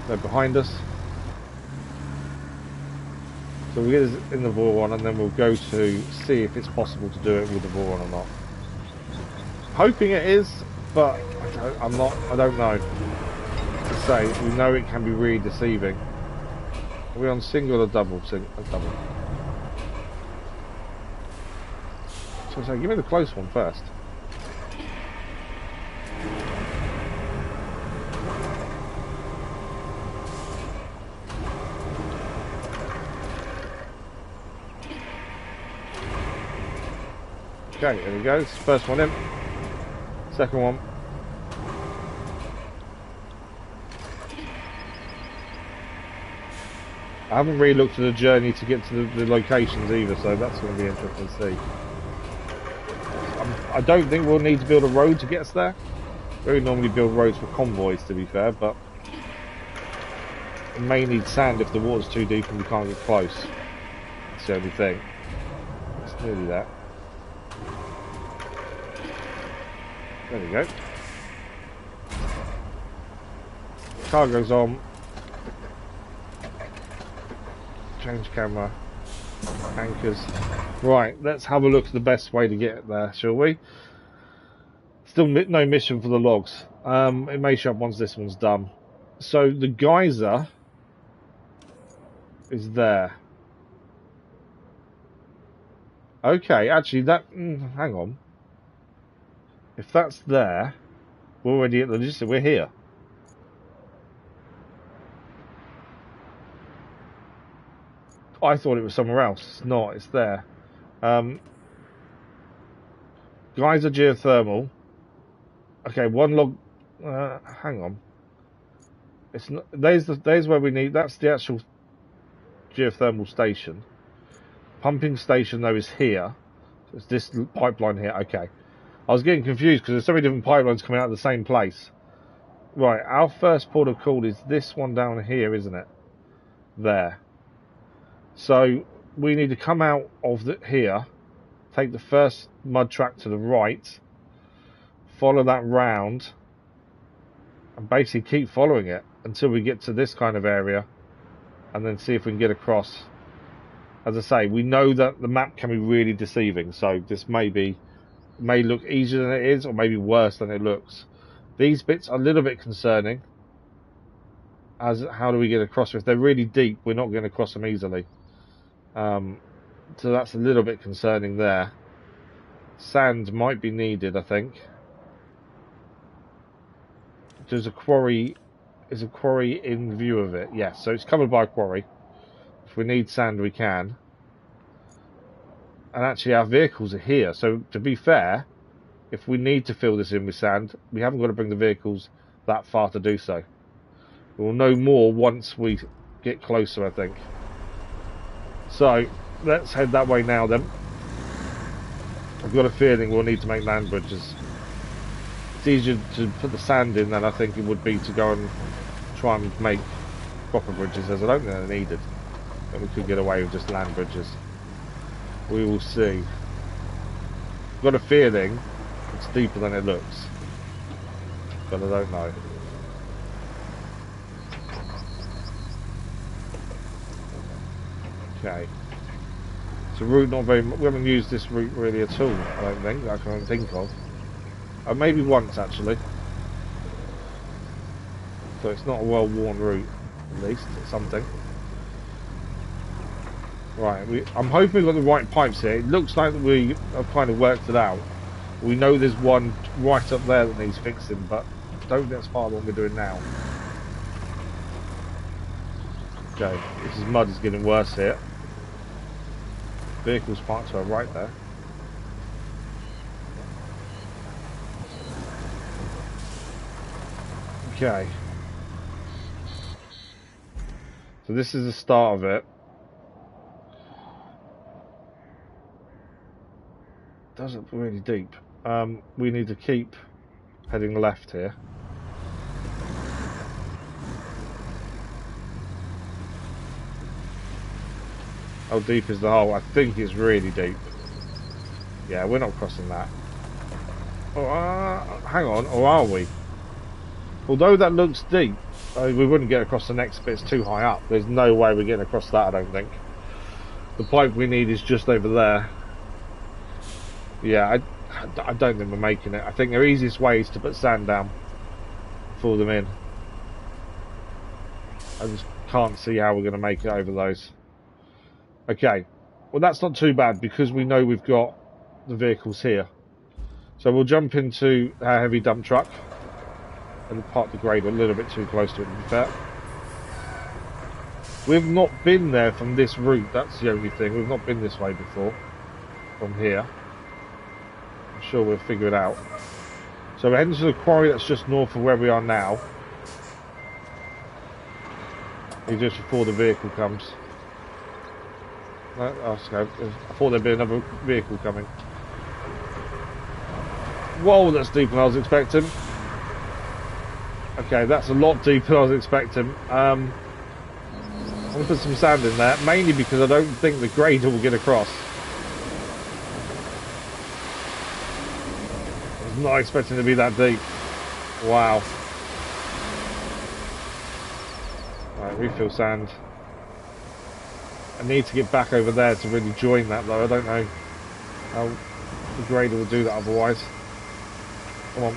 They're behind us. So we'll get this in the Voron, and then we'll go to see if it's possible to do it with the Voron or not. Hoping it is, but I don't know. To say, we know it can be really deceiving. Are we on single or double? Double. So I say, give me the close one first. Okay, there we go. First one in. Second one. I haven't really looked at the journey to get to the locations either, so that's going to be interesting to see. I don't think we'll need to build a road to get us there. We normally build roads for convoys, to be fair, but we may need sand if the water's too deep and we can't get close. That's the only thing. It's nearly that. There we go. Cargo's on. Change camera. Anchors. Right, let's have a look at the best way to get there, shall we? Still no mission for the logs. It may show up once this one's done. So the geyser is there. Okay, actually that... hang on. If that's there, we're already at the logistics. We're here. I thought it was somewhere else. It's not. It's there. Geyser geothermal. Okay, one log... hang on. It's not. There's where we need. That's the actual geothermal station. Pumping station though is here. It's this pipeline here. Okay. I was getting confused because there's so many different pipelines coming out of the same place. Right. Our first port of call is this one down here, isn't it? There. So we need to come out of here, take the first mud track to the right, follow that round, and basically keep following it until we get to this kind of area, and then see if we can get across. As I say, we know that the map can be really deceiving, so this may look easier than it is, or maybe worse than it looks. These bits are a little bit concerning. As how do we get across? If they're really deep, we're not going to cross them easily. So that's a little bit concerning there. Sand might be needed, I think. There's a quarry. Is a quarry in view of it? Yes, so it's covered by a quarry. If we need sand, we can. And actually, our vehicles are here. So to be fair, if we need to fill this in with sand, we haven't got to bring the vehicles that far to do so. We'll know more once we get closer, I think. So let's head that way now then. I've got a feeling we'll need to make land bridges. It's easier to put the sand in than I think it would be to go and try and make proper bridges, as I don't think they're needed. And we could get away with just land bridges. We will see. I've got a feeling it's deeper than it looks, but I don't know. Okay. It's a route not very. We haven't used this route really at all. I don't think. I can't think of. Maybe once actually. So it's not a well-worn route, at least. It's something. Right. I'm hoping we've got the right pipes here. It looks like we have kind of worked it out. We know there's one right up there that needs fixing, but I don't think that's part of what we're doing now. Okay. This mud is getting worse here. Vehicles parked to our right there. Okay. So this is the start of it. Doesn't look really deep. We need to keep heading left here. How deep is the hole? I think it's really deep. Yeah, we're not crossing that. Oh, hang on, or are we? Although that looks deep, we wouldn't get across the next bit. It's too high up. There's no way we're getting across that, I don't think. The pipe we need is just over there. Yeah, I don't think we're making it. I think the easiest way is to put sand down. Fill them in. I just can't see how we're going to make it over those. Okay, well that's not too bad because we know we've got the vehicles here. So we'll jump into our heavy dump truck and park the grader a little bit too close to it, to be fair. We've not been there from this route, that's the only thing. We've not been this way before, from here. I'm sure we'll figure it out. So we're heading to the quarry that's just north of where we are now. Just before the vehicle comes. No, oh, I thought there'd be another vehicle coming. Whoa, that's deeper than I was expecting. Okay, that's a lot deeper than I was expecting. I'm going to put some sand in there, mainly because I don't think the grader will get across. I was not expecting it to be that deep. Wow. Right, refill sand. I need to get back over there to really join that though. I don't know how the grader will do that otherwise. Come on.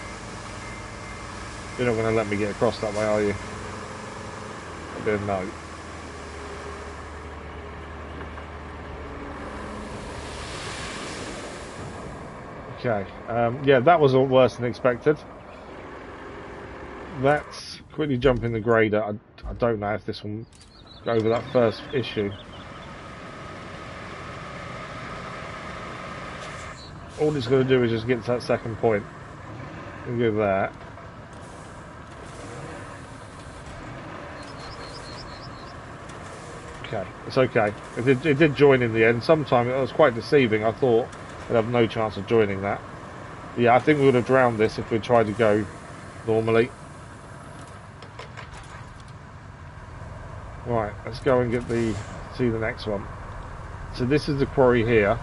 You're not going to let me get across that way, are you? I'll be a no. Okay. Yeah, that was worse than expected. Let's quickly jump in the grader. I don't know if this will go over that first issue. All it's going to do is just get to that second point. We'll go there. Okay, it's okay. It did join in the end. Sometimes it was quite deceiving. I thought I'd have no chance of joining that. Yeah, I think we would have drowned this if we tried to go normally. Right, let's go and see the next one. So this is the quarry here.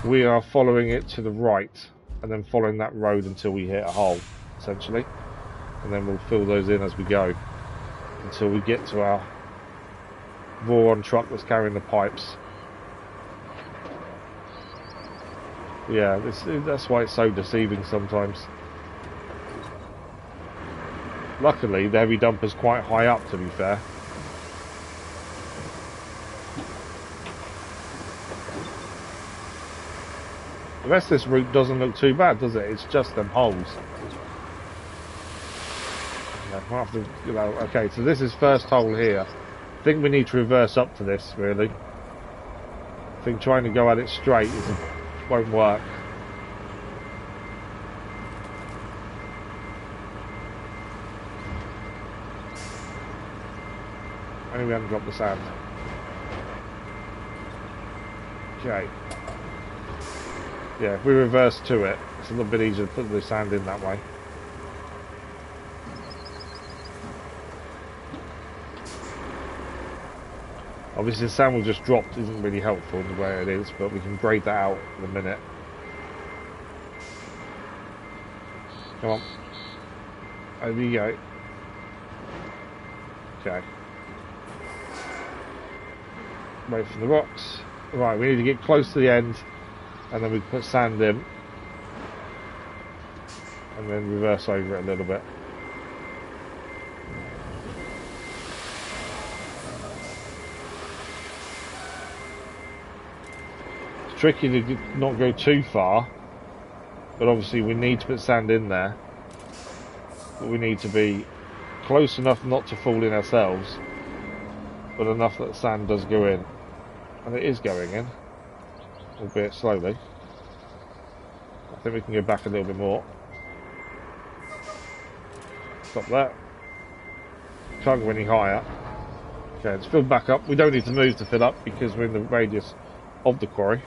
We are following it to the right, and then following that road until we hit a hole, essentially. And then we'll fill those in as we go, until we get to our Voron truck that's carrying the pipes. Yeah, that's why it's so deceiving sometimes. Luckily, the heavy dumper's quite high up, to be fair. The rest of this route doesn't look too bad, does it? It's just them holes. Yeah, have to, okay, so this is first hole here. I think we need to reverse up to this, really. I think trying to go at it straight won't work. Only we haven't dropped the sand. Okay. Yeah, if we reverse to it, it's a little bit easier to put the sand in that way. Obviously the sand we just dropped isn't really helpful in the way it is, but we can grade that out in a minute. Come on. Over you go. Okay. Wait for the rocks. Right, we need to get close to the end, and then we put sand in. And then reverse over it a little bit. It's tricky to not go too far, but obviously we need to put sand in there. But we need to be close enough not to fall in ourselves, but enough that sand does go in. And it is going in, albeit slowly. I think we can go back a little bit more. Stop that. Can't go any higher. Okay, it's filled back up. We don't need to move to fill up because we're in the radius of the quarry.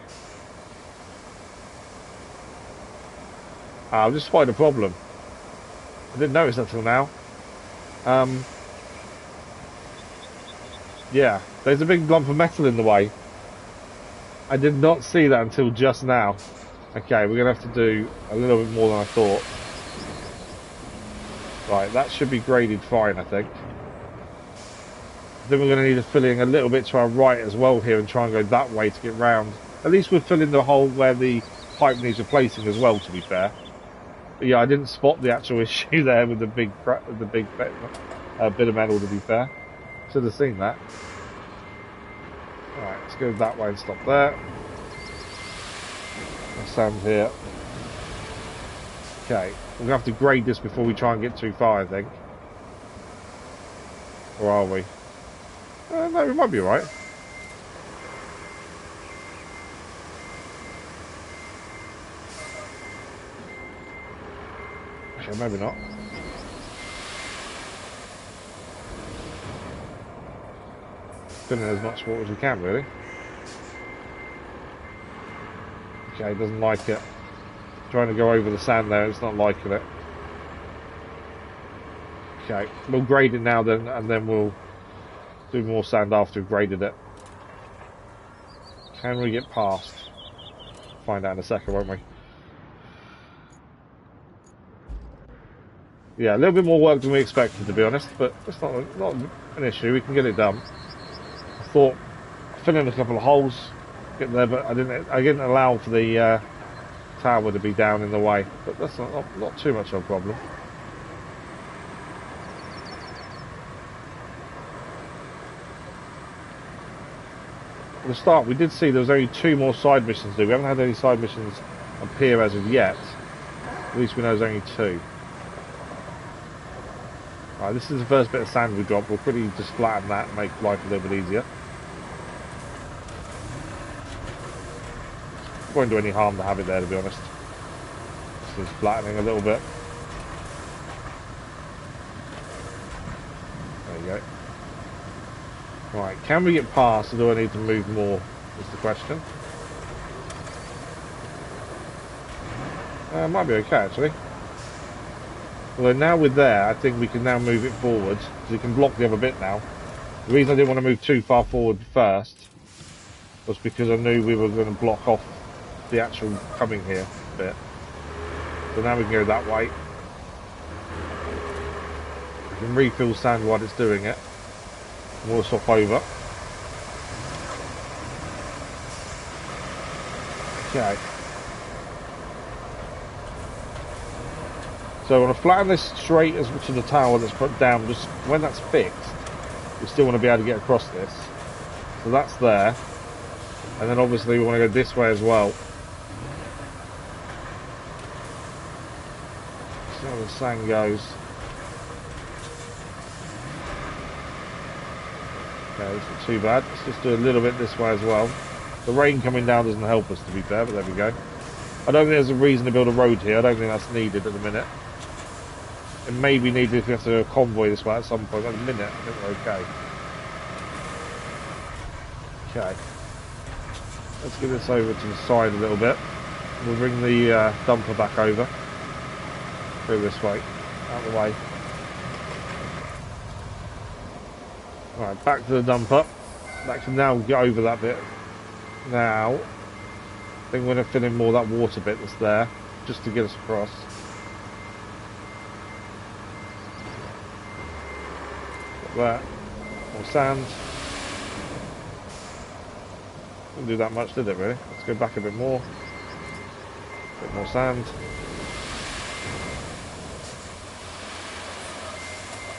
I've just spotted a problem. I didn't notice that till now. Yeah, there's a big lump of metal in the way. I did not see that until just now. Okay, we're going to have to do a little bit more than I thought. Right, that should be graded fine, I think. Then we're going to need to fill in a little bit to our right as well here and try and go that way to get round. At least we're filling the hole where the pipe needs replacing as well, to be fair. But yeah, I didn't spot the actual issue there with the big bit of metal, to be fair. Should have seen that. Alright, let's go that way and stop there. Sand here. Okay, we're going to have to grade this before we try and get too far, I think. Or are we? No, we might be alright. Okay, maybe not. Filling as much water as we can, really. Okay, doesn't like it. Trying to go over the sand there, it's not liking it. Okay, we'll grade it now then, and then we'll do more sand after we've graded it. Can we get past? Find out in a second, won't we? Yeah, a little bit more work than we expected, to be honest, but it's not an issue. We can get it done. I thought fill in a couple of holes, get there, but I didn't allow for the tower to be down in the way. But that's not too much of a problem. At the start, we did see there was only 2 more side missions to do. We haven't had any side missions appear as of yet. At least we know there's only 2. Right, this is the first bit of sand we dropped. We'll quickly just flatten that and make life a little bit easier. Won't do any harm to have it there, to be honest. Just flattening a little bit. There you go. Right, can we get past, or do I need to move more, is the question. Might be okay, actually. Although now we're there, I think we can now move it forward, because it can block the other bit now. The reason I didn't want to move too far forward first was because I knew we were going to block off the actual coming here bit. So now we can go that way. We can refill sand while it's doing it. And we'll swap over. Okay. So I want to flatten this straight as to the tower that's put down. Just when that's fixed, we still want to be able to get across this. So that's there. And then obviously we want to go this way as well. See how the sand goes. Okay, it's not too bad. Let's just do a little bit this way as well. The rain coming down doesn't help us, to be fair, but there we go. I don't think there's a reason to build a road here. I don't think that's needed at the minute. It may be needed if we have to convoy this way at some point. At the minute, I think we're okay. Okay. Let's get this over to the side a little bit. We'll bring the dumper back over. Go this way. Out of the way. Alright, back to the dumper. That can now get over that bit. Now, I think we're going to fill in more of that water bit that's there, just to get us across. Got that. More sand. Didn't do that much, did it really? Let's go back a bit more. A bit more sand.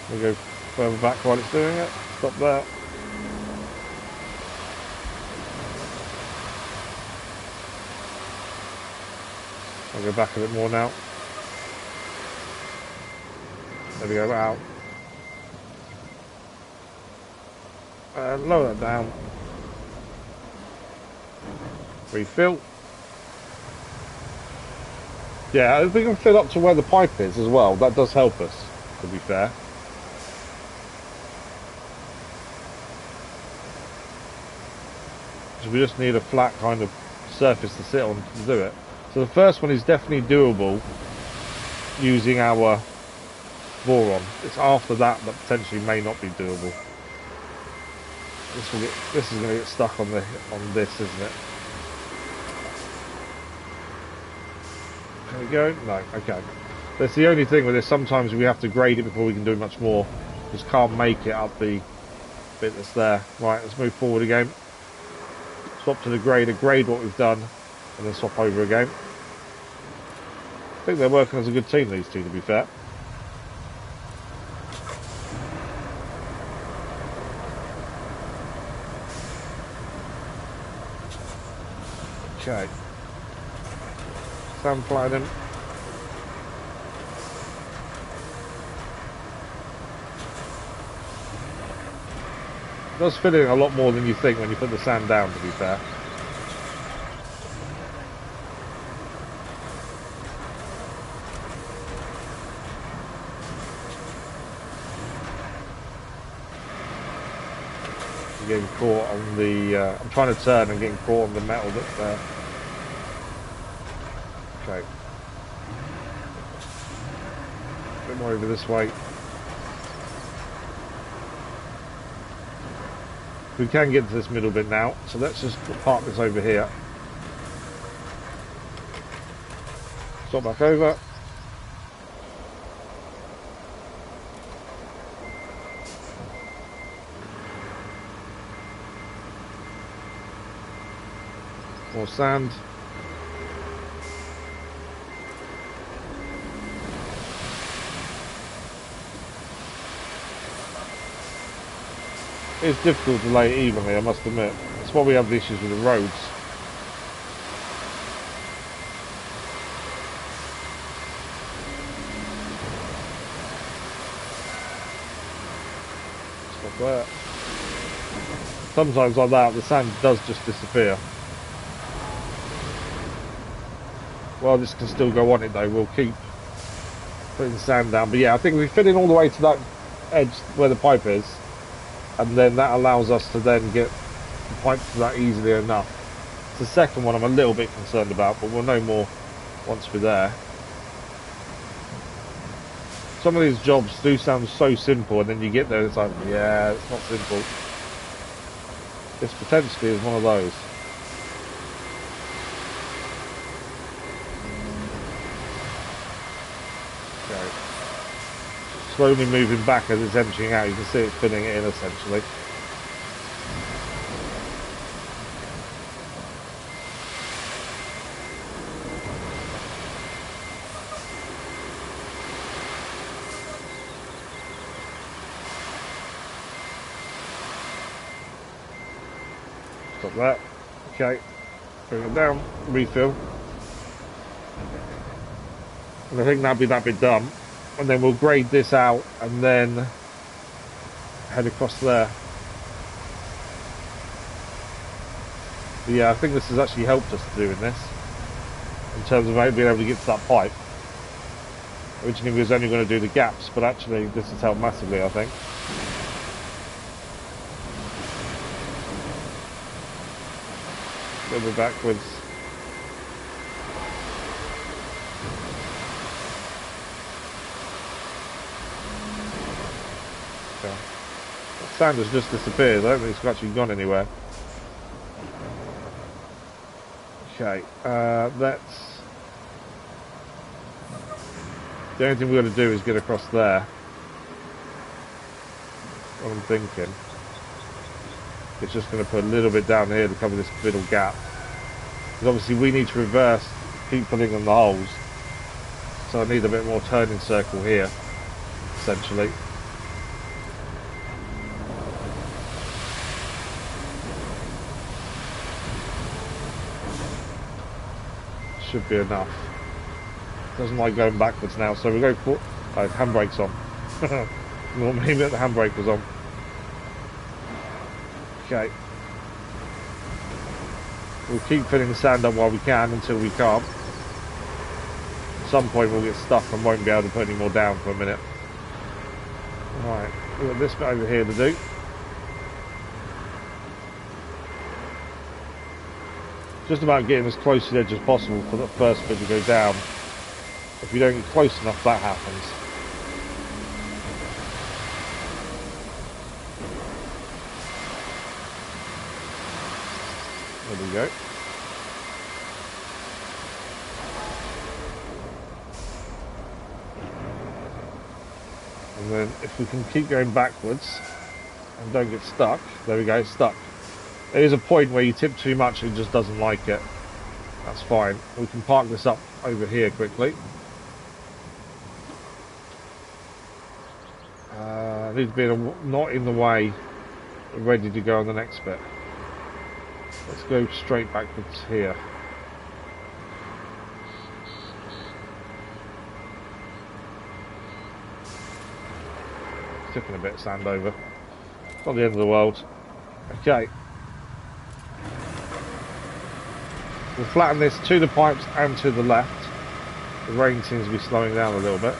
We'll go further back while it's doing it. Stop there. I'll go back a bit more now. There we go, out. Lower that down. Refill. Yeah, if we can fill up to where the pipe is as well, that does help us, to be fair. So we just need a flat kind of surface to sit on to do it. So the first one is definitely doable using our boron. It's after that that potentially may not be doable. This is going to get stuck on this, isn't it? There we go. No, okay. That's the only thing with this. Sometimes we have to grade it before we can do much more. Just can't make it up the bit that's there. Right, let's move forward again. Swap to the grader, grade what we've done, and then swap over again. I think they're working as a good team, these two, to be fair. Okay. Sand flying him. It does fit in a lot more than you think when you put the sand down, to be fair. Getting caught on the I'm trying to turn and getting caught on the metal that's there. Okay. A bit more over this way. We can get to this middle bit now, so let's just park this over here. Stop back over. More sand. It's difficult to lay it evenly, I must admit. That's why we have the issues with the roads. Stop there. Sometimes like that, the sand does just disappear. Well, this can still go on it though. We'll keep putting sand down. But yeah, I think we fit in all the way to that edge where the pipe is. and then that allows us to then get the pipe to that easily enough. It's the second one I'm a little bit concerned about, but we'll know more once we're there. Some of these jobs do sound so simple, and then you get there and it's like, yeah, it's not simple. This potentially is one of those. Okay. Slowly moving back as it's emptying out. You can see it's filling it in essentially. Stop that. Okay. Bring it down. Refill. And I think that'll be that bit done. And then we'll grade this out and then head across there. But yeah, I think this has actually helped us doing this in terms of being able to get to that pipe. Originally we was only going to do the gaps, but actually this has helped massively, I think. A little bit backwards. Okay. That sand has just disappeared. I don't think it's actually gone anywhere. Okay, that's... The only thing we're going to do is get across there. What I'm thinking. It's just going to put a little bit down here to cover this middle gap. Because obviously we need to reverse, keep putting on the holes. So I need a bit more turning circle here, essentially. Should be enough. Doesn't like going backwards now, so we go for... Oh, handbrake's on. Normally the handbrake was on. Okay. We'll keep filling the sand up while we can until we can't. At some point we'll get stuck and won't be able to put any more down for a minute. Right, we've got this bit over here to do. Just about getting as close to the edge as possible for the first bit to go down. If you don't get close enough, that happens. There we go. And then if we can keep going backwards and don't get stuck, there we go, it's stuck. There is a point where you tip too much and it just doesn't like it. That's fine. We can park this up over here quickly. I need to be not in the way, ready to go on the next bit. Let's go straight backwards here. Tipping a bit of sand over. Not the end of the world. Okay. We'll flatten this to the pipes and to the left. The rain seems to be slowing down a little bit.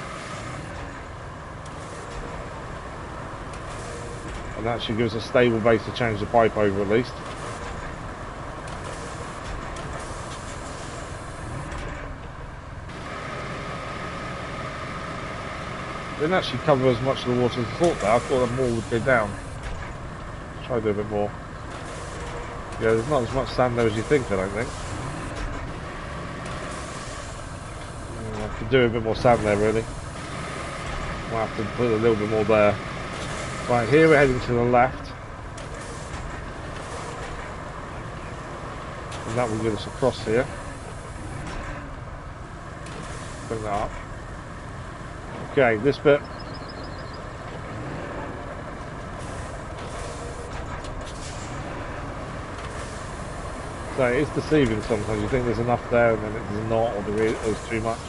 And that should give us a stable base to change the pipe over at least. Didn't actually cover as much of the water as I thought there. I thought that more would go down. Try to do a bit more. Yeah, there's not as much sand there as you think, I don't think. I could do a bit more sand there, really. Might have to put a little bit more there. Right, here we're heading to the left. And that will get us across here. Bring that up. Okay, this bit. So it's deceiving sometimes. You think there's enough there and then it's not, or there's too much.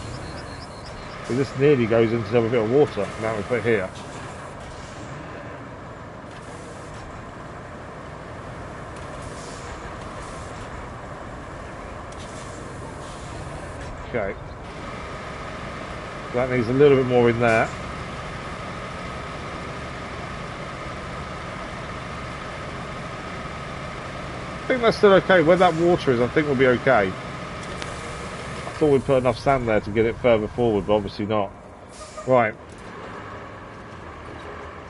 So this nearly goes into a bit of water. Now we put here. Okay. That needs a little bit more in there. think that's still okay. Where that water is, I think we'll be okay. I thought we'd put enough sand there to get it further forward, but obviously not. Right.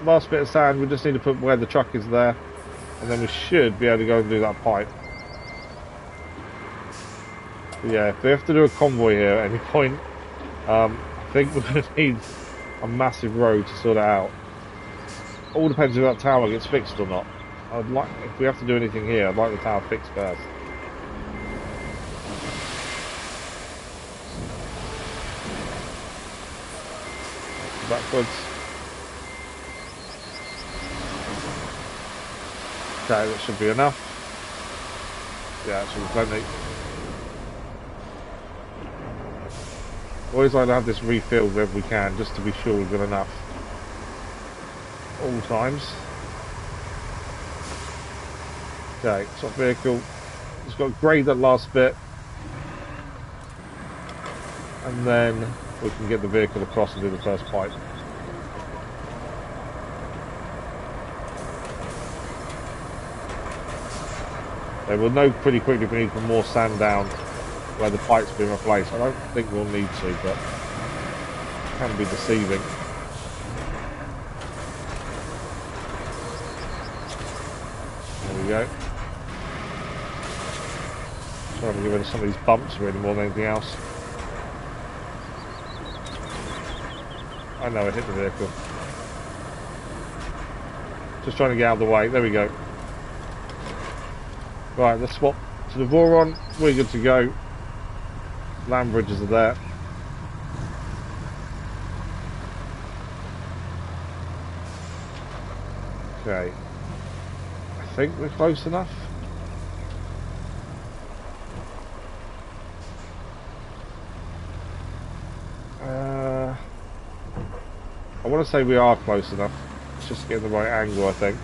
Last bit of sand, we just need to put where the truck is there, and then we should be able to go and do that pipe. But yeah, if we have to do a convoy here at any point, I think we're going to need a massive road to sort it out. All depends if that tower gets fixed or not. I'd like, if we have to do anything here, I'd like the tower fixed first. Backwards. Okay, that should be enough. Yeah, it should be plenty. Always like to have this refilled wherever we can, just to be sure we've got enough. All times. Okay, top vehicle. Just got to grade that last bit. And then we can get the vehicle across and do the first pipe. Okay, we'll know pretty quickly if we need some more sand down where the pipe's been replaced. I don't think we'll need to, but it can be deceiving. There we go. Trying to get rid of some of these bumps really more than anything else. I know I hit the vehicle. Just trying to get out of the way. There we go. Right, let's swap to the Voron. We're good to go. Land bridges are there. Okay. I think we're close enough. I want to say we are close enough. It's just getting the right angle, I think.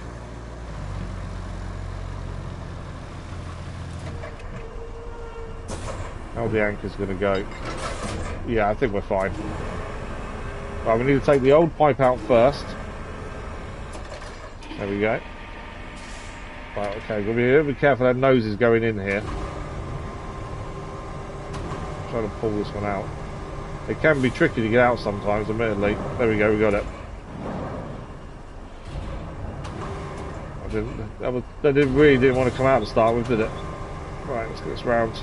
How the anchor's going to go. Yeah, I think we're fine. Right, we need to take the old pipe out first. There we go. Right, okay, we'll be a little bit careful, that nose is going in here. Try to pull this one out. It can be tricky to get out sometimes, admittedly. There we go, we got it. That really didn't want to come out to start with, did it? Right, let's get this round.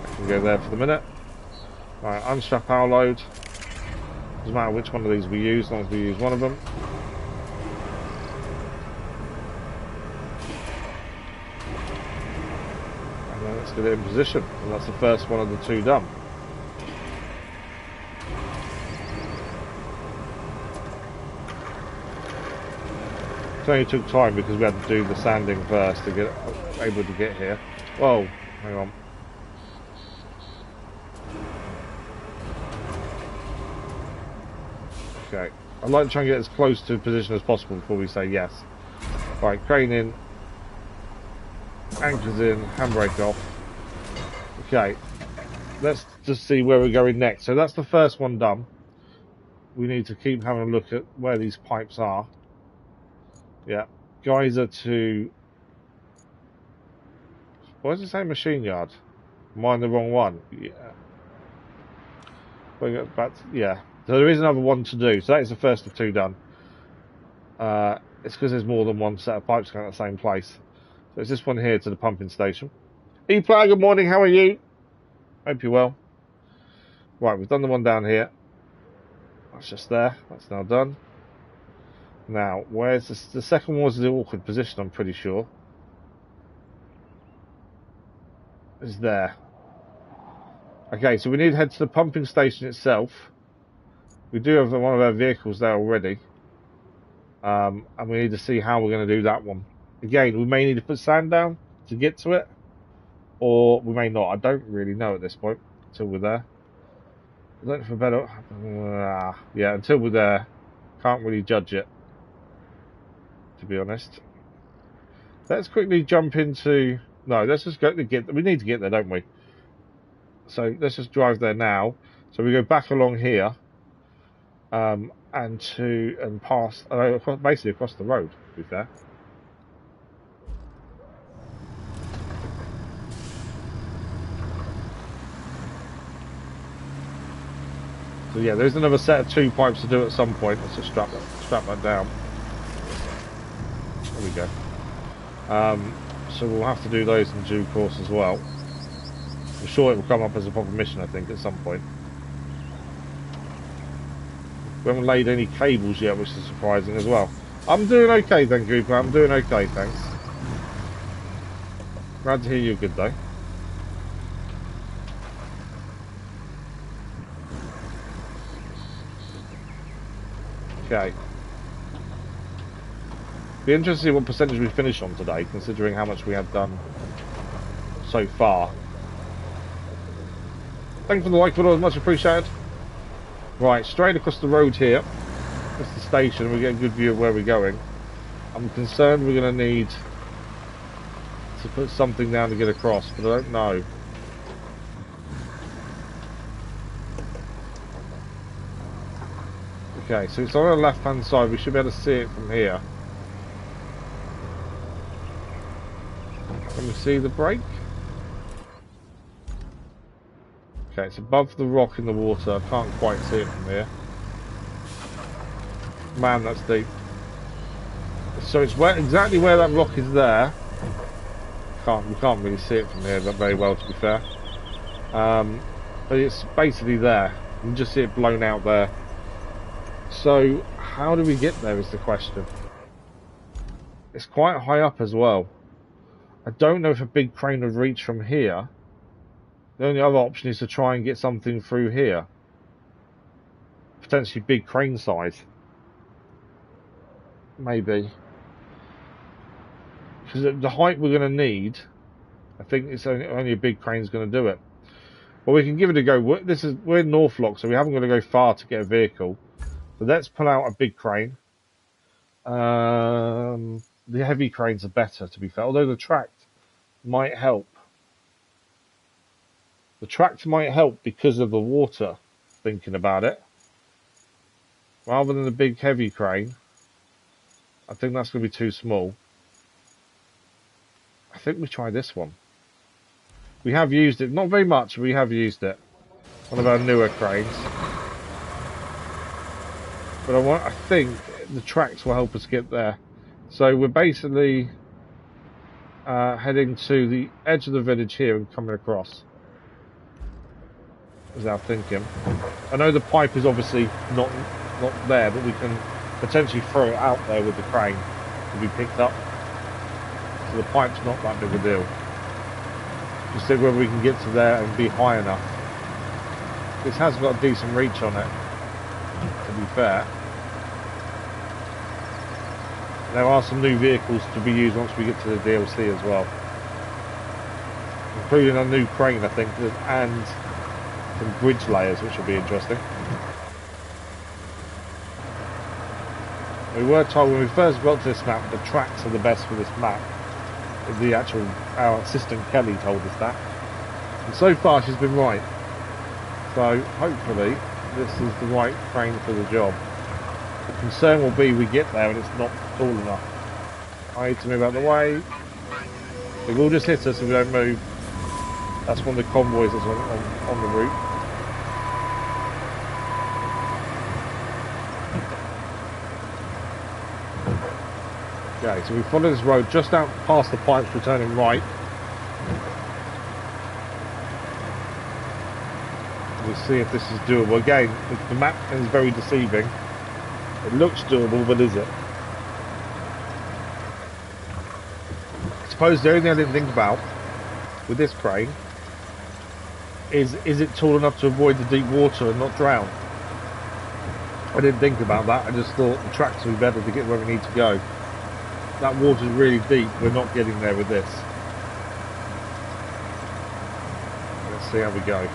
I can go there for the minute. Right, unstrap power load. Doesn't matter which one of these we use, as long as we use one of them. And then let's get it in position. And that's the first one of the two done. It only took time because we had to do the sanding first to get able to get here. Whoa, hang on. Okay, I'd like to try and get as close to position as possible before we say yes. Right, crane in, anchors in, handbrake off. Okay, let's just see where we're going next. So that's the first one done. We need to keep having a look at where these pipes are. Yeah, geyser to... Why does it say machine yard? Am I in the wrong one? Yeah. Yeah. So there is another one to do. So that is the first of two done. It's because there's more than one set of pipes going at the same place. So it's this one here to the pumping station. E-Player, good morning. How are you? Hope you're well. Right, we've done the one down here. That's just there. That's now done. Now, where's this? The second one was the awkward position, I'm pretty sure. It's there. Okay, so we need to head to the pumping station itself. We do have one of our vehicles there already. And we need to see how we're going to do that one. Again, we may need to put sand down to get to it. Or we may not. I don't really know at this point. Until we're there. I don't know if we're better. Yeah, until we're there. Can't really judge it. To be honest. Let's quickly jump into... No, let's just go to get... We need to get there, don't we? So let's just drive there now. So we go back along here. And pass... basically across the road, to be fair. So yeah, there's another set of 2 pipes to do at some point. Let's just strap that down. There we go. So we'll have to do those in due course as well. I'm sure it will come up as a proper mission, I think, at some point. We haven't laid any cables yet, which is surprising as well. I'm doing okay, thank you. I'm doing okay, thanks. Glad to hear you're good, though. Okay. Be interested to see what percentage we finish on today, considering how much we have done so far. Thanks for the like, but much appreciated. Right, straight across the road here. That's the station. We get a good view of where we're going. I'm concerned we're going to need to put something down to get across, but I don't know. Okay, so it's on the left-hand side. We should be able to see it from here. Can we see the break? Okay, it's above the rock in the water. I can't quite see it from here. Man, that's deep. So it's exactly where that rock is there. We can't really see it from here very well, to be fair. But it's basically there. You can just see it blown out there. So how do we get there is the question. It's quite high up as well. I don't know if a big crane would reach from here. The only other option is to try and get something through here. Potentially big crane size. Maybe. Because the height we're going to need, I think it's only a big crane's going to do it. Well, we can give it a go. We're in Northlock, so we haven't got to go far to get a vehicle. But let's pull out a big crane. The heavy cranes are better, to be fair. Although the tract might help. The tract might help because of the water, thinking about it. Rather than the big heavy crane, I think that's going to be too small. I think we try this one. We have used it, not very much, but we have used it. One of our newer cranes. But I think the tracks will help us get there. So we're basically heading to the edge of the village here and coming across. Is our thinking. I know the pipe is obviously not there, but we can potentially throw it out there with the crane to be picked up. So the pipe's not that big a deal. Just see whether we can get to there and be high enough. This has got a decent reach on it, to be fair. There are some new vehicles to be used once we get to the DLC as well. Including a new crane, I think, and some bridge layers, which will be interesting. We were told when we first got to this map, the tracks are the best for this map. Our assistant Kelly told us that. And so far she's been right. So hopefully this is the right crane for the job. The concern will be we get there and it's not tall enough. I need to move out of the way. It will just hit us if we don't move. That's one of the convoys that's on the route. Okay, so we follow this road just out past the pipes, returning right. We'll see if this is doable. Again, the map is very deceiving. It looks doable, but is it? I suppose the only thing I didn't think about with this crane is it tall enough to avoid the deep water and not drown? I didn't think about that. I just thought the tracks would be better to get where we need to go. That water's really deep. We're not getting there with this. Let's see how we go.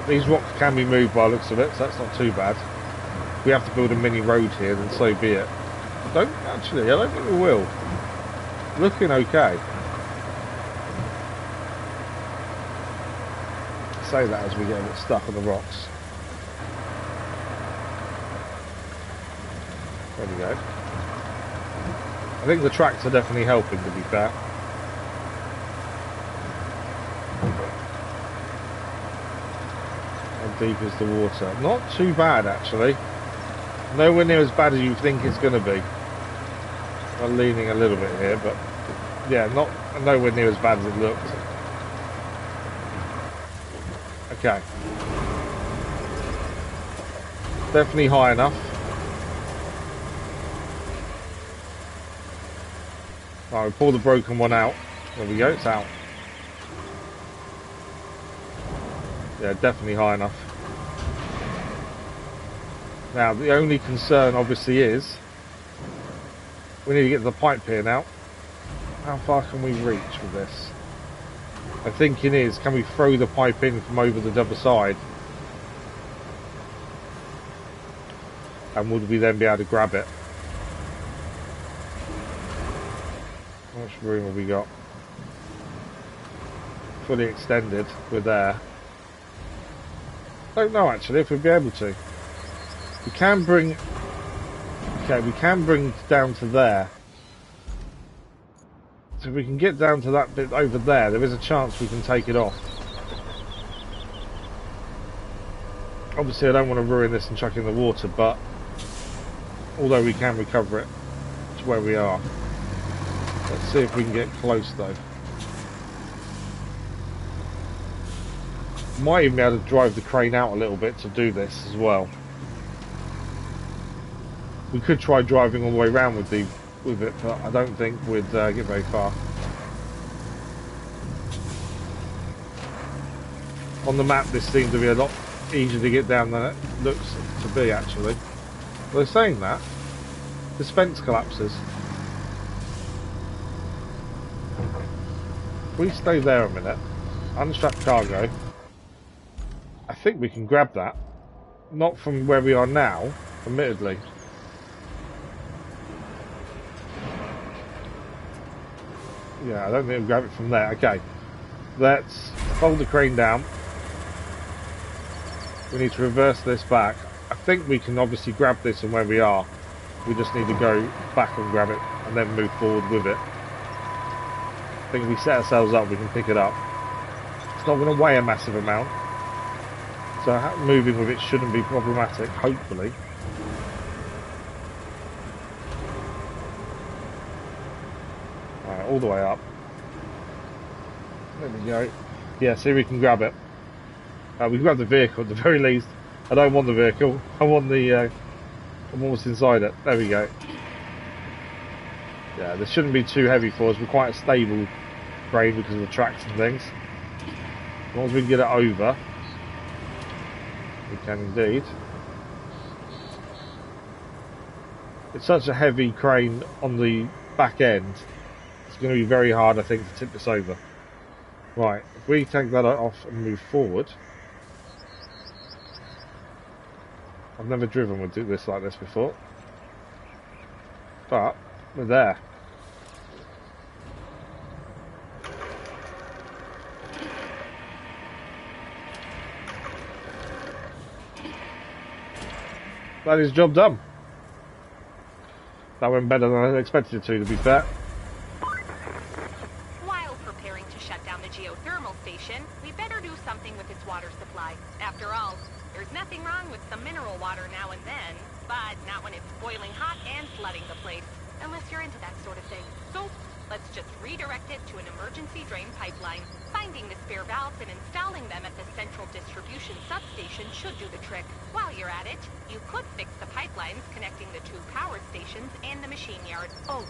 These rocks can be moved by the looks of it, so that's not too bad. If we have to build a mini road here, then so be it. I don't think we will. Looking okay. Say that as we get a bit stuck on the rocks. There we go. I think the tracks are definitely helping, to be fair. I deep is the water? Not too bad, actually. Nowhere near as bad as you think it's going to be. I'm leaning a little bit here, but yeah, nowhere near as bad as it looked. Okay. Definitely high enough. Right, we pull the broken one out. There we go, it's out. Yeah, definitely high enough. Now, the only concern obviously is we need to get to the pipe here now. How far can we reach with this? My thinking is, can we throw the pipe in from over the other side? And would we then be able to grab it? How much room have we got? Fully extended, we're there. Don't know actually if we'd be able to. We can bring... Okay, we can bring down to there. So if we can get down to that bit over there, there is a chance we can take it off. Obviously I don't want to ruin this and chuck it in the water, but although we can recover it to where we are. Let's see if we can get close though. Might even be able to drive the crane out a little bit to do this as well. We could try driving all the way around with it, but I don't think we'd get very far. On the map this seems to be a lot easier to get down than it looks to be actually. Well, they're saying that. This fence collapses. If we stay there a minute, unstrap cargo, I think we can grab that. Not from where we are now, admittedly. Yeah, I don't think we'll grab it from there. Okay, let's fold the crane down. We need to reverse this back. I think we can obviously grab this from where we are. We just need to go back and grab it and then move forward with it. I think if we set ourselves up, we can pick it up. It's not going to weigh a massive amount, so moving with it shouldn't be problematic, hopefully. Alright, all the way up. There we go. Yeah, see, we can grab it. We can grab the vehicle at the very least. I don't want the vehicle. I want the... I want what's inside it. There we go. Yeah, this shouldn't be too heavy for us. We're quite a stable crane because of the tracks and things. As long as we can get it over, we can indeed. It's such a heavy crane on the back end. It's going to be very hard, I think, to tip this over. Right, if we take that off and move forward. I've never driven with this like this before, but we're there. That is job done. That went better than I expected it to be fair. While preparing to shut down the geothermal station, we better do something with its water supply. After all, there's nothing wrong with some mineral water now and then, but not when it's boiling hot and flooding the place. Unless you're into that sort of thing. So, let's just redirect it to an emergency drain pipeline. Finding the spare valves and installing them at the central distribution substation should do the trick. While you're at it, you could fix the pipelines connecting the two power stations and the machine yard. Oh,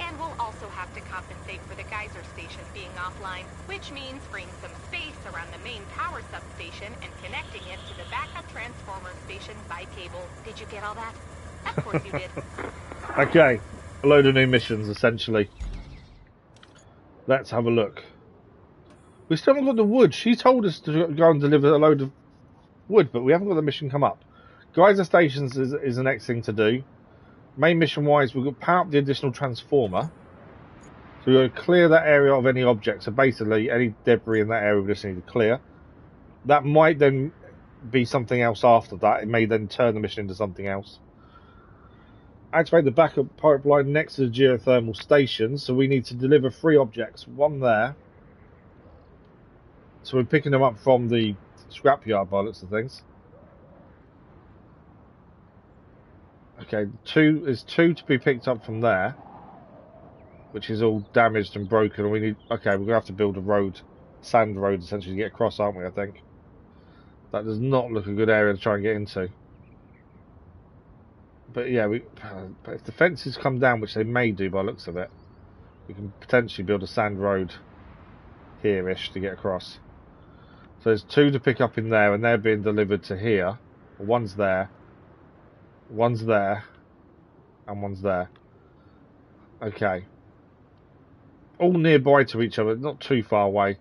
and we'll also have to compensate for the geyser station being offline, which means freeing some space around the main power substation and connecting it to the backup transformer station by cable. Did you get all that? Of course you did. Okay, a load of new missions essentially. Let's have a look. We still haven't got the wood. She told us to go and deliver a load of wood, but we haven't got the mission come up. Geyser stations is the next thing to do. Main mission wise, we've got to power up the additional transformer. So we've got to clear that area of any objects. So basically, any debris in that area we just need to clear. That might then be something else after that. It may then turn the mission into something else. Activate the backup pipeline next to the geothermal station. So we need to deliver 3 objects. One there. So we're picking them up from the scrapyard by the looks of things. Okay, there's two to be picked up from there, which is all damaged and broken. We need. Okay, we're gonna have to build a road, sand road, essentially to get across, aren't we? I think that does not look a good area to try and get into. But yeah, but if the fences come down, which they may do by the looks of it, we can potentially build a sand road here-ish to get across. So there's two to pick up in there, and they're being delivered to here. One's there, and one's there. Okay. All nearby to each other, not too far away.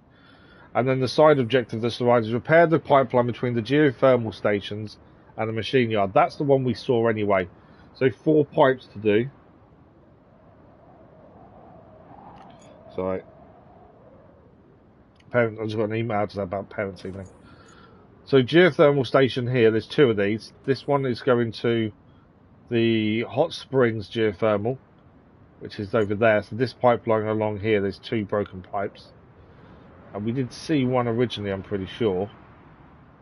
And then the side objective of this ride is repair the pipeline between the geothermal stations and the machine yard. That's the one we saw anyway. So 4 pipes to do. Sorry. I just got an email today about parents' evening. So geothermal station here, there's 2 of these. This one is going to the hot springs geothermal, which is over there. So this pipeline along here, there's 2 broken pipes. And we did see one originally, I'm pretty sure.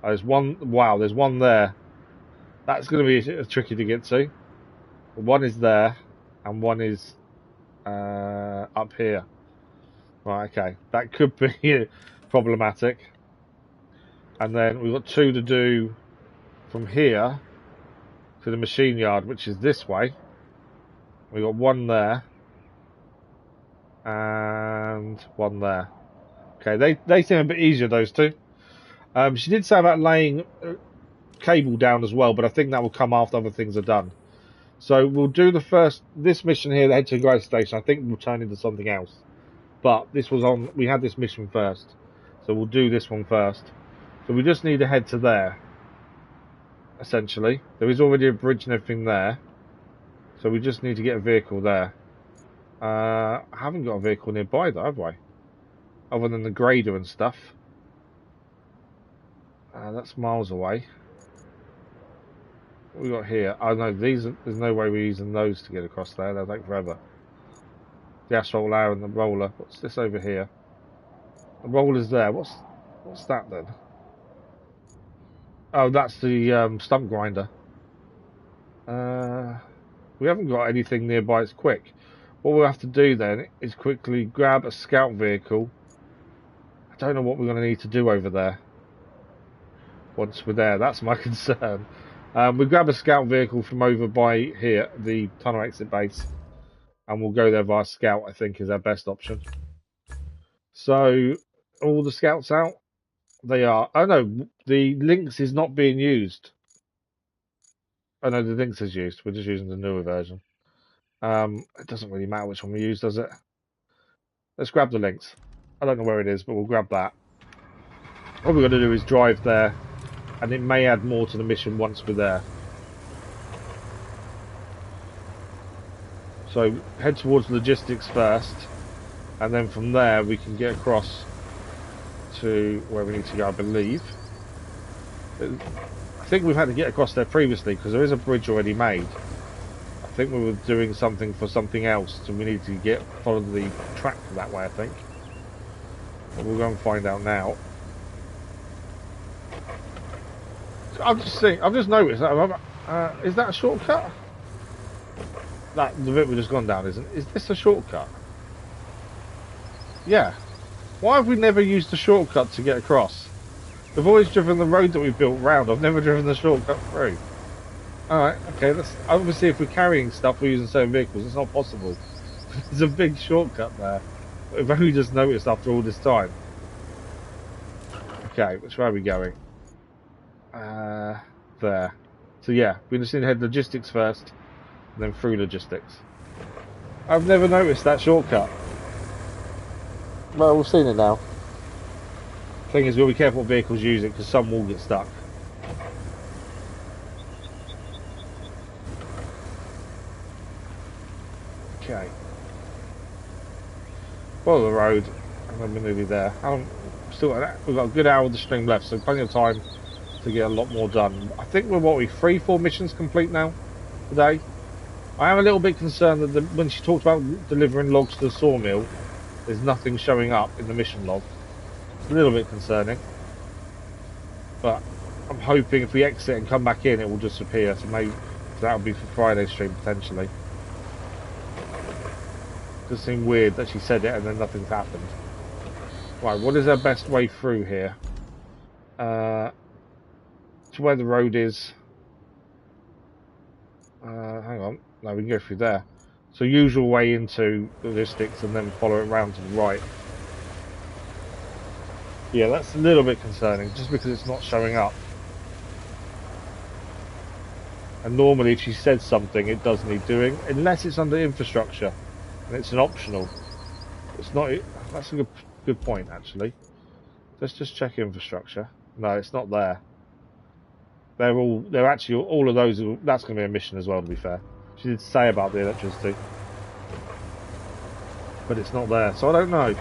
There's one, wow, there's one there. That's going to be tricky to get to. One is there, and one is up here. Right, okay. That could be problematic. And then we've got 2 to do from here to the machine yard, which is this way. We've got 1 there. And 1 there. Okay, they seem a bit easier, those 2. She did say about laying cable down as well, but I think that will come after other things are done. So we'll do this mission here, the head to the guide station. I think we'll turn into something else. But we had this mission first. So we'll do this one first. So we just need to head to there, essentially. There is already a bridge and everything there. So we just need to get a vehicle there. I haven't got a vehicle nearby though, have I? Other than the grader and stuff. That's miles away. What we got here? Oh no, there's no way we're using those to get across there. They'll take forever. The asphalt layer and the roller. What's this over here? The roller's there. What's that then? Oh, that's the stump grinder. We haven't got anything nearby. It's quick. What we'll have to do then is quickly grab a scout vehicle. I don't know what we're going to need to do over there. Once we're there, that's my concern. We grab a scout vehicle from over by here, the tunnel exit base, and we'll go there via scout. I think is our best option. So, all the scouts out. They are. Oh no, the Lynx is not being used. Oh no, the Lynx is used. We're just using the newer version. It doesn't really matter which one we use, does it? Let's grab the Lynx. I don't know where it is, but we'll grab that. What we're going to do is drive there, and it may add more to the mission once we're there. So head towards logistics first, and then from there we can get across to where we need to go, I believe. I think we've had to get across there previously because there is a bridge already made. I think we were doing something for something else, so we need to follow the track that way, I think. But we'll go and find out now. I've just noticed that. Is that a shortcut? The bit we've just gone down isn't. Is this a shortcut? Yeah. Why have we never used the shortcut to get across? We've always driven the road that we built round. I've never driven the shortcut through. Alright, okay. Obviously, if we're carrying stuff, we're using certain vehicles. It's not possible. There's a big shortcut there. We've only just noticed after all this time. Okay, which way are we going? There. So yeah, we just need to head logistics first, and then through logistics. I've never noticed that shortcut. Well, we've seen it now. Thing is, we'll be careful what vehicles use it, because some will get stuck. Okay. Follow the road, and then we're nearly there. We've got a good hour of the stream left, so plenty of time to get a lot more done. I think we're 3-4 missions complete now today. I am a little bit concerned that when she talked about delivering logs to the sawmill, there's nothing showing up in the mission log. It's a little bit concerning. But I'm hoping if we exit and come back in, it will just appear. So maybe that'll be for Friday's stream potentially. It does seem weird that she said it and then nothing's happened. Right, what is our best way through here? To where the road is. Hang on. No, we can go through there. So usual way into logistics and then follow it round to the right. Yeah, that's a little bit concerning, just because it's not showing up. And normally if she says something, it does need doing, unless it's under infrastructure, and it's an optional. It's not. That's a good point, actually. Let's just check infrastructure. No, it's not there. They're actually, all of those, that's going to be a mission as well, to be fair. She did say about the electricity. But it's not there, so I don't know.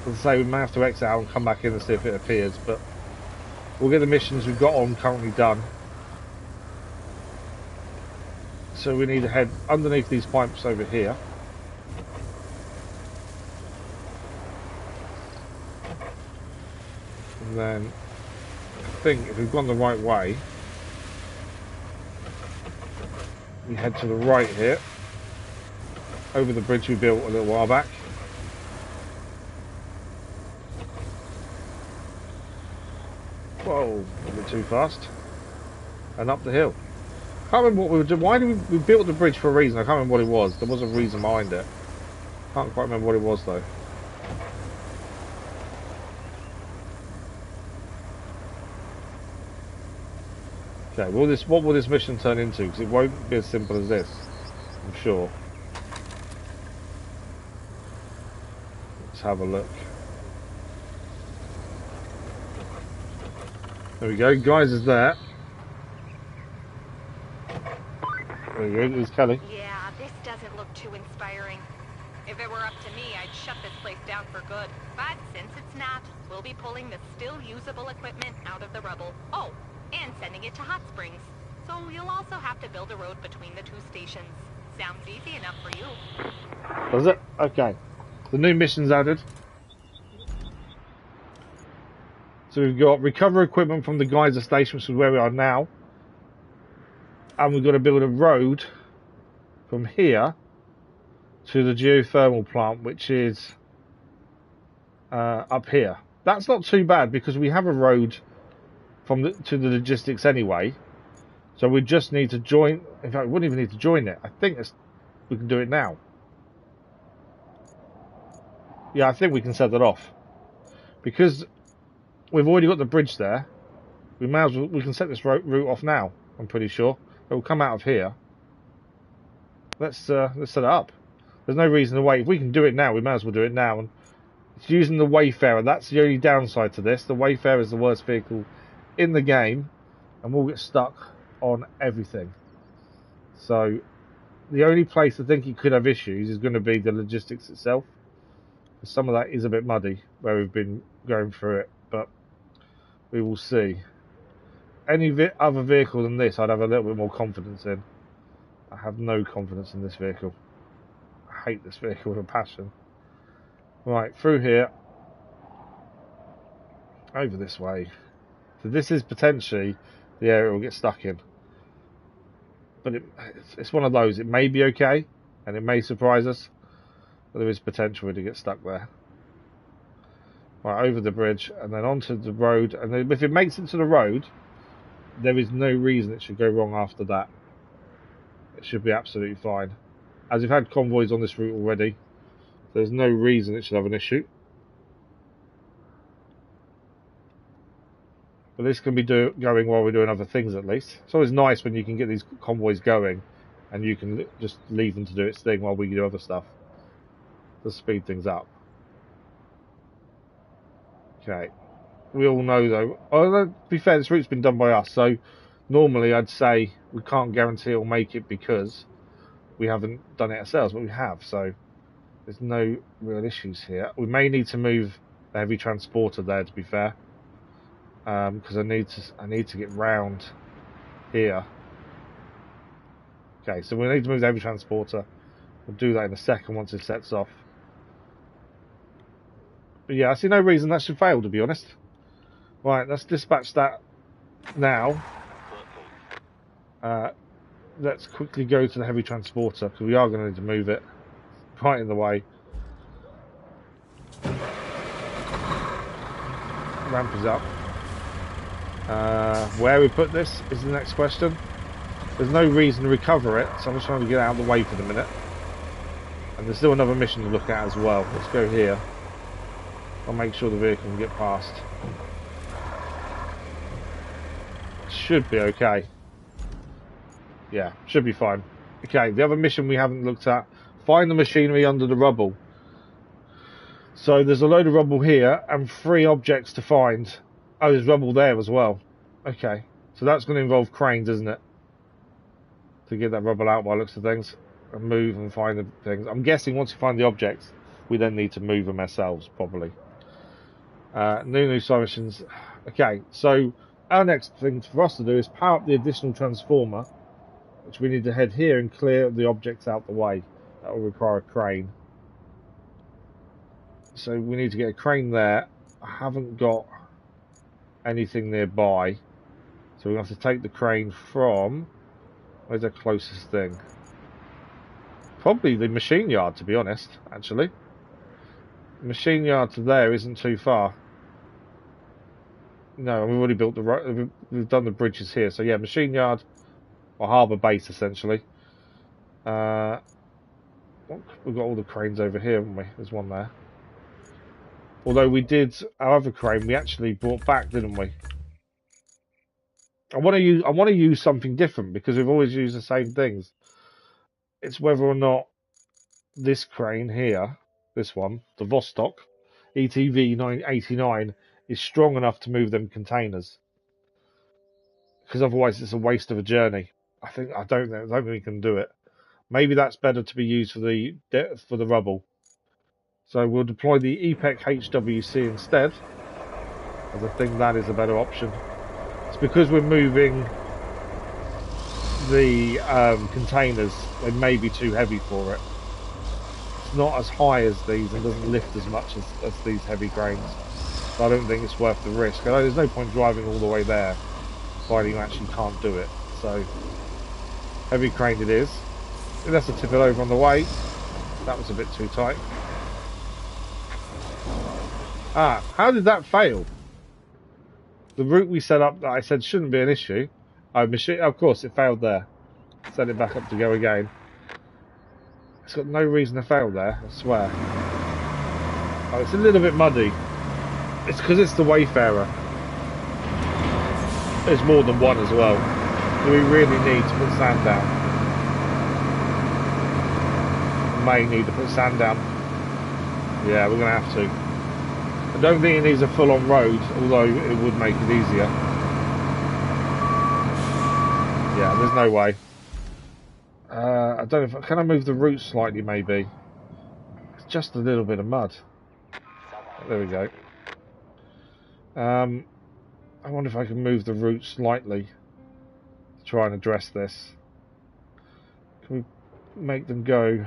As I say, we may have to exit out and come back in and see if it appears, but we'll get the missions we've got on currently done. So we need to head underneath these pipes over here. And then, I think if we've gone the right way, we head to the right here, over the bridge we built a little while back. Whoa, a bit too fast. And up the hill. Can't remember what we were doing. Why did we built the bridge for a reason? I can't remember what it was. There was a reason behind it. Can't quite remember what it was though. Okay, what will this mission turn into? Because it won't be as simple as this, I'm sure. Let's have a look. There we go, guys is there. There you go, there's Kelly. Yeah, this doesn't look too inspiring. If it were up to me, I'd shut this place down for good. But since it's not, we'll be pulling the still usable equipment out of the rubble. Oh, and sending it to Hot Springs. So you'll also have to build a road between the two stations. Sounds easy enough for you. Does it? Okay. The new mission's added. So we've got recover equipment from the geyser station, which is where we are now. And we've got to build a road from here to the geothermal plant, which is up here. That's not too bad because we have a road from to the logistics anyway. So we just need to join. In fact, we wouldn't even need to join it. I think we can do it now. Yeah, I think we can set that off because we've already got the bridge there. We can set this route off now. I'm pretty sure it will come out of here. Let's set it up. There's no reason to wait. If we can do it now, we may as well do it now. And it's using the Wayfarer. That's the only downside to this. The Wayfarer is the worst vehicle in the game, and we'll get stuck on everything. So the only place I think it could have issues is going to be the logistics itself. Some of that is a bit muddy where we've been going through it, but we will see. Any other vehicle than this, I'd have a little bit more confidence in. I have no confidence in this vehicle. I hate this vehicle with a passion. Right, through here. Over this way. So this is potentially the area we'll get stuck in. But it's one of those. It may be okay, and it may surprise us. But there is potential to get stuck there. Right, over the bridge, and then onto the road. And then if it makes it to the road, there is no reason it should go wrong after that. It should be absolutely fine. As we've had convoys on this route already, there's no reason it should have an issue. But this can be going while we're doing other things at least. It's always nice when you can get these convoys going and you can just leave them to do its thing while we do other stuff. To speed things up. Okay. We all know though, although to be fair, this route's been done by us, so normally I'd say we can't guarantee it'll make it because we haven't done it ourselves, but we have, so there's no real issues here. We may need to move the heavy transporter there, to be fair, because I need to get round here. Okay, so we need to move the heavy transporter. We'll do that in a second once it sets off. But yeah, I see no reason that should fail, to be honest. Right, let's dispatch that now. Let's quickly go to the heavy transporter, because we are going to need to move it. Right in the way. Ramp is up. Where we put this is the next question. There's no reason to recover it, so I'm just trying to get out of the way for the minute. And there's still another mission to look at as well. Let's go here. I'll make sure the vehicle can get past. Should be okay. Yeah, should be fine. Okay, the other mission we haven't looked at. Find the machinery under the rubble. So there's a load of rubble here and 3 objects to find. Oh, there's rubble there as well. Okay, so that's going to involve cranes, isn't it? To get that rubble out by looks of things. And move and find the things. I'm guessing once you find the objects, we then need to move them ourselves, probably. New side missions. Okay, so our next thing for us to do is power up the additional transformer, which we need to head here and clear the objects out the way. That will require a crane. So we need to get a crane there. I haven't got anything nearby, so we have to take the crane from... Where's the closest thing? Probably the machine yard, to be honest, actually. The machine yard to there isn't too far. No, we've already built the road. We've done the bridges here, so yeah, machine yard or harbour base essentially. We've got all the cranes over here, haven't we? There's one there. Although we did our other crane, we actually brought back, didn't we? I want to use something different because we've always used the same things. It's whether or not this crane here, this one, the Vostok ETV 989, is strong enough to move them containers. Because otherwise, it's a waste of a journey. I don't think we can do it. Maybe that's better to be used for the rubble. So we'll deploy the EPEC HWC instead. I think that is a better option. It's because we're moving the containers, they may be too heavy for it. It's not as high as these and doesn't lift as much as these heavy cranes. So I don't think it's worth the risk. There's no point driving all the way there providing you actually can't do it. So heavy crane it is. We'll have to tip it over on the way. That was a bit too tight. How did that fail? The route we set up that I said shouldn't be an issue. Of course, it failed there. Set it back up to go again. It's got no reason to fail there, I swear. Oh, it's a little bit muddy. It's because it's the Wayfarer. There's more than one as well. Do we really need to put sand down? May need to put sand down. Yeah, we're going to have to. I don't think it needs a full-on road, although it would make it easier. Yeah, there's no way. I don't know if... Can I move the route slightly, maybe? It's just a little bit of mud. There we go. I wonder if I can move the route slightly to try and address this. Can we make them go...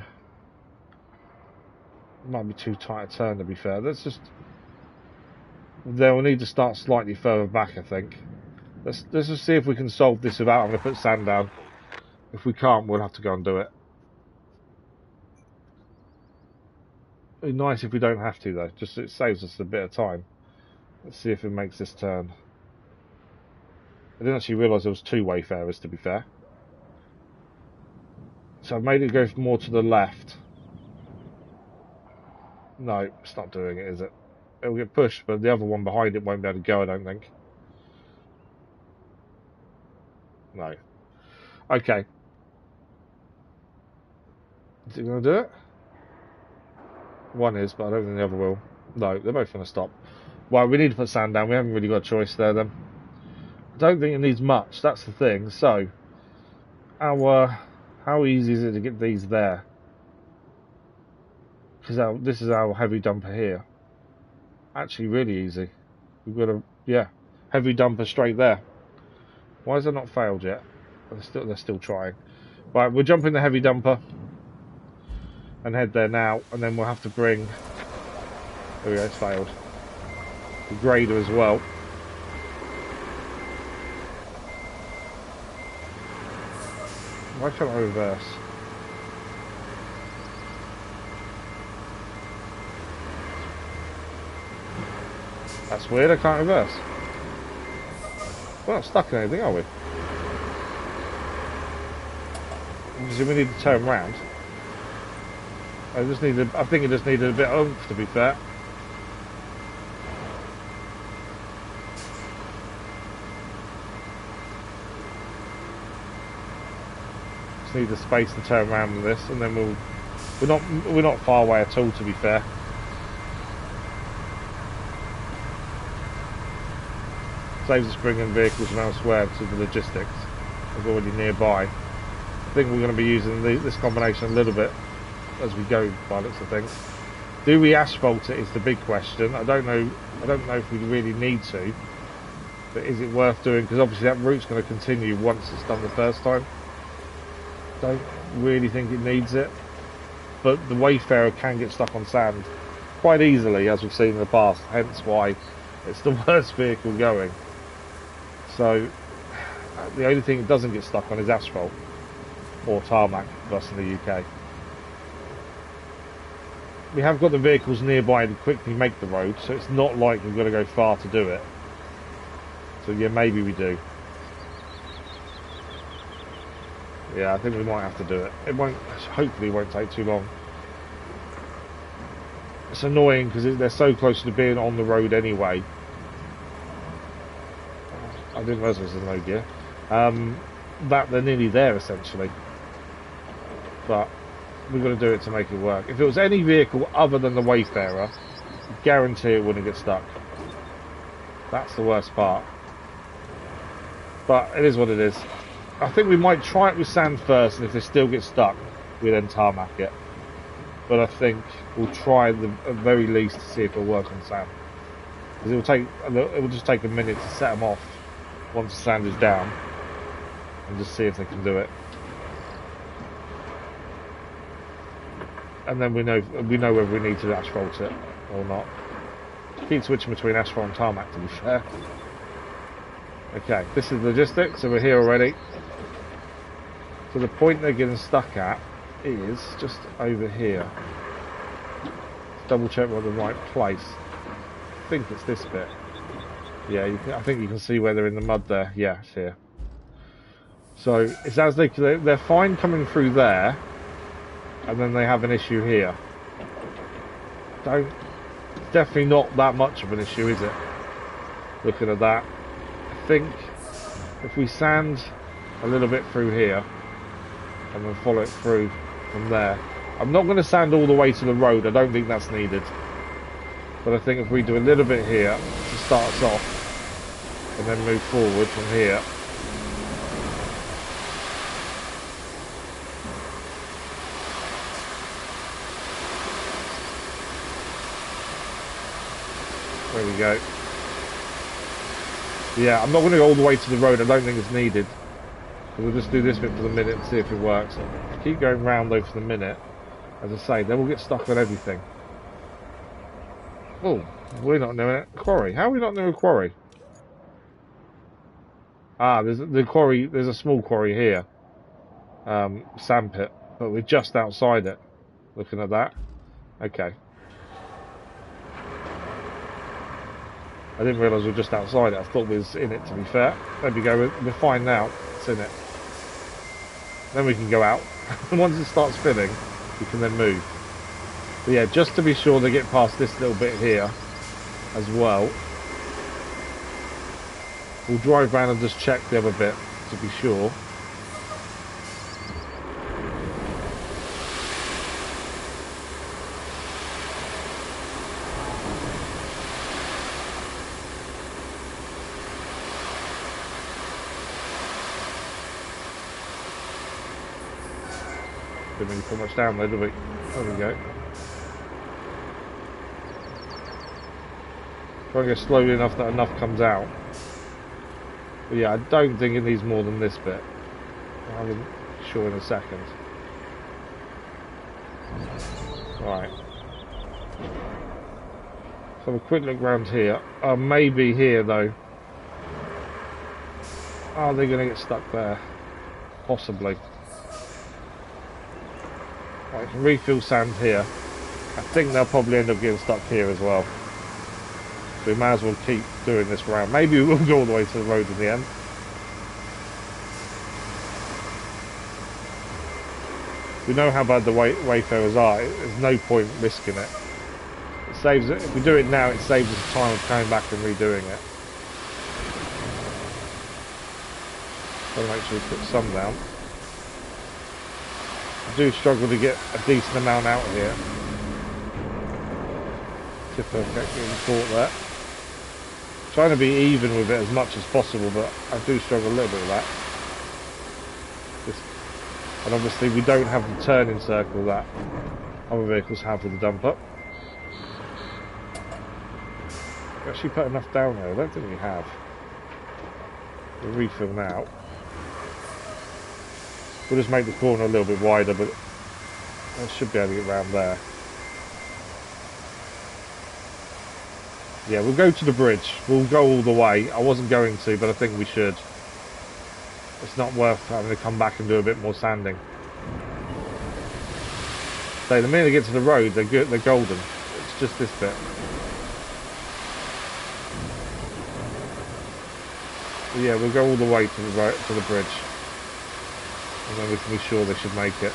It might be too tight a turn, to be fair. Let's just... They'll need to start slightly further back, I think. Let's just see if we can solve this without having to put sand down. If we can't, we'll have to go and do it. It'd be nice if we don't have to, though. Just it saves us a bit of time. Let's see if it makes this turn. I didn't actually realise there was 2 Wayfarers, to be fair. So I've made it go more to the left. No, it's not doing it, is it? It'll get pushed, but the other one behind it won't be able to go, I don't think. No. Okay. Is it going to do it? One is, but I don't think the other will. No, they're both going to stop. Well, we need to put sand down. We haven't really got a choice there, then. I don't think it needs much. That's the thing. So, how easy is it to get these there? Because this is our heavy dumper here. Actually, really easy. We've got a heavy dumper straight there. Why has it not failed yet? They're still trying. Right, we're jumping the heavy dumper and head there now, and then we'll have to bring. There we go, it's failed. The grader as well. Why can't I reverse? That's weird, I can't reverse. We're not stuck in anything, are we? Obviously we need to turn round. I think it just needed a bit of oomph, to be fair. Just need the space to turn around with this, and then we're not far away at all, to be fair. Saves us bringing vehicles from elsewhere to the logistics. It's already nearby. I think we're going to be using this combination a little bit as we go, by the looks of things. Do we asphalt it is the big question. I don't know if we really need to, but is it worth doing? Because obviously that route's going to continue once it's done the first time. Don't really think it needs it, but the Wayfarer can get stuck on sand quite easily, as we've seen in the past, hence why it's the worst vehicle going. So the only thing it doesn't get stuck on is asphalt or tarmac for us in the UK. We have got the vehicles nearby to quickly make the road, so it's not like we've got to go far to do it. So yeah, maybe we do. Yeah, I think we might have to do it. Hopefully it won't take too long. It's annoying because they're so close to being on the road anyway. I didn't realise it was in low gear. That they're nearly there essentially. But we've got to do it to make it work. If it was any vehicle other than the Wayfarer, I guarantee it wouldn't get stuck. That's the worst part. But it is what it is. I think we might try it with sand first, and if they still get stuck, we then tarmac it. But I think we'll try at the very least to see if it'll work on sand. Because it will just take a minute to set them off once the sand is down, and just see if they can do it. And then we know whether we need to asphalt it or not. Keep switching between asphalt and tarmac, to be fair. Okay, this is logistics, so we're here already. So the point they're getting stuck at is just over here. Double check we're at the right place. I think it's this bit. Yeah, I think you can see where they're in the mud there. Yeah, it's here. So it's as they're fine coming through there, and then they have an issue here. Definitely not that much of an issue, is it? Looking at that, I think if we sand a little bit through here and then follow it through from there. I'm not going to sand all the way to the road. I don't think that's needed. But I think if we do a little bit here to start us off and then move forward from here. There we go. Yeah, I'm not going to go all the way to the road. I don't think it's needed. We'll just do this bit for the minute and see if it works. Keep going round though for the minute. As I say, then we'll get stuck on everything. Oh, we're not near a quarry. How are we not near a quarry? Ah, there's a small quarry here. Sand pit, but we're just outside it. Looking at that. Okay. I didn't realise we were just outside it. I thought we was in it, to be fair. There we go. We're fine now. It's in it. Then we can go out. And once it starts filling, we can then move. But yeah, just to be sure they get past this little bit here as well. We'll drive around and just check the other bit to be sure. Didn't really put much down there, did we? There we go. Try and go slowly enough that enough comes out. But yeah, I don't think it needs more than this bit. I'll be sure in a second. Right. So have a quick look round here. Maybe here though. Are they going to get stuck there? Possibly. I can refill sand here. I think they'll probably end up getting stuck here as well. So we may as well keep doing this round. Maybe we will go all the way to the road in the end. We know how bad the wayfarers are. There's no point risking it. It saves it. If we do it now, it saves us time of coming back and redoing it. Gotta make sure we put some down. I do struggle to get a decent amount out of here. Tipper getting caught there. Trying to be even with it as much as possible, but I do struggle a little bit with that. And obviously we don't have the turning circle that other vehicles have with the dumper. We actually put enough down there. I don't think we have. We'll refill now. We'll just make the corner a little bit wider, but I should be able to get around there. Yeah, we'll go to the bridge. We'll go all the way. I wasn't going to, but I think we should. It's not worth having to come back and do a bit more sanding. So the minute they get to the road, they're good. They're golden. It's just this bit. But yeah, we'll go all the way to the bridge, and then we can be sure they should make it.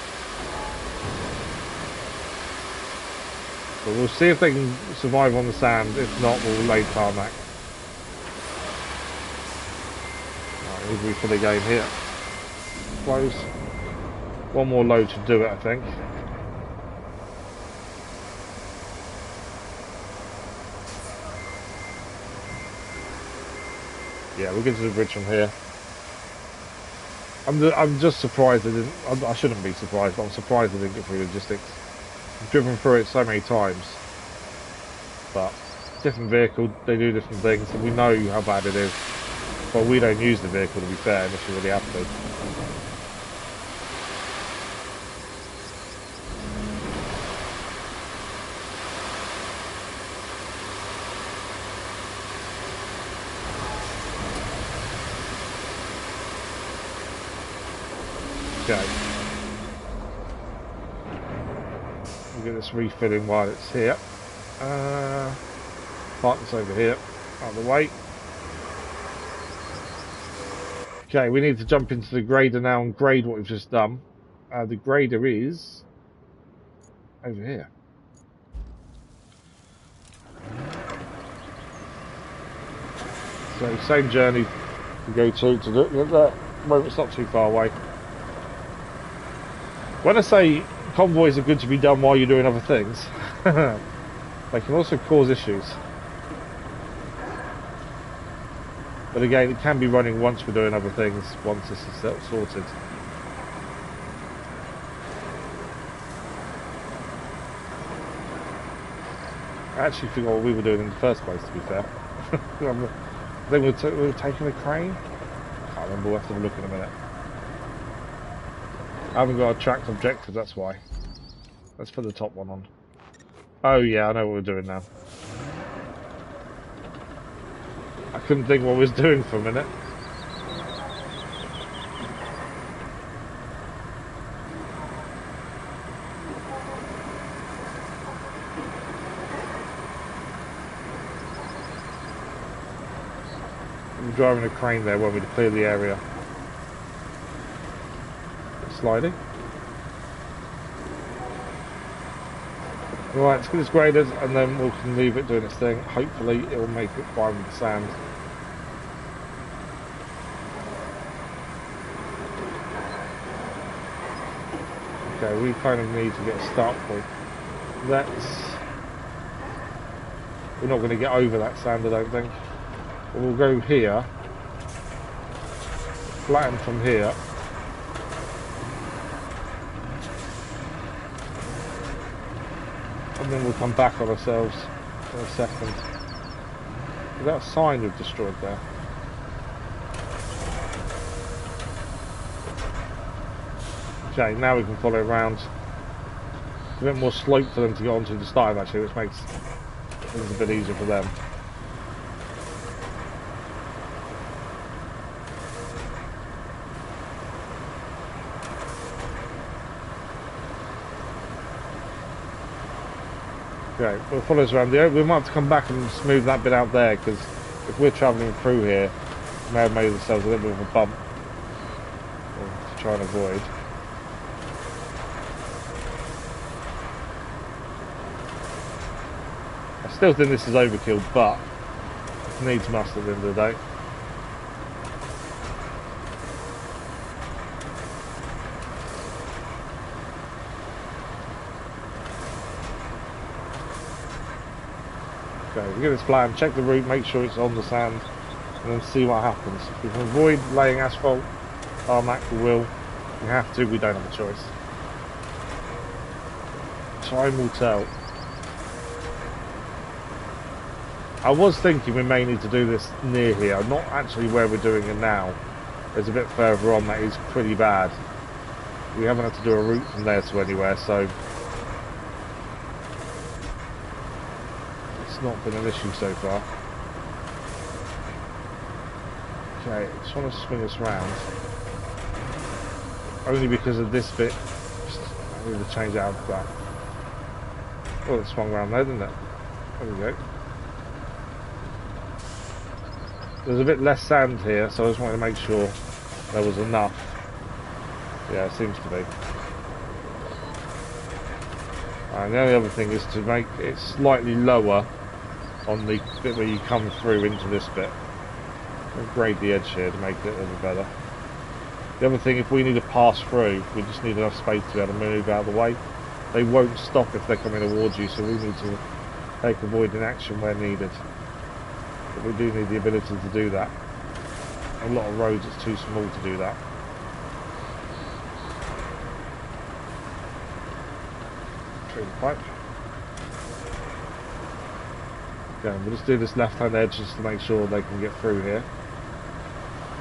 But we'll see if they can survive on the sand. If not, we'll lay tarmac. Right, we'll for the game here. Close. One more load should do it, I think. Yeah, we'll get to the bridge from here. I'm just surprised they didn't. I shouldn't be surprised, but I'm surprised they didn't get through logistics. I've driven through it so many times, but different vehicle, they do different things, and we know how bad it is. But we don't use the vehicle, to be fair, unless you really have to. Okay. We'll get this refilling while it's here. Park this over here, out of the way. Okay, we need to jump into the grader now and grade what we've just done. The grader is over here. So same journey to go to do that. Well, it's not too far away. When I say convoys are good to be done while you're doing other things, they can also cause issues. But again, it can be running once we're doing other things, once this is sorted. I actually forgot what we were doing in the first place, to be fair. I think we were taking a crane? I can't remember, we'll have to have a look in a minute. I haven't got a tracked objective, that's why. Let's put the top one on. Oh yeah, I know what we're doing now. I couldn't think what we was doing for a minute. I'm driving a crane there, won't we, to clear the area. Sliding. Right, let's get this graded and then we can leave it doing its thing. Hopefully it will make it fine with the sand. Okay, we kind of need to get a start point. We're not going to get over that sand, I don't think. But we'll go here, flatten from here. And then we'll come back on ourselves in a second. Is that a sign we've destroyed there? Okay, now we can follow around. It's a bit more slope for them to get onto the start actually, which makes things a bit easier for them. Okay, we'll follow us around. We might have to come back and smooth that bit out there, because if we're travelling through here, we may have made ourselves a little bit of a bump to try and avoid. I still think this is overkill, but it needs must at the end of the day. Okay, we get this plan, check the route, make sure it's on the sand, and then see what happens. If we can avoid laying asphalt, tarmac, we will. If we have to, we don't have a choice. Time will tell. I was thinking we may need to do this near here, not actually where we're doing it now. There's a bit further on that is pretty bad. We haven't had to do a route from there to anywhere, so it's not been an issue so far. Okay, I just want to swing us round. Only because of this bit, I need to change out of that. Oh, it swung round there, didn't it? There we go. There's a bit less sand here, so I just wanted to make sure there was enough. Yeah, it seems to be. And the only other thing is to make it slightly lower on the bit where you come through into this bit. I'll grade the edge here to make it a little better. The other thing, if we need to pass through, we just need enough space to be able to move out of the way. They won't stop if they're coming towards you, so we need to take avoiding action where needed. But we do need the ability to do that. A lot of roads it's too small to do that. Through the pipe. Okay, we'll just do this left hand edge just to make sure they can get through here.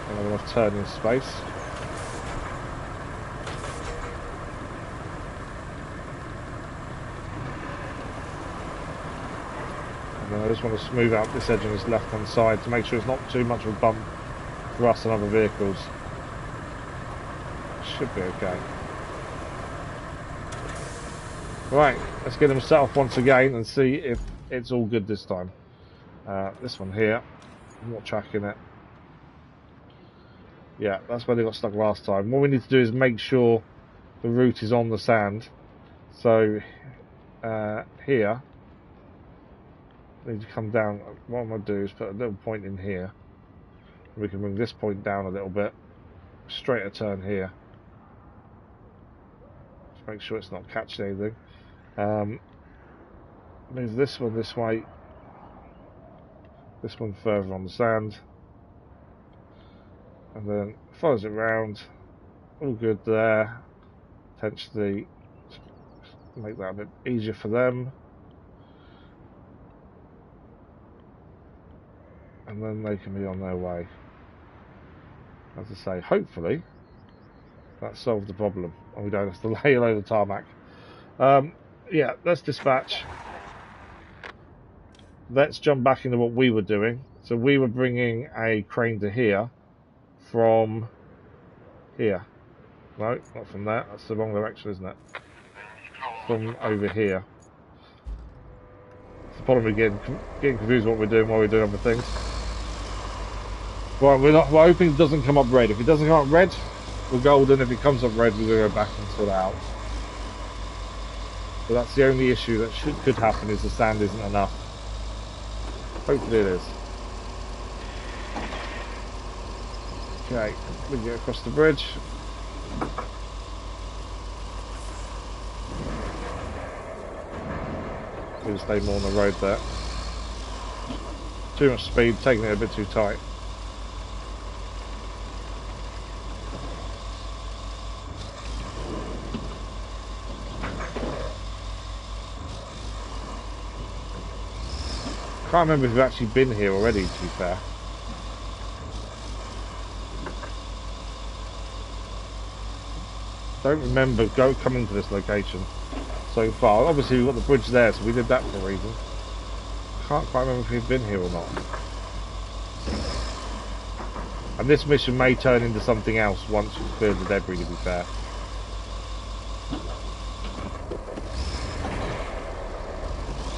And have enough turning space. I just want to smooth out this edge on this left hand side to make sure it's not too much of a bump for us and other vehicles. Should be okay. Right, let's get them set off once again and see if it's all good this time. This one here, I'm not tracking it. Yeah, that's where they got stuck last time. What we need to do is make sure the route is on the sand. So here, I need to come down. What I'm going to do is put a little point in here. We can bring this point down a little bit. Straighter turn here. Just make sure it's not catching anything. Move this one this way. This one further on the sand. And then follows it round. All good there. Potentially make that a bit easier for them. And then they can be on their way. As I say, hopefully that solved the problem and we don't have to lay a load of tarmac. Yeah, let's dispatch. Let's jump back into what we were doing. So we were bringing a crane to here from here. No, not from there. That's the wrong direction, isn't it? From over here. It's the problem again, getting confused what we're doing while we're doing other things. Right, we're hoping it doesn't come up red. If it doesn't come up red, we're golden. If it comes up red, we're going to go back and sort it out. But that's the only issue that could happen, is the sand isn't enough. Hopefully it is. Okay, we can get across the bridge. We'll stay more on the road there. Too much speed, taking it a bit too tight. Can't remember if we've actually been here already, to be fair. Don't remember coming to this location so far. Obviously we've got the bridge there, so we did that for a reason. Can't quite remember if we've been here or not. And this mission may turn into something else once we've cleared the debris, to be fair.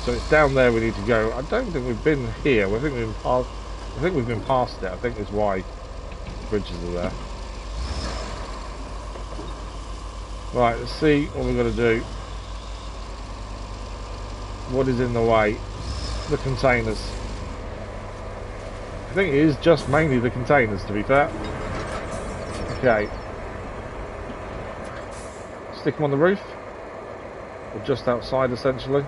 So it's down there we need to go. I don't think we've been here. I think we've been past. I think we've been past it. I think that's why the bridges are there. Right, let's see what we're going to do. What is in the way? The containers. I think it is just mainly the containers, to be fair. Okay. Stick them on the roof. Or just outside, essentially.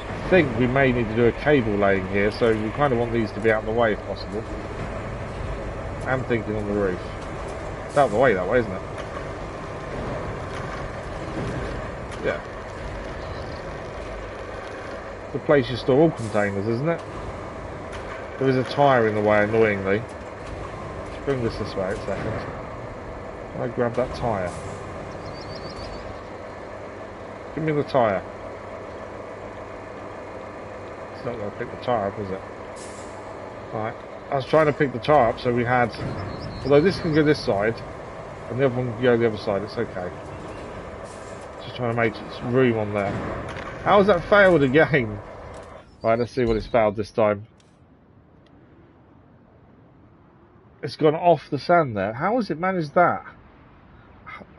I think we may need to do a cable laying here, so we kind of want these to be out of the way if possible. I'm thinking on the roof. It's out of the way that way, isn't it? Yeah. It's the place you store all containers, isn't it? There is a tyre in the way, annoyingly. Let's bring this way a second. Can I grab that tyre? Give me the tyre. It's not going to pick the tyre up, is it? Right. I was trying to pick the tyre up so we had... Although this can go this side, and the other one can go the other side, it's okay. Just trying to make room on there. How has that failed again? Right, let's see what it's failed this time. It's gone off the sand there. How has it managed that?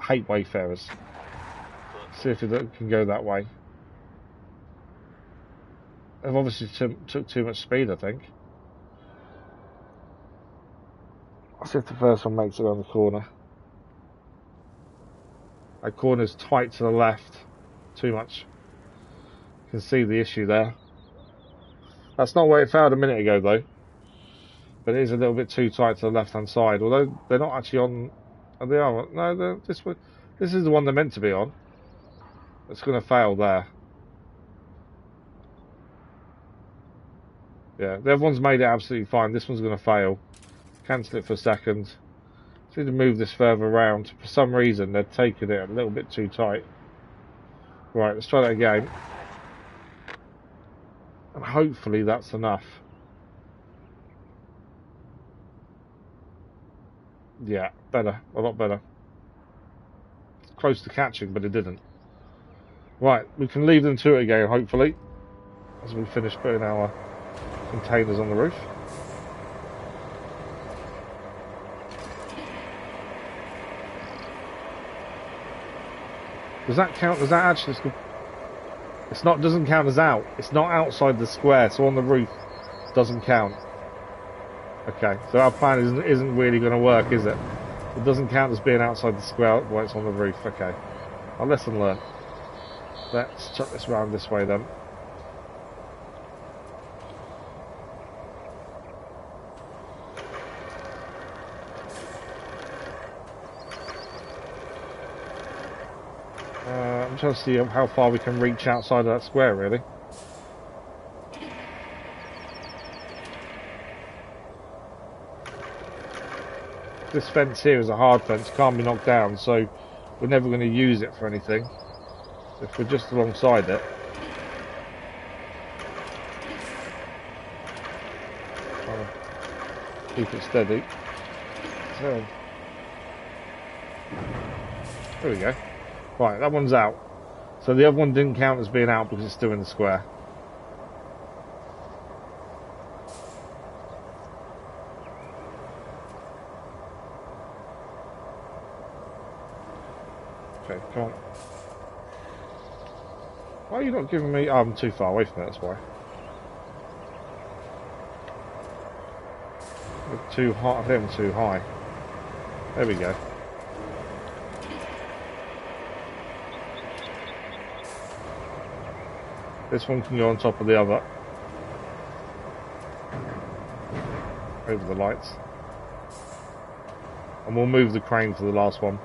I hate wayfarers. See if it can go that way. They've obviously took too much speed, I think. Let's see if the first one makes it around the corner. That corner's tight to the left. Too much. You can see the issue there. That's not where it failed a minute ago, though. But it is a little bit too tight to the left-hand side. Although they're not actually on... Oh, they are. No, this is the one they're meant to be on. It's going to fail there. Yeah, the other one's made it absolutely fine. This one's going to fail. Cancel it for a second. Just need to move this further around. For some reason, they're taking it a little bit too tight. Right, let's try that again. And hopefully that's enough. Yeah, better. A lot better. It's close to catching, but it didn't. Right, we can leave them to it again, hopefully. As we finish putting our containers on the roof. Does that count? Does that actually? It's not. Doesn't count as out. It's not outside the square, so on the roof doesn't count. Okay, so our plan isn't really going to work, is it? It doesn't count as being outside the square while it's on the roof. Okay, our lesson learned. Let's chuck this round this way then. I'm trying to see how far we can reach outside of that square, really. This fence here is a hard fence, can't be knocked down, so we're never going to use it for anything. If we're just alongside it. Trying to keep it steady. So, there we go. Right, that one's out. So the other one didn't count as being out because it's still in the square. Okay, come on. Why are you not giving me... Oh, I'm too far away from it, that's why. Too high, I think I'm too high. There we go. This one can go on top of the other. Over the lights. And we'll move the crane for the last one.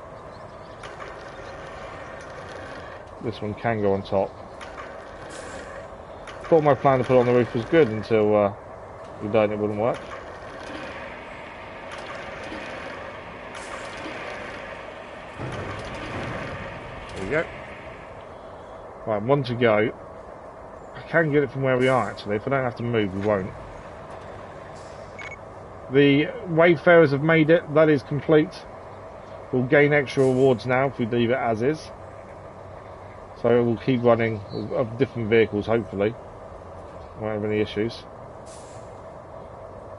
This one can go on top. Thought my plan to put it on the roof was good until we learned it wouldn't work. There we go. Right, one to go. I can get it from where we are actually. If I don't have to move, we won't. The wayfarers have made it. That is complete. We'll gain extra rewards now if we leave it as is. So we'll keep running of different vehicles, hopefully. Won't have any issues.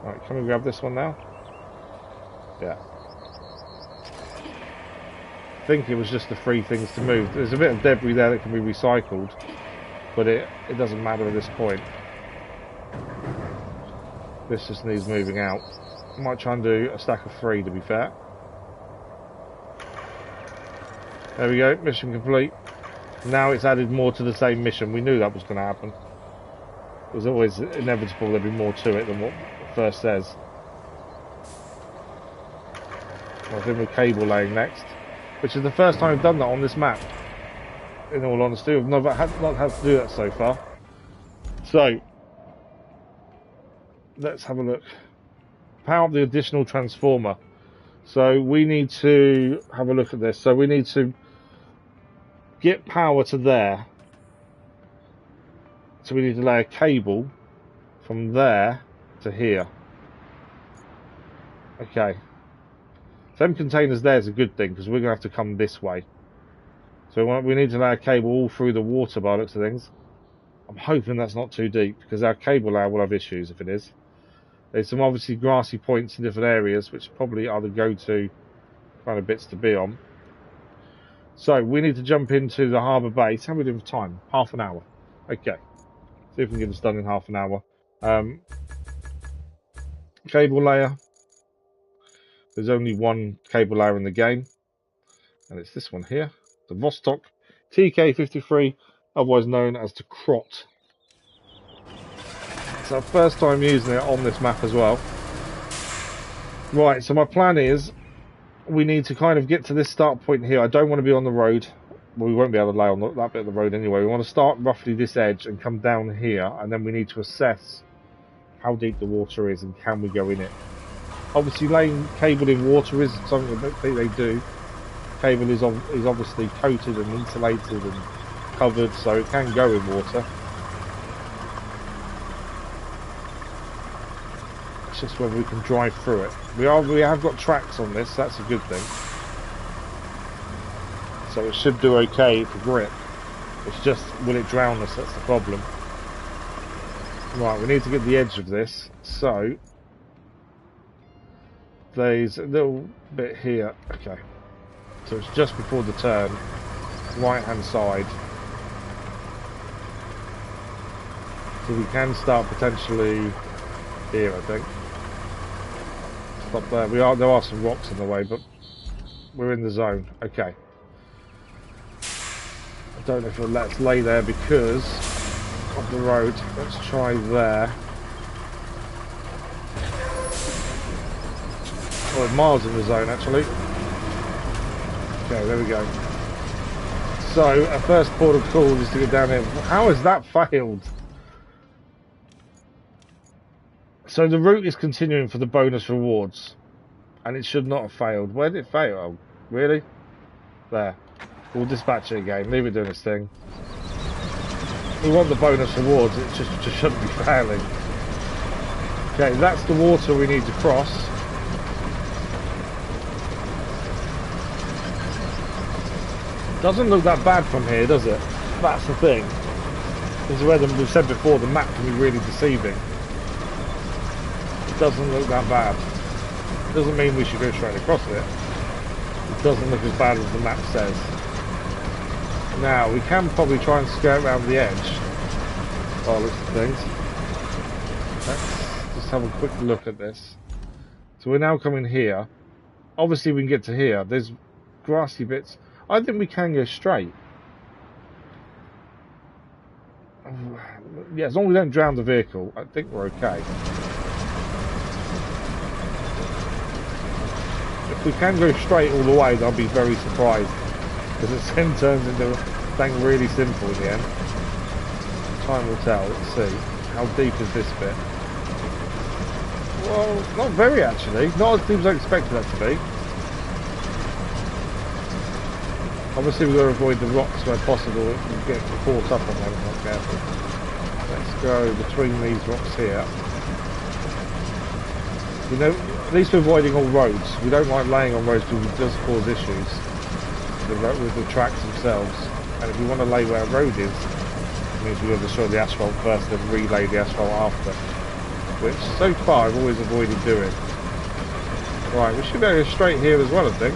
Right, can we grab this one now? Yeah. I think it was just the 3 things to move. There's a bit of debris there that can be recycled, but it doesn't matter at this point. This just needs moving out. I might try and do a stack of 3 to be fair. There we go, mission complete. Now it's added more to the same mission. We knew that was going to happen. It was always inevitable there'd be more to it than what it first says. I think we're cable laying next, which is the first time I've done that on this map. In all honesty, I've not had to do that so far. So, let's have a look. Power up the additional transformer. So we need to have a look at this. So we need to get power to there. So we need to lay a cable from there to here. Okay. Them containers there is a good thing because we're going to have to come this way. So we need to lay a cable all through the water by the looks of things. I'm hoping that's not too deep because our cable layer will have issues if it is. There's some obviously grassy points in different areas which probably are the go-to kind of bits to be on. So we need to jump into the harbour base. How are we doing for time? Half an hour. Okay. See if we can get this done in half an hour. Cable layer. There's only one cable layer in the game. And it's this one here. The Vostok TK53, otherwise known as the Krot. It's our first time using it on this map as well. Right, so my plan is we need to kind of get to this start point here. I don't want to be on the road. Well, we won't be able to lay on that bit of the road anyway. We want to start roughly this edge and come down here, and then we need to assess how deep the water is and can we go in it. Obviously, laying cable in water is something that they do. Cable is obviously coated and insulated and covered, so it can go in water. It's just whether we can drive through it. We have got tracks on this, that's a good thing. So it should do okay for grip. It's just, will it drown us? That's the problem. Right, we need to get the edge of this. So there's a little bit here. Okay. So it's just before the turn. Right hand side. So we can start potentially here, I think. Stop there. There are some rocks in the way, but we're in the zone. Okay. I don't know if it'll let us lay there because of the road. Let's try there. Oh, miles in the zone actually. Okay, there we go. So, our first port of call is to get down here. How has that failed? So the route is continuing for the bonus rewards. And it should not have failed. Where did it fail? Oh, really? There. We'll dispatch it again. Leave it doing its thing. We want the bonus rewards. It just shouldn't be failing. Okay, that's the water we need to cross. Doesn't look that bad from here, does it? That's the thing. This is where we've said before, the map can be really deceiving. It doesn't look that bad. It doesn't mean we should go straight across it. It doesn't look as bad as the map says. Now, we can probably try and skirt around the edge. Oh, look at things. Let's just have a quick look at this. So we're now coming here. Obviously we can get to here. There's grassy bits. I think we can go straight. Yeah, as long as we don't drown the vehicle, I think we're okay. If we can go straight all the way, I'll be very surprised. Because it then turns into something really simple in the end. Time will tell. Let's see. How deep is this bit? Well, not very actually. Not as deep as I expected that to be. Obviously we've got to avoid the rocks where possible. We get caught up on them if we're not careful. Let's go between these rocks here. You know, at least we're avoiding all roads. We don't like laying on roads because it does cause issues with the tracks themselves. And if we want to lay where a road is, it means we've got to destroy the asphalt first and relay the asphalt after. Which, so far, I've always avoided doing. Right, we should go straight here as well, I think.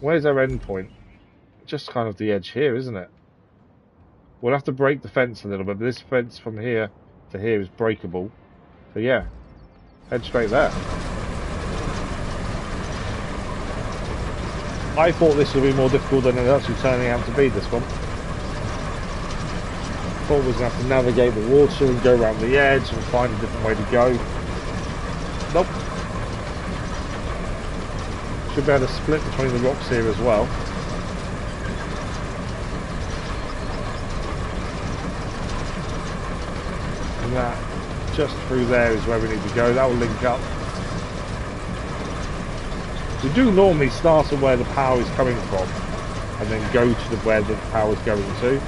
Where's our end point? Just kind of the edge here, isn't it? We'll have to break the fence a little bit, but this fence from here to here is breakable. So yeah, head straight there. I thought this would be more difficult than it's actually turning out to be, this one. I thought we was going to have to navigate the water and go around the edge and find a different way to go. Nope. Should be able to split between the rocks here as well. And that just through there is where we need to go. That will link up. We do normally start at where the power is coming from and then go to where the power is going to.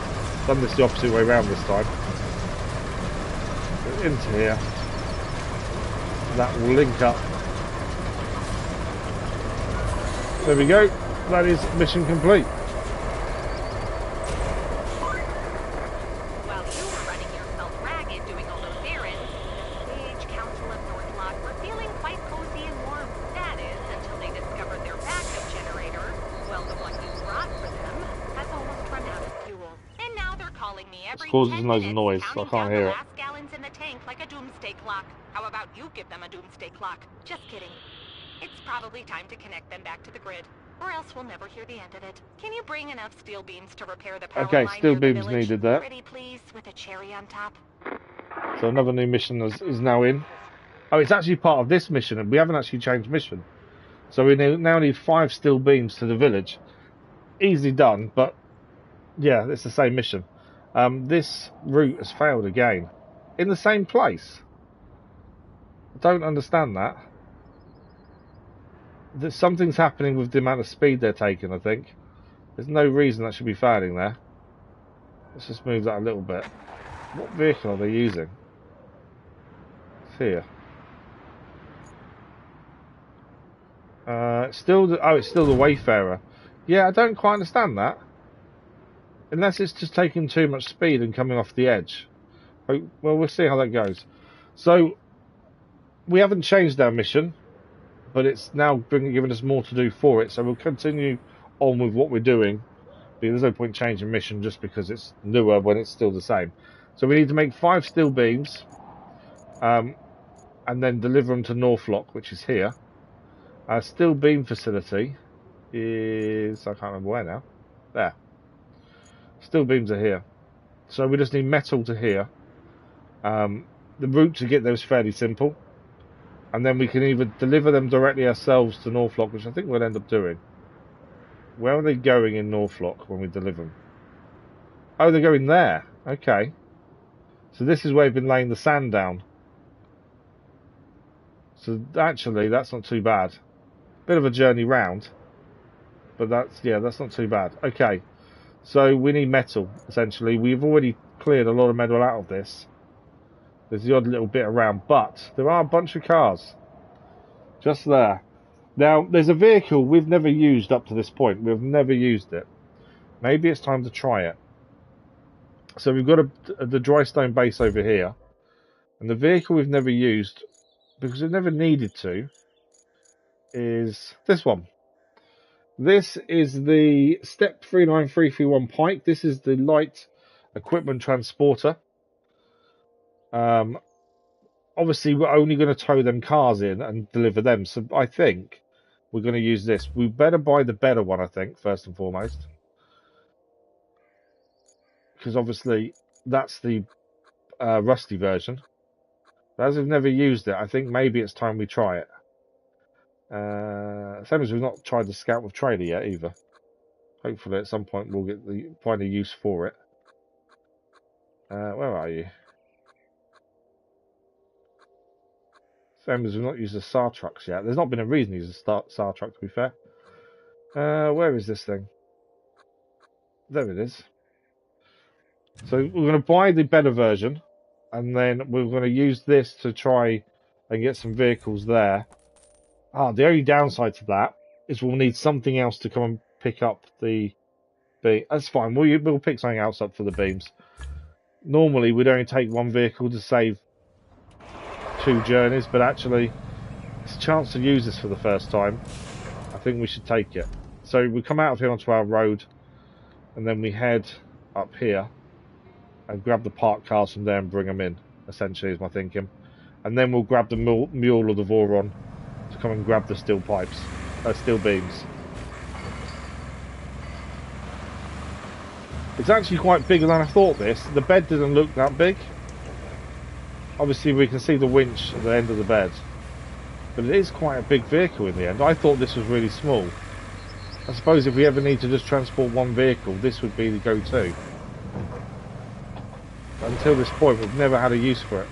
Done this the opposite way around this time. So into here. That will link up. There we go. That is mission complete. While you were running yourself ragged doing all those errands, the Sage Council of Northlock were feeling quite cozy and warm. That is, until they discovered their backup generator, well, the one you brought for them, has almost run out of fuel. And now they're calling me every 10 causes loads minutes, of noise, so I counting can't down hear the it. last gallons in the tank like a doomsday clock. How about you give them a doomsday clock? Just kidding. It's probably time to connect them back to the grid, or else we'll never hear the end of it. Can you bring enough steel beams to repair the power line steel near the beams village? needed there. Pretty please, with a cherry on top. So another new mission is now in. Oh, it's actually part of this mission, and we haven't actually changed mission. So we now need 5 steel beams to the village. Easily done, but yeah, it's the same mission. This route has failed again. In the same place. I don't understand that. Something's happening with the amount of speed they're taking, I think. There's no reason that should be failing there. Let's just move that a little bit. What vehicle are they using? It's here. It's still the Wayfarer. Yeah, I don't quite understand that. Unless it's just taking too much speed and coming off the edge. Well, we'll see how that goes. So, we haven't changed our mission, but it's now giving us more to do for it. So we'll continue on with what we're doing. There's no point changing mission just because it's newer when it's still the same. So we need to make 5 steel beams, and then deliver them to Northlock, which is here. Our steel beam facility is, I can't remember where now. There. Steel beams are here. So we just need metal to here. The route to get there is fairly simple. And then we can either deliver them directly ourselves to Northlock, which I think we'll end up doing. Where are they going in Northlock when we deliver them? Oh, they're going there. Okay. So this is where we've been laying the sand down. So actually, that's not too bad. Bit of a journey round. But that's not too bad. Okay. So we need metal, essentially. We've already cleared a lot of metal out of this. There's the odd little bit around, but there are a bunch of cars. Just there. Now, there's a vehicle we've never used up to this point. We've never used it. Maybe it's time to try it. So we've got the dry stone base over here. And the vehicle we've never used, because we've never needed to, is this one. This is the Step 39331 Pike. This is the light equipment transporter. Obviously, we're only going to tow them cars in and deliver them. So I think we're going to use this. We better buy the better one, I think, first and foremost. Because obviously, that's the rusty version. But as we've never used it, I think maybe it's time we try it. Same as we've not tried the Scout with trailer yet either. Hopefully at some point we'll find a use for it. Where are you? Same as we've not used the SAR trucks yet. There's not been a reason to use the SAR truck, to be fair. Where is this thing? There it is. So we're going to buy the better version, and then we're going to use this to try and get some vehicles there. The only downside to that is we'll need something else to come and pick up the be. That's fine. We'll pick something else up for the beams. Normally, we'd only take one vehicle to save 2 journeys, but actually, it's a chance to use this for the first time. I think we should take it. So we come out of here onto our road, and then we head up here and grab the parked cars from there and bring them in, essentially, is my thinking. And then we'll grab the mule or the Voron to come and grab the steel pipes, steel beams. It's actually quite bigger than I thought this. The bed didn't look that big. Obviously we can see the winch at the end of the bed. But it is quite a big vehicle in the end. I thought this was really small. I suppose if we ever need to just transport one vehicle, this would be the go-to. But until this point, we've never had a use for it.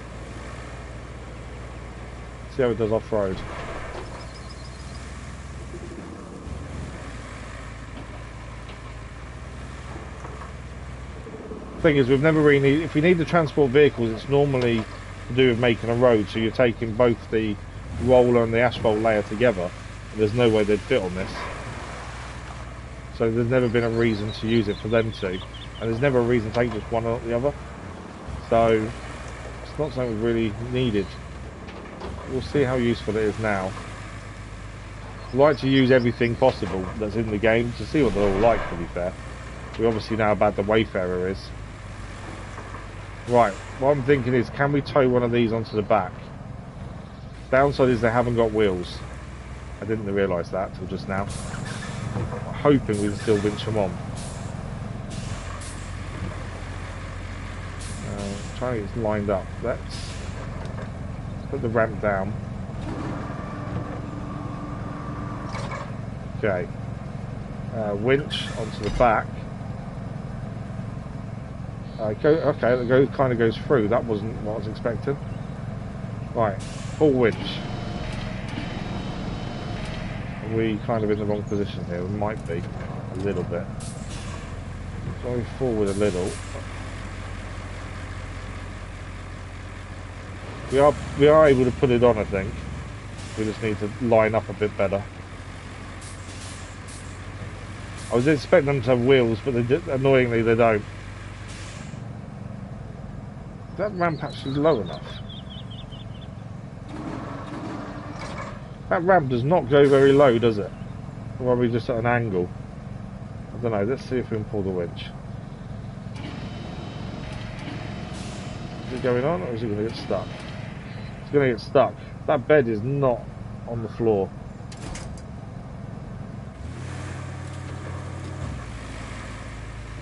See how it does off-road. Thing is, we've never really needed, if we need to transport vehicles, it's normally to do with making a road, so you're taking both the roller and the asphalt layer together, and there's no way they'd fit on this. So there's never been a reason to use it for them to, and there's never a reason to take just one or the other. So it's not something we really needed. We'll see how useful it is now. I like to use everything possible that's in the game to see what they're all like, to be fair. We obviously know how bad the Wayfarer is. Right, what I'm thinking is, can we tow one of these onto the back? Downside is they haven't got wheels. I didn't realise that till just now. Hoping we can still winch them on. Trying to get it lined up. Let's put the ramp down. Okay. Winch onto the back. Okay, it kind of goes through. That wasn't what I was expecting. Right, full winch. Are we kind of in the wrong position here? We might be a little bit. Going forward a little. We are able to put it on, I think. We just need to line up a bit better. I was expecting them to have wheels, but annoyingly they don't. Is that ramp actually low enough? That ramp does not go very low, does it? Or are we just at an angle? I don't know, let's see if we can pull the winch. Is it going on, or is it going to get stuck? It's going to get stuck. That bed is not on the floor.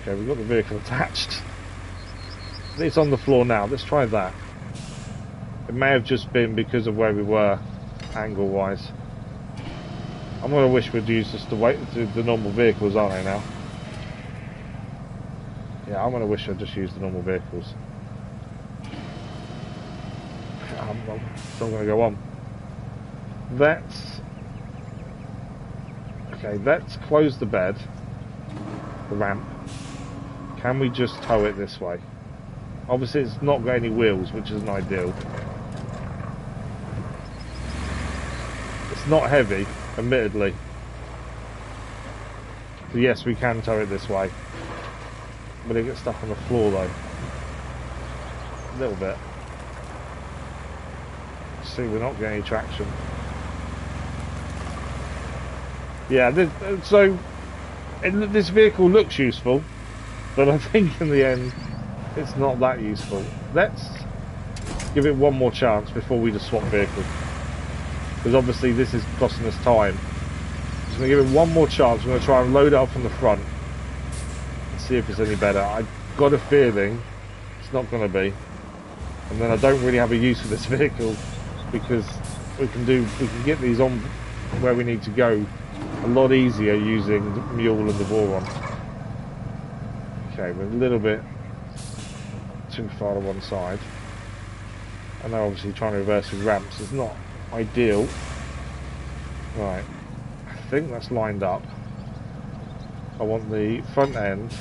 Okay, we've got the vehicle attached. It's on the floor now. Let's try that. It may have just been because of where we were, angle-wise. I'm going to wish we'd used just the normal vehicles, aren't I now? Yeah, I'm going to wish I'd just used the normal vehicles. I'm still going to go on. Okay, let's close the bed, the ramp. Can we just tow it this way? Obviously it's not got any wheels, which isn't ideal. It's not heavy, admittedly. So yes, we can tow it this way. But it gets stuck on the floor though. A little bit. See, we're not getting any traction. Yeah, this vehicle looks useful, but I think in the end it's not that useful. Let's give it one more chance before we just swap vehicles, because obviously this is costing us time. Just going to give it one more chance. We're going to try and load it up from the front and see if it's any better. I've got a feeling it's not going to be, and then I don't really have a use for this vehicle, because we can get these on where we need to go a lot easier using the mule and the Voron. Okay, we're a little bit too far to one side. I know obviously trying to reverse with ramps is not ideal. Right, I think that's lined up. I want the front end.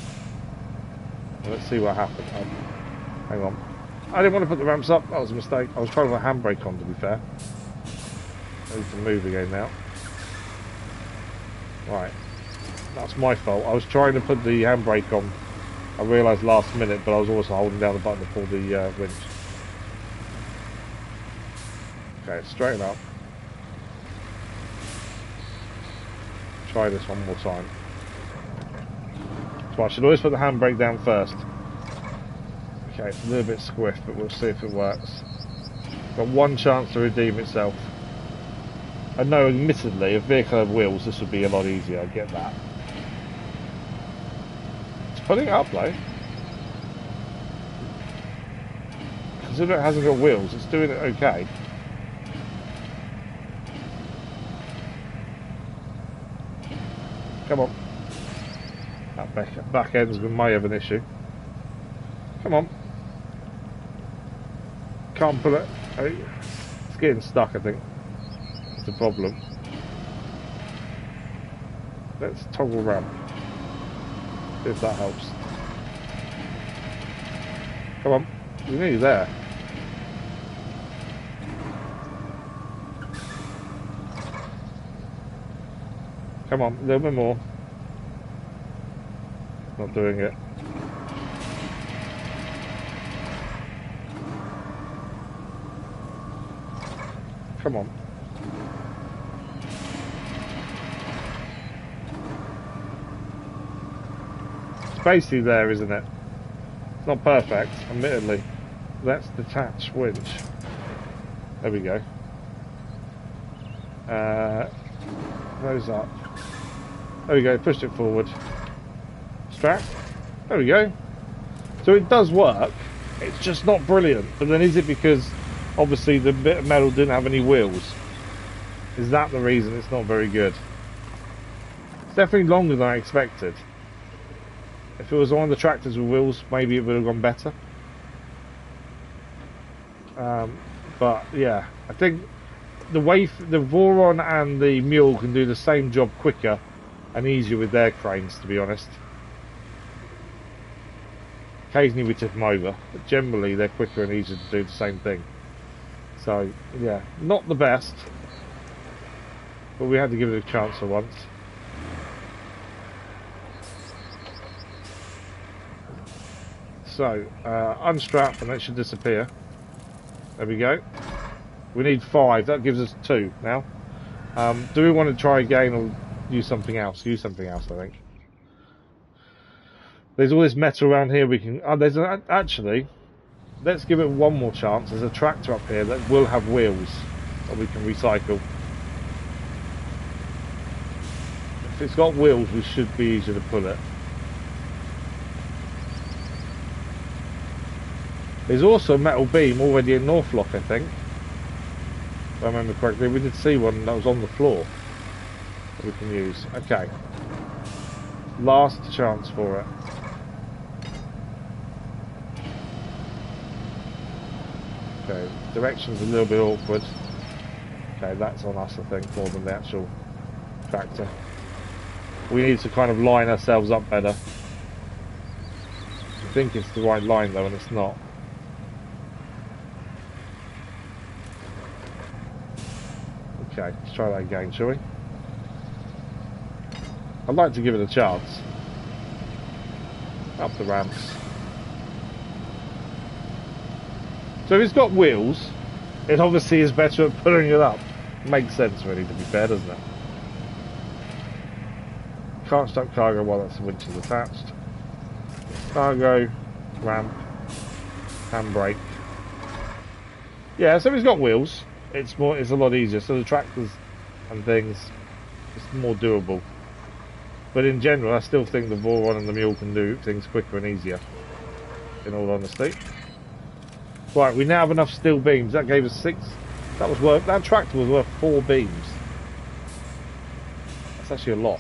Let's see what happens. Oh, hang on. I didn't want to put the ramps up, that was a mistake. I was trying to put a handbrake on, to be fair. I need to move again now. Right. That's my fault. I was trying to put the handbrake on. I realised last minute, but I was also holding down the button to pull the winch. Okay, straighten up. Try this one more time. So I should always put the handbrake down first. Okay, it's a little bit squiff, but we'll see if it works. Got one chance to redeem itself. I know, admittedly, if vehicle had wheels, this would be a lot easier. I get that. It's putting it up, though. Considering it hasn't got wheels, it's doing it okay. Come on. That back end's may have an issue. Come on. Can't pull it. It's getting stuck, I think. It's the problem. Let's toggle ramp. See if that helps. Come on. You're nearly there. Come on, a little bit more. Not doing it. Come on. It's basically there, isn't it? It's not perfect, admittedly. Let's detach winch. There we go. Those up. There we go, pushed it forward. Strap. There we go. So it does work. It's just not brilliant. But then is it because obviously the bit of metal didn't have any wheels? Is that the reason it's not very good? It's definitely longer than I expected. If it was one of the tractors with wheels, maybe it would have gone better. But yeah, I think the Voron and the Mule can do the same job quicker and easier with their cranes, to be honest. Occasionally we tip them over, but generally they're quicker and easier to do the same thing. So yeah, not the best, but we had to give it a chance for once. So unstrap and that should disappear. There we go. We need 5. That gives us 2 now. Do we want to try again or use something else? Use something else, I think. There's all this metal around here we can... actually, let's give it one more chance. There's a tractor up here that will have wheels that we can recycle. If it's got wheels, we should be easier to pull it. There's also a metal beam already in Northlock, I think. If I remember correctly, we did see one that was on the floor that we can use. Okay. Last chance for it. Okay, direction's a little bit awkward. Okay, that's on us, I think, more than the actual tractor. We need to kind of line ourselves up better. I think it's the right line though, and it's not. Okay, let's try that again, shall we? I'd like to give it a chance. Up the ramps. So if it's got wheels, it obviously is better at pulling it up. Makes sense really, to be fair, doesn't it? Can't stop cargo while that winch is attached. Cargo, ramp, handbrake. Yeah, so if it's got wheels, it's a lot easier. So the tractors and things, it's more doable. But in general, I still think the Voron and the Mule can do things quicker and easier, in all honesty. Right, we now have enough steel beams. That gave us 6. That was worth. That tractor was worth 4 beams. That's actually a lot.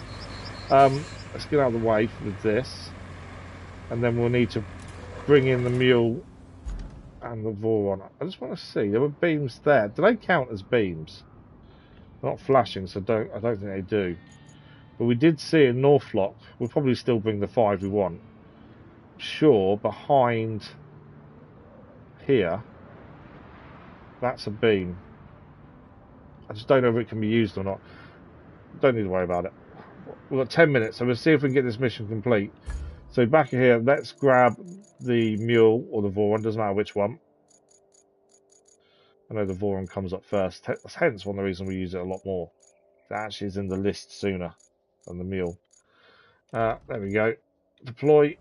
Let's get out of the way with this, and then we'll need to bring in the Mule and the Voron. I just want to see. There were beams there. Do they count as beams? They're not flashing, so I don't think they do. But we did see in Northlock. We'll probably still bring the 5 we want. Sure, behind here, that's a beam. I just don't know if it can be used or not. Don't need to worry about it. we've got 10 minutes, so we'll see if we can get this mission complete. So back here, let's grab the mule or the Voron, doesn't matter which one. I know the Voron comes up first, hence one of the reasons we use it a lot more. It actually is in the list sooner than the mule. There we go. Deploy.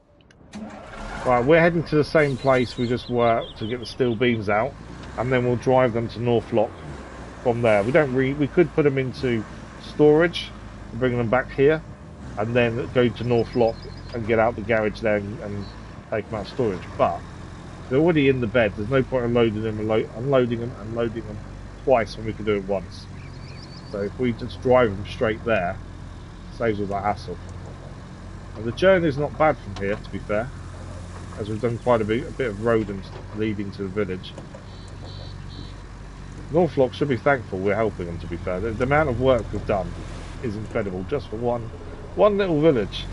Right, we're heading to the same place we just were to get the steel beams out, and then we'll drive them to Northlock from there. We could put them into storage and bring them back here, and then go to Northlock and get out the garage there and take them out of storage. But they're already in the bed. There's no point in loading them, unloading them, and loading them twice when we can do it once. So if we just drive them straight there, it saves all that hassle. And the journey is not bad from here, to be fair, as we've done quite a bit of road and leading to the village. Northlock should be thankful we're helping them, to be fair. The amount of work we've done is incredible, just for one little village.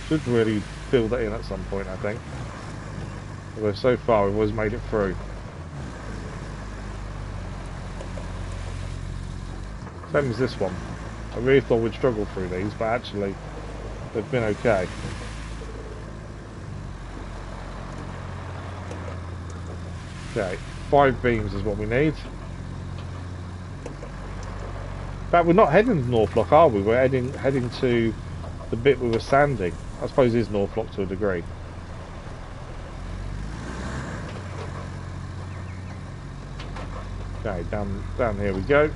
Should really fill that in at some point, I think. Although so far we've always made it through. Same as this one. I really thought we'd struggle through these, but actually they've been okay. Okay, 5 beams is what we need. In fact, we're not heading to Northlock, are we? We're heading to the bit we were sanding. I suppose it is Northlock to a degree. Okay, down here we go.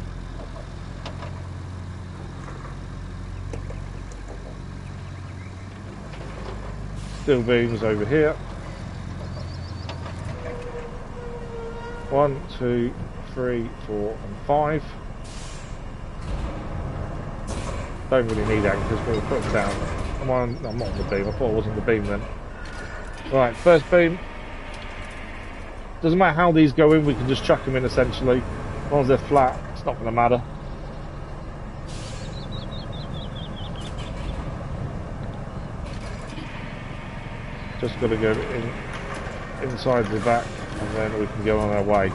Steel beams over here. 1, 2, 3, 4 and 5. Don't really need anchors, but we'll put them down. Come on, no, I'm not on the beam. I thought it wasn't the beam then. Right, first beam. Doesn't matter how these go in, we can just chuck them in essentially. As long as they're flat, it's not going to matter. Just got to go inside the back, and then we can go on our way.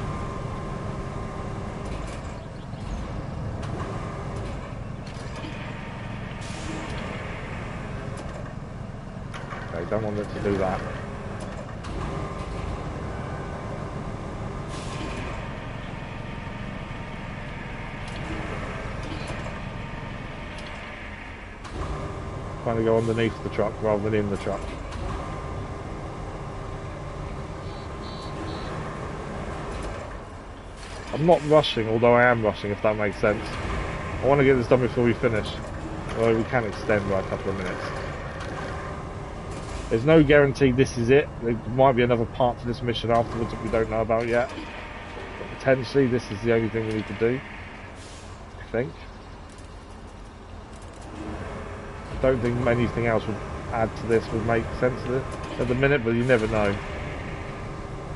Okay, don't want it to do that. Trying to go underneath the truck rather than in the truck. I'm not rushing, although I am rushing, if that makes sense. I want to get this done before we finish. Although we can extend by a couple of minutes. There's no guarantee this is it. There might be another part to this mission afterwards that we don't know about yet. But potentially this is the only thing we need to do. I think. I don't think anything else would add to this would make sense at the minute, but you never know.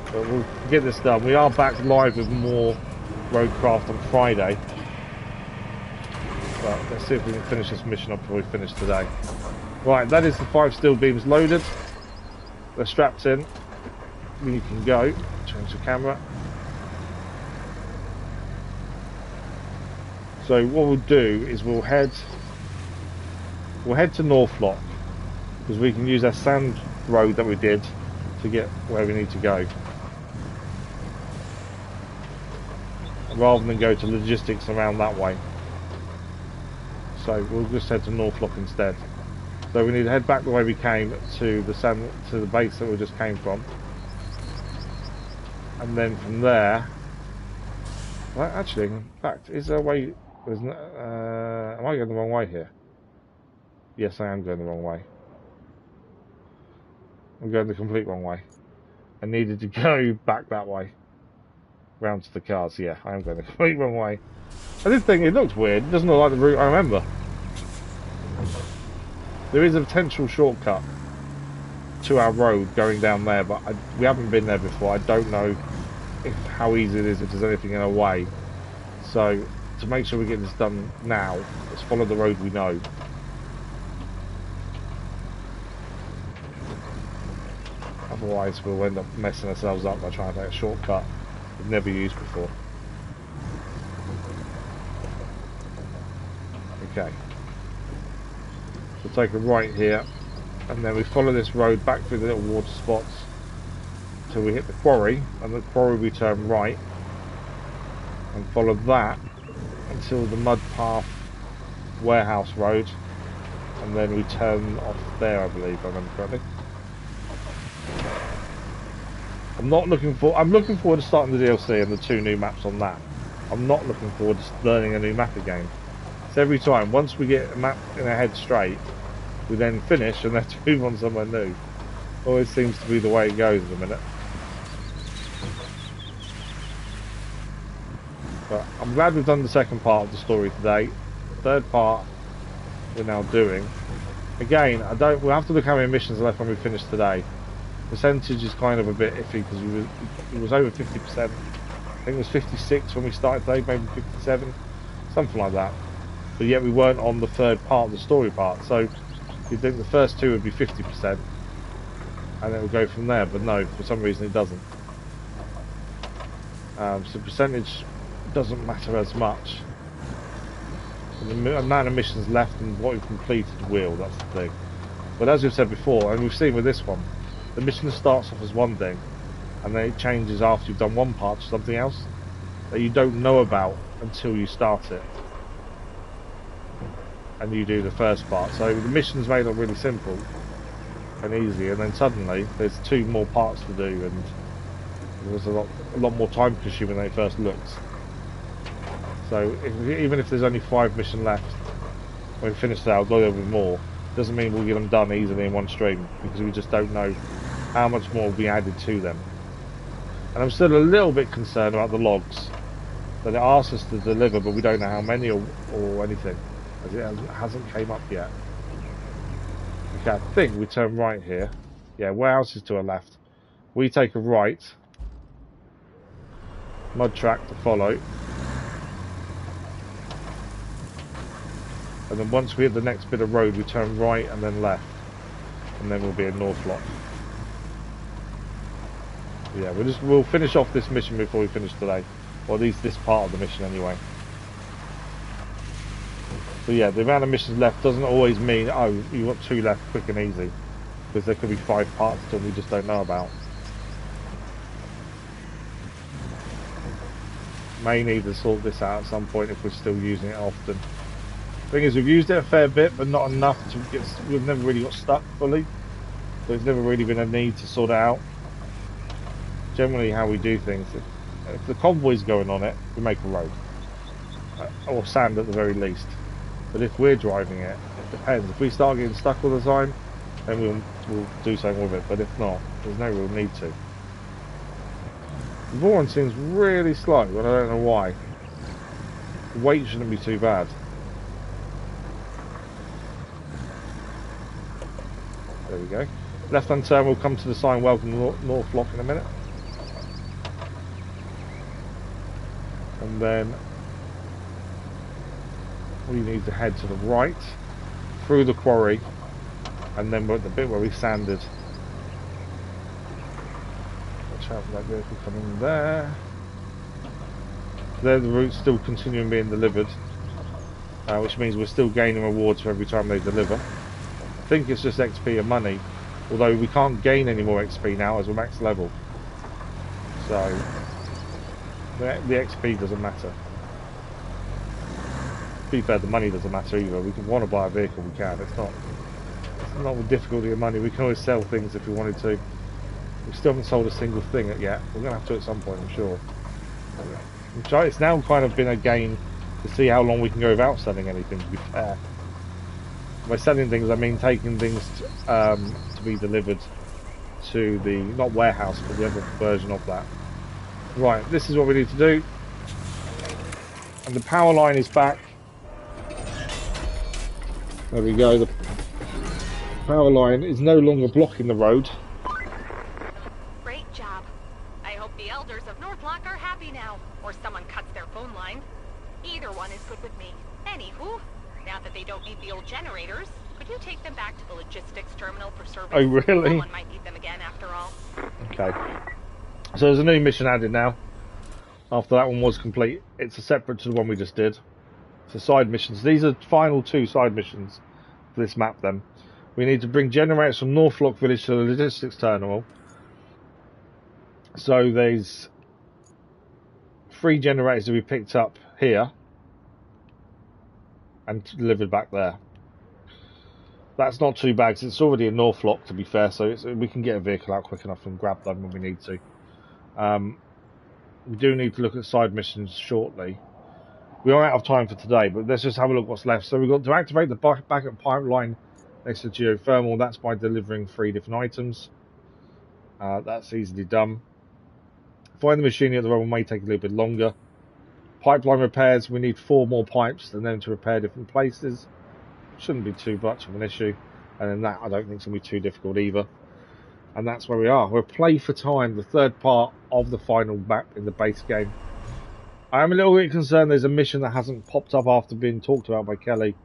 But we'll get this done. We are back live with more RoadCraft on Friday. But let's see if we can finish this mission up before we finish today. Right, that is the 5 steel beams loaded. They're strapped in. You can go. Change the camera. So what we'll do is we'll head to Northlock, because we can use that sand road that we did to get where we need to go, rather than go to logistics around that way. So we'll just head to Northlock instead. So we need to head back the way we came to the base that we just came from, and then from there. Well, actually, in fact, is there a way? Am I going the wrong way here? Yes, I am going the wrong way. I'm going the complete wrong way. I needed to go back that way, round to the cars. Yeah, I am going the complete wrong way. I did think it looked weird. It doesn't look like the route I remember. There is a potential shortcut to our road going down there, but we haven't been there before. I don't know how easy it is, if there's anything in our way. So, to make sure we get this done now, let's follow the road we know. Otherwise, we'll end up messing ourselves up by trying to take a shortcut we've never used before. Okay. We'll take a right here, and then we follow this road back through the little water spots till we hit the quarry, and the quarry we turn right, and follow that until the mud path warehouse road, and then we turn off there, I believe, if I remember correctly. I'm looking forward to starting the DLC and the 2 new maps on that. I'm not looking forward to learning a new map again. So every time, once we get a map in our head straight, we then finish and then move on somewhere new. Always seems to be the way it goes at the minute. But I'm glad we've done the second part of the story today. The third part we're now doing. Again, we'll have to look how many missions are left when we finish today. Percentage is kind of a bit iffy because it was over 50%. I think it was 56 when we started today, maybe 57, something like that. But yet we weren't on the third part of the story part, so you'd think the first 2 would be 50%, and it would go from there. But no, for some reason it doesn't. So percentage doesn't matter as much. The amount of missions left and what we've completed will, that's the thing. But as we've said before, and we've seen with this one, the mission starts off as one thing, and then it changes after you've done one part to something else that you don't know about until you start it. And you do the first part. So the mission's made up really simple and easy, and then suddenly there's 2 more parts to do, and it was a lot more time consuming than it first looks. So even if there's only 5 missions left, when we finish that, there'll be more. Doesn't mean we'll get them done easily in one stream, because we just don't know how much more will be added to them. And I'm still a little bit concerned about the logs that it asks us to deliver, but we don't know how many or anything, as it hasn't came up yet. Okay, I think we turn right here. Yeah, warehouse is to our left. We take a right. Mud track to follow. And then once we hit the next bit of road, we turn right and then left. And then we'll be in Northlot. Yeah, we'll finish off this mission before we finish today. Or at least this part of the mission anyway. So yeah, the amount of missions left doesn't always mean, oh, you got 2 left quick and easy. Because there could be 5 parts that we just don't know about. May need to sort this out at some point if we're still using it often. Thing is, we've used it a fair bit, but not enough to get. We've never really got stuck fully. So there's never really been a need to sort it out. Generally, how we do things, if the convoy's going on it, we make a road. Or sand at the very least. But if we're driving it, it depends. If we start getting stuck all the time, then we'll do something with it. But if not, there's no real need to. The Vaughan seems really slow, but I don't know why. The weight shouldn't be too bad. There we go. Left hand turn, we'll come to the sign Welcome Northlot in a minute. And then we need to head to the right, through the quarry, and then we're at the bit where we sanded. Watch out for that vehicle coming there. There the route's still continuing being delivered, which means we're still gaining rewards for every time they deliver. I think it's just XP and money, although we can't gain any more XP now as we're max level. So the XP doesn't matter. To be fair, the money doesn't matter either. We can want to buy a vehicle, we can. It's not with difficulty of money. We can always sell things if we wanted to. We still haven't sold a single thing yet. We're going to have to at some point, I'm sure. It's now kind of been a game to see how long we can go without selling anything, to be fair. By selling things, I mean taking things to be delivered to the, not warehouse, but the other version of that. Right, this is what we need to do. And the power line is back. There we go, the power line is no longer blocking the road. Great job. I hope the elders of Northlock are happy now, or someone cuts their phone line. Either one is good with me. Anywho, now that they don't need the old generators, could you take them back to the logistics terminal for service? Oh, really? Someone might need them again after all. Okay. So there's a new mission added now. After that one was complete, it's a separate to the one we just did. So side missions. These are final 2 side missions for this map then. We need to bring generators from Northlock Village to the logistics terminal. So there's 3 generators to be picked up here and delivered back there. That's not too bad because it's already a Northlock, to be fair, so we can get a vehicle out quick enough and grab them when we need to. We do need to look at side missions shortly. We are out of time for today, but let's just have a look what's left. So we've got to activate the backup pipeline next to geothermal. That's by delivering 3 different items. That's easily done. Find the machinery at the rubble may take a little bit longer. Pipeline repairs, we need 4 more pipes and then to repair different places. Shouldn't be too much of an issue. And then that I don't think is going to be too difficult either. And that's where we are. We're play for time, the 3rd part of the final map in the base game. I am a little bit concerned there's a mission that hasn't popped up after being talked about by Kelly.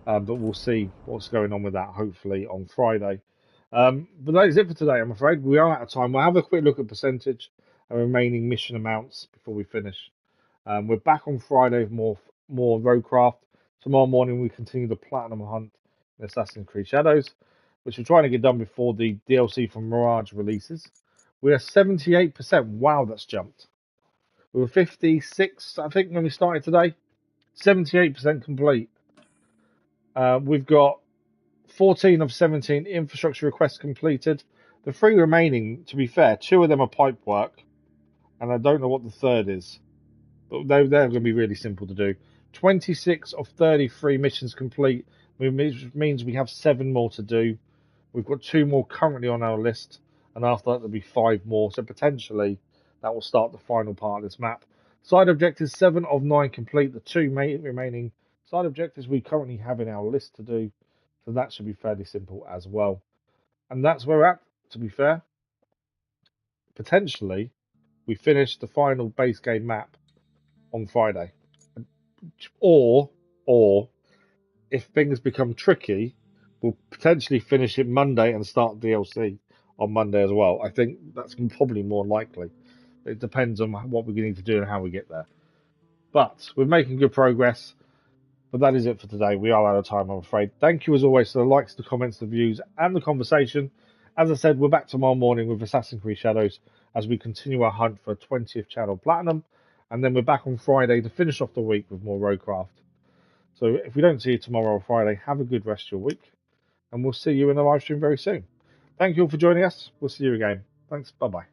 But we'll see what's going on with that, hopefully, on Friday. But that is it for today, I'm afraid. We are out of time. We'll have a quick look at percentage and remaining mission amounts before we finish. We're back on Friday with more RoadCraft. Tomorrow morning we continue the Platinum Hunt in Assassin's Creed Shadows, which we're trying to get done before the DLC from Mirage releases. We are 78%. Wow, that's jumped. We were 56, I think, when we started today. 78% complete. We've got 14 of 17 infrastructure requests completed. The 3 remaining, to be fair, 2 of them are pipe work, and I don't know what the 3rd is. But they're going to be really simple to do. 26 of 33 missions complete, which means we have 7 more to do. We've got 2 more currently on our list, and after that there'll be 5 more. So potentially that will start the final part of this map. Side objectives, 7 of 9 complete. The 2 remaining side objectives we currently have in our list to do. So that should be fairly simple as well. And that's where we're at, to be fair. Potentially, we finish the final base game map on Friday. Or if things become tricky, we'll potentially finish it Monday and start DLC on Monday as well. I think that's probably more likely. It depends on what we need to do and how we get there. But we're making good progress. But that is it for today. We are out of time, I'm afraid. Thank you as always for the likes, the comments, the views, and the conversation. As I said, we're back tomorrow morning with Assassin's Creed Shadows as we continue our hunt for 20th Channel Platinum. And then we're back on Friday to finish off the week with more RoadCraft. So if we don't see you tomorrow or Friday, have a good rest of your week. And we'll see you in the live stream very soon. Thank you all for joining us. We'll see you again. Thanks. Bye-bye.